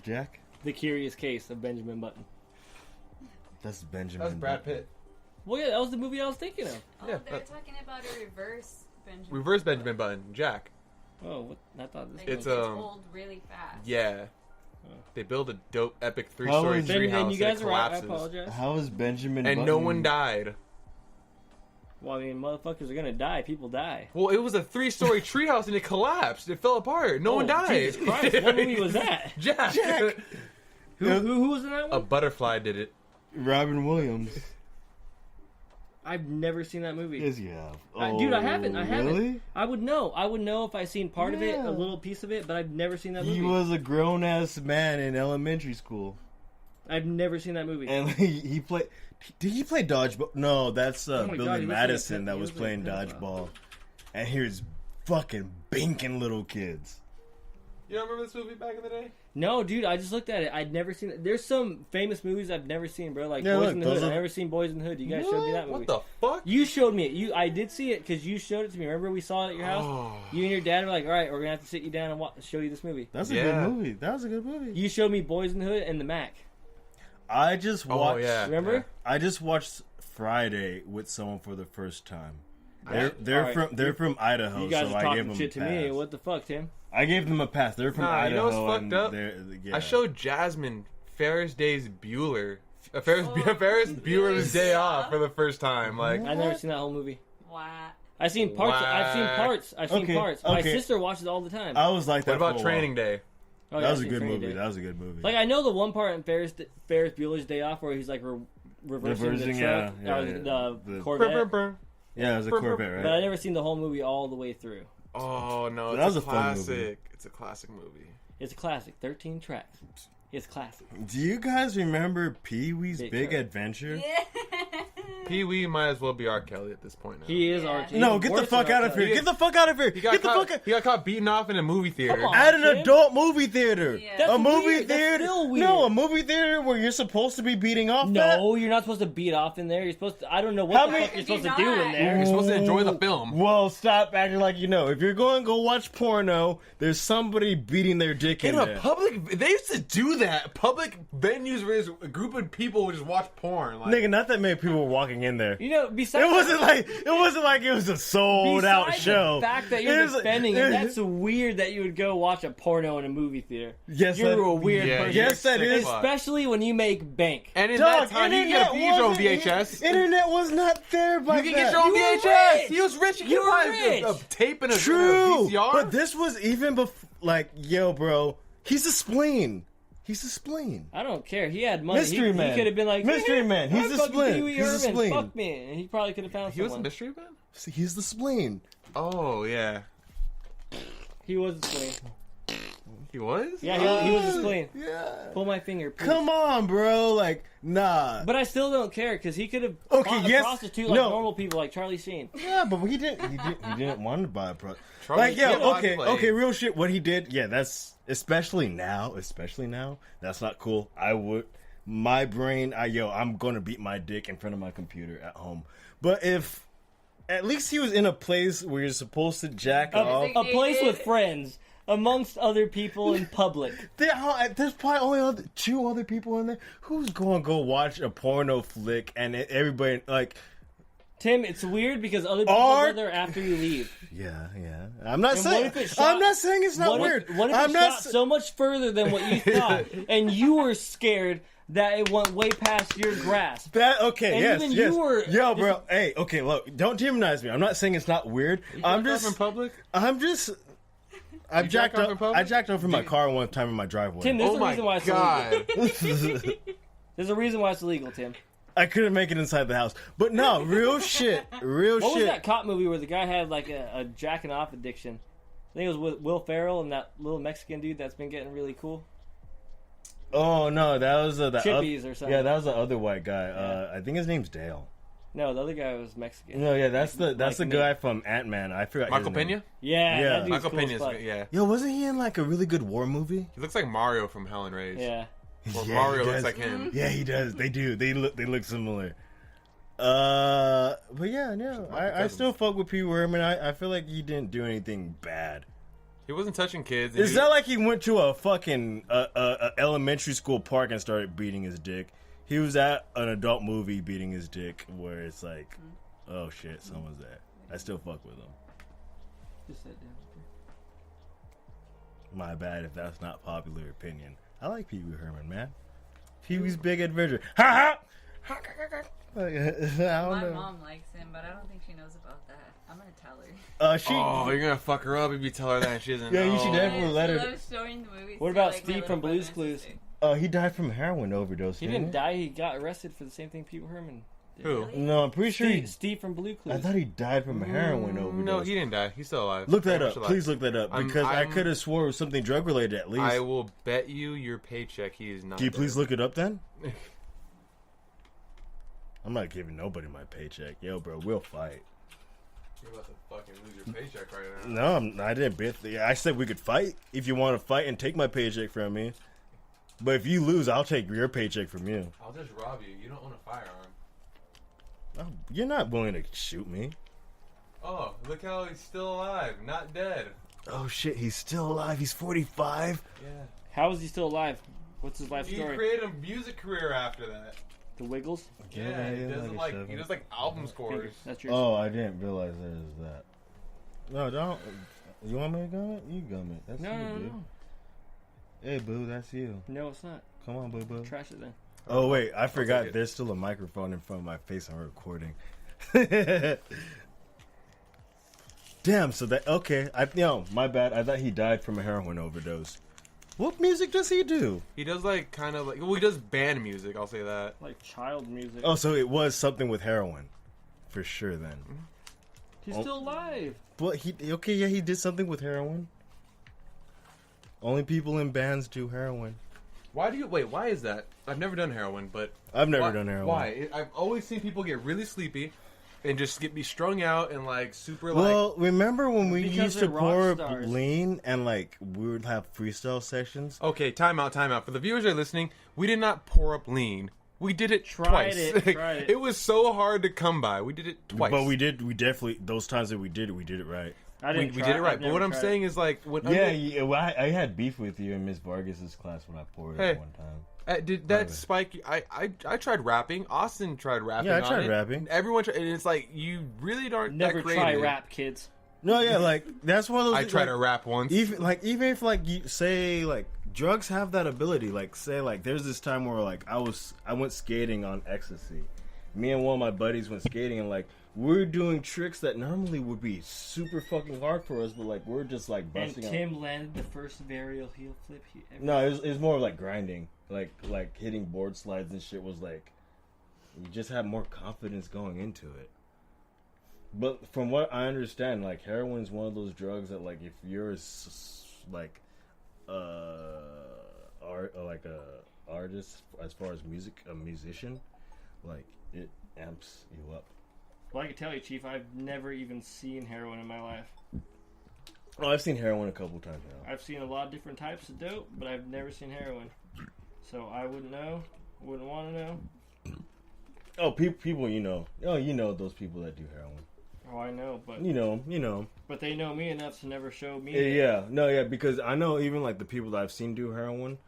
Jack? The Curious Case of Benjamin Button. That's Benjamin. That's Brad Pitt. Well, yeah, that was the movie I was thinking of. Oh, yeah, they're talking about a reverse Benjamin. Reverse Benjamin Button, Jack. Oh, what? I thought this. It's old really fast. Yeah. They build a dope, epic 3-story treehouse. You guys and are right. I collapses. apologize. How is Benjamin? And Button... no one died. Well, I mean, motherfuckers are gonna die. People die. Well, it was a 3-story treehouse and it collapsed. It fell apart. No one died. Jesus Christ! What movie was that? Jack. Who was in that one? A butterfly did it. Robin Williams. I've never seen that movie. Yes, you have. Dude, I haven't. Really? I would know. I would know if I seen part of it, a little piece of it, but I've never seen that movie. He was a grown ass man in elementary school. I've never seen that movie. And he played. Did he play dodgeball? No, that's Billy Madison that was playing dodgeball. And here's fucking binking little kids. You don't remember this movie back in the day? No, dude, I just looked at it. I'd never seen it. There's some famous movies I've never seen, bro. Like Boys in the Hood. I've never seen Boys in the Hood. You guys showed me that movie. What the fuck? You showed me it. I did see it because you showed it to me. Remember we saw it at your house? Oh. You and your dad were like, all right, we're going to have to sit you down and show you this movie. That's a good movie. That was a good movie. You showed me Boys in the Hood and The Mac. I just watched... Remember? Yeah. I just watched Friday with someone for the first time. They're from Idaho. You guys so are I gave talking them shit to me. What the fuck, Tim? I gave them a pass. They're from Idaho. You know what's fucked up? I showed Jasmine Ferris Day's Bueller Ferris Bueller's Day Off for the first time. Like I've never seen that whole movie. Wow. I've seen parts. I've seen parts. My sister watches it all the time. I was like that. What about Training Day? Oh, that was a good movie. That was a good movie. Like I know the one part in Ferris Bueller's Day Off where he's like reversing the truck, the Corvette. Yeah, it was a Corvette, right? But I never seen the whole movie all the way through. Oh no, that was a classic. Fun movie. It's a classic movie. It's a classic. 13 tracks. It's classic. Do you guys remember Pee-wee's Big Adventure? Yeah. Pee-wee might as well be R. Kelly at this point now. He is R. Kelly. No, get the fuck out of here. Get the fuck out of here. He got caught beating off in a movie theater. On, at an Tim. Adult movie theater. Yeah. That's a movie weird. theater. That's still weird. No, a movie theater where you're supposed to be beating off. No, you're not supposed to beat off in there. You're supposed to. I don't know what the fuck you're supposed to do in there. You're supposed to enjoy the film. Well, stop acting like you know. If you're going to go watch porno, there's somebody beating their dick in a there. public, they used to do that. Public venues where a group of people would just watch porn. Like, Nigga, not that many people were walking in there. You know, besides It wasn't like it was a sold out show. The fact that you're defending it, that's weird that you would go watch a porno in a movie theater. Yes, you're a weird person. Yes, that is. Especially when you make bank. And in that time, you can get your own VHS. Internet was not there by You can get your own VHS. He was rich. You were rich. A tape and a True, VCR. but this was even before. Like, yo, bro, he's a spleen. He's a spleen. I don't care. He had money. Mystery Man. He could have been like Mystery Man. He's a spleen. He's a spleen. Fuck me, and he probably could have found He was a someone. Mystery Man? See, he's the spleen. Oh, yeah. He was a spleen. He was? Yeah, he was a spleen. Yeah. Pull my finger, please. Come on, bro. Like, nah. But I still don't care because he could have Okay, bought a yes. prostitute like No. normal people, like Charlie Sheen. Yeah, but he didn't. He didn't want to buy a pro. Charlie Like, yeah, Sheen okay, real shit. What he did, yeah, that's especially now. That's not cool. I would. My brain, I'm gonna beat my dick in front of my computer at home. But if at least he was in a place where you're supposed to jack off. A place with friends, amongst other people in public. There's probably only two other people in there. Who's going to go watch a porno flick and everybody like? Tim, it's weird because other people go there after you leave. Yeah. I'm not saying it's not weird. What if I'm it not shot so much further than what you thought, and you were scared that it went way past your grasp? You were. Yo, bro. Hey, okay, look. Don't demonize me. I'm not saying it's not weird. I'm just in public. I jacked up in my car one time in my driveway. Tim, there's a reason why it's illegal. There's a reason why it's illegal, Tim. I couldn't make it inside the house. But no, real shit. What was that cop movie where the guy had like a jacking off addiction? I think it was with Will Ferrell and that little Mexican dude that's been getting really cool. Oh, no, that was Chippies or something. Yeah, that was the other white guy. I think his name's Dale. No, the other guy was Mexican. No, yeah, that's the guy from Ant-Man. I forgot. Michael Pena? Yeah. That dude's Michael cool Pena's as fuck. yeah. Yo, wasn't he in like a really good war movie? He looks like Mario from Hell and Rage. Yeah. Or Mario looks like him. Yeah, he does. They do. They look similar. But yeah, no, I still fuck with Pee Wee Herman. I feel like he didn't do anything bad. He wasn't touching kids. It's not like he went to a fucking elementary school park and started beating his dick. He was at an adult movie beating his dick where it's like, oh shit, someone's there. I still fuck with him. Just sit down. My bad if that's not popular opinion. I like Pee Wee Herman, man. Pee Wee's Big Adventure. Ha ha! I don't know. Mom likes him, but I don't think she knows about that. I'm gonna tell her. You're gonna fuck her up if you tell her that she doesn't know. Yeah, you should definitely let her. She loves showing the movies. What about Steve from Blue's Clues? He died from heroin overdose. He didn't die. He got arrested for the same thing Pee Wee Herman did. Who? No, I'm pretty sure Steve from Blue Clues. I thought he died from heroin overdose. No, he didn't die. He's still alive. Look that up. Please look that up. Because I could have swore it was something drug related at least. I will bet you your paycheck he is not. Can you please look it up then? I'm not giving nobody my paycheck. Yo, bro, we'll fight. You're about to fucking lose your paycheck right now. No, I didn't. I said we could fight if you want to fight and take my paycheck from me. But if you lose, I'll take your paycheck from you. I'll just rob you. You don't own a firearm. Oh, you're not willing to shoot me. Oh, look how he's still alive, not dead. Oh shit, he's still alive. He's 45. Yeah. How is he still alive? What's his life He story? created a music career after that. The Wiggles? Yeah, he does like album scores. That's your Oh, I didn't realize there was that. No, don't. You want me to gum it? You gum it. That's you, dude. No. Hey, boo, that's you. No, it's not. Come on, boo, boo. Trash it then. Oh wait, I forgot. There's still a microphone in front of my face. I'm recording. Damn. So that okay? My bad. I thought he died from a heroin overdose. What music does he do? He does he does band music. I'll say that. Like child music. Oh, so it was something with heroin, for sure. Then he's still alive. But he did something with heroin. Only people in bands do heroin. Why is that? I've never done heroin, but I've never done heroin. Why? I've always seen people get really sleepy and just be strung out and super Well, remember when we used to pour up lean and we would have freestyle sessions? Okay, time out. For the viewers that are listening, we did not pour up lean. We did it twice. Tried it. It was so hard to come by. We did it twice. But we definitely, those times that we did it right. We did it right. But what I'm saying is when I had beef with you in Miss Vargas's class when I poured it one time. Did that spike you? I tried rapping. Austin tried rapping. Yeah, I tried rapping. Everyone tried, and it's you really aren't never that creative. try rap, kids. No, yeah, that's one of those. I tried to rap once. Even if you say drugs have that ability. Say there's this time where I went skating on ecstasy. Me and one of my buddies went skating and we're doing tricks that normally would be super fucking hard for us, but we're just busting. And Tim landed the first varial heel flip he ever. No, it was more grinding, like hitting board slides and shit was you just have more confidence going into it. But from what I understand, heroin's one of those drugs that if you're a artist as far as a musician, it amps you up. Well, I can tell you, Chief, I've never even seen heroin in my life. Oh, I've seen heroin a couple times now. I've seen a lot of different types of dope, but I've never seen heroin. So I wouldn't know. Wouldn't want to know. Oh, people you know. Oh, you know those people that do heroin. Oh, I know, but... You know. But they know me enough to never show me. Yeah, because I know even the people that I've seen do heroin,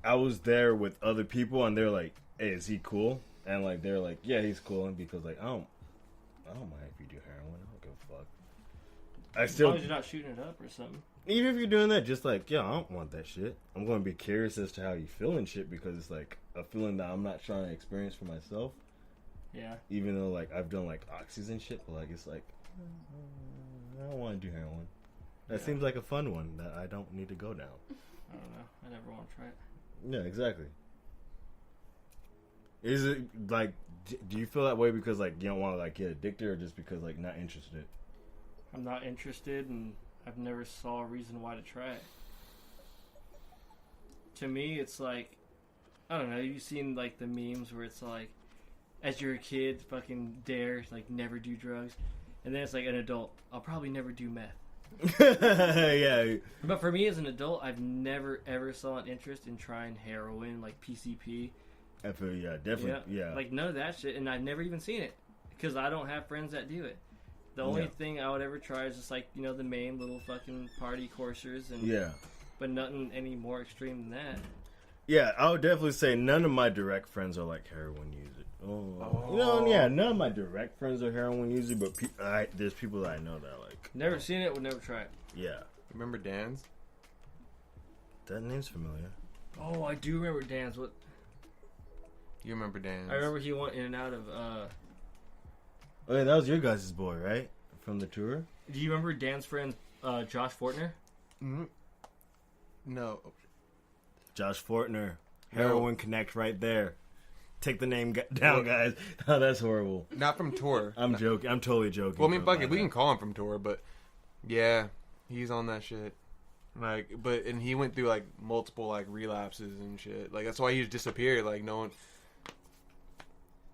I was there with other people and they're like, hey, is he cool? And they're like, yeah, he's cool. And because I don't mind if you do heroin. I don't give a fuck. As long as you're not shooting it up or something. Even if you're doing that, just I don't want that shit. I'm going to be curious as to how you feel and shit because it's a feeling that I'm not trying to experience for myself. Yeah. Even though I''ve done oxys and shit, but it's I don't want to do heroin. That seems like a fun one that I don't need to go down. I don't know. I never want to try it. Yeah, exactly. Is it do you feel that way because you don't want to get addicted, or just because not interested? I'm not interested, and I've never saw a reason why to try it. To me, it's I don't know. You've seen the memes where it's as you're a kid, fucking dare never do drugs, and then it's an adult. I'll probably never do meth. Yeah. But for me as an adult, I've never ever saw an interest in trying heroin, PCP. I feel definitely, yeah. None of that shit, and I've never even seen it because I don't have friends that do it. The only thing I would ever try is just the main little fucking party coursers and but nothing any more extreme than that. Yeah, I would definitely say none of my direct friends are heroin users. None of my direct friends are heroin users, but there's people that I know that never seen it, would never try it. Yeah. Remember Dan's? That name's familiar. Oh, I do remember Dan's. What? You remember Dan's? I remember he went in and out of. Oh yeah, that was your guys' boy, right? From the tour. Do you remember Dan's friend, Josh Fortner? Mm-hmm. No. Josh Fortner. Heroin Connect right there. Take the name down, guys. Oh, that's horrible. Not from tour. I'm joking. I'm totally joking. Well, I mean, fuck it. We can call him from tour, but yeah, he's on that shit. And he went through multiple relapses and shit. That's why he just disappeared. No one.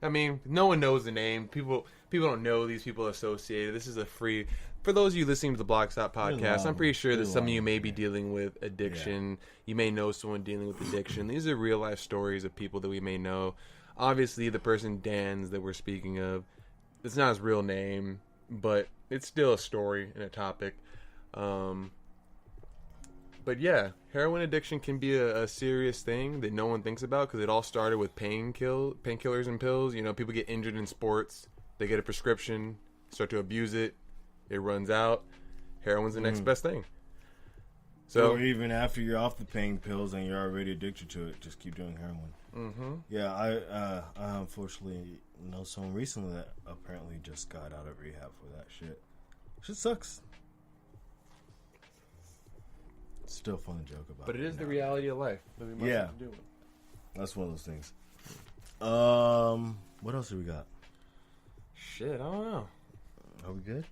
I mean, no one knows the name. People don't know these people associated. This is a free. For those of you listening to the Block Stop podcast, I'm pretty sure that some of you may be dealing with addiction. Yeah. You may know someone dealing with addiction. These are real life stories of people that we may know. Obviously, the person Dan's that we're speaking of, it's not his real name, but it's still a story and a topic. But yeah, heroin addiction can be a serious thing that no one thinks about because it all started with painkillers and pills. People get injured in sports, they get a prescription, start to abuse it, it runs out. Heroin's the next best thing. So, or even after you're off the pain pills and you're already addicted to it, just keep doing heroin. Mm-hmm. Yeah, I unfortunately know someone recently that apparently just got out of rehab for that shit. Shit sucks. It's still fun to joke about. But it is the reality of life that we must have to do with. That's one of those things. What else do we got? Shit, I don't know. Are we good?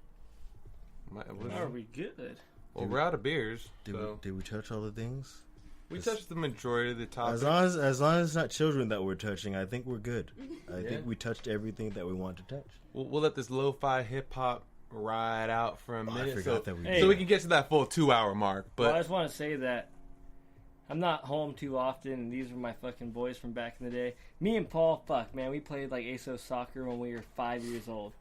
Are we good? Well, we're out of beers. Did we touch all the things? We touched the majority of the topics. As long as it's not children that we're touching, I think we're good. I think we touched everything that we want to touch. We'll let this lo-fi hip-hop ride out for a minute. I forgot that we so we can get to that full 2-hour mark. But I just want to say that I'm not home too often, and these are my fucking boys from back in the day. Me and Paul, we played like ASO soccer when we were 5 years old.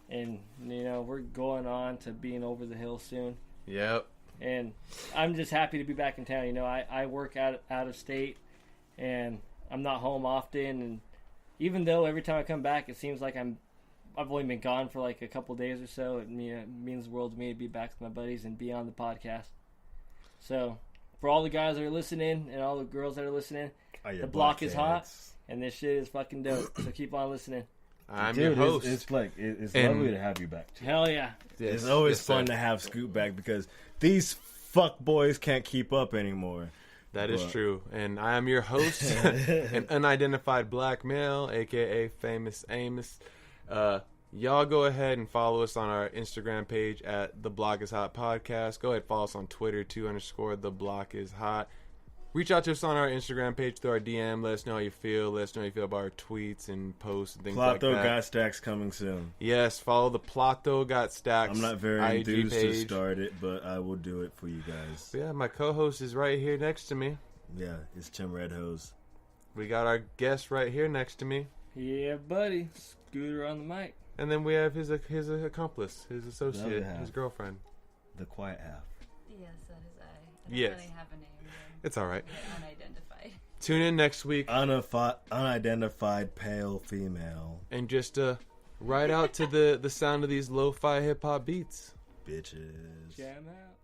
And, we're going on to being over the hill soon. Yep. And I'm just happy to be back in town. I work out of state, and I'm not home often. And even though every time I come back, it seems like I've only been gone for like a couple days or so, it means the world to me to be back with my buddies and be on the podcast. So, for all the guys that are listening and all the girls that are listening, the block is hot, and this shit is fucking dope. So keep on listening. I'm your host. It's lovely to have you back, too. Hell yeah. It's always fun to have Scoot back because these fuck boys can't keep up anymore. That is true. And I am your host, an unidentified black male, a.k.a. Famous Amos. Y'all go ahead and follow us on our Instagram page at The Block is Hot Podcast. Go ahead and follow us on Twitter, _The Block is Hot. Reach out to us on our Instagram page through our DM. Let us know how you feel. Let us know how you feel about our tweets and posts and things like that. Plato Got Stacks coming soon. Yes, follow the Plato Got Stacks. I'm not very IG enthused page. to start it, but I will do it for you guys. Yeah, my co-host is right here next to me. Yeah, it's Tim Redhose. We got our guest right here next to me. Yeah, buddy. Scooter on the mic. And then we have his accomplice, his associate, his girlfriend. The quiet half. Yes, that is I. I Yes. don't really have a name. It's all right. Unidentified. Tune in next week. Unidentified pale female. And just ride out to the sound of these lo-fi hip-hop beats. Bitches. Jam out.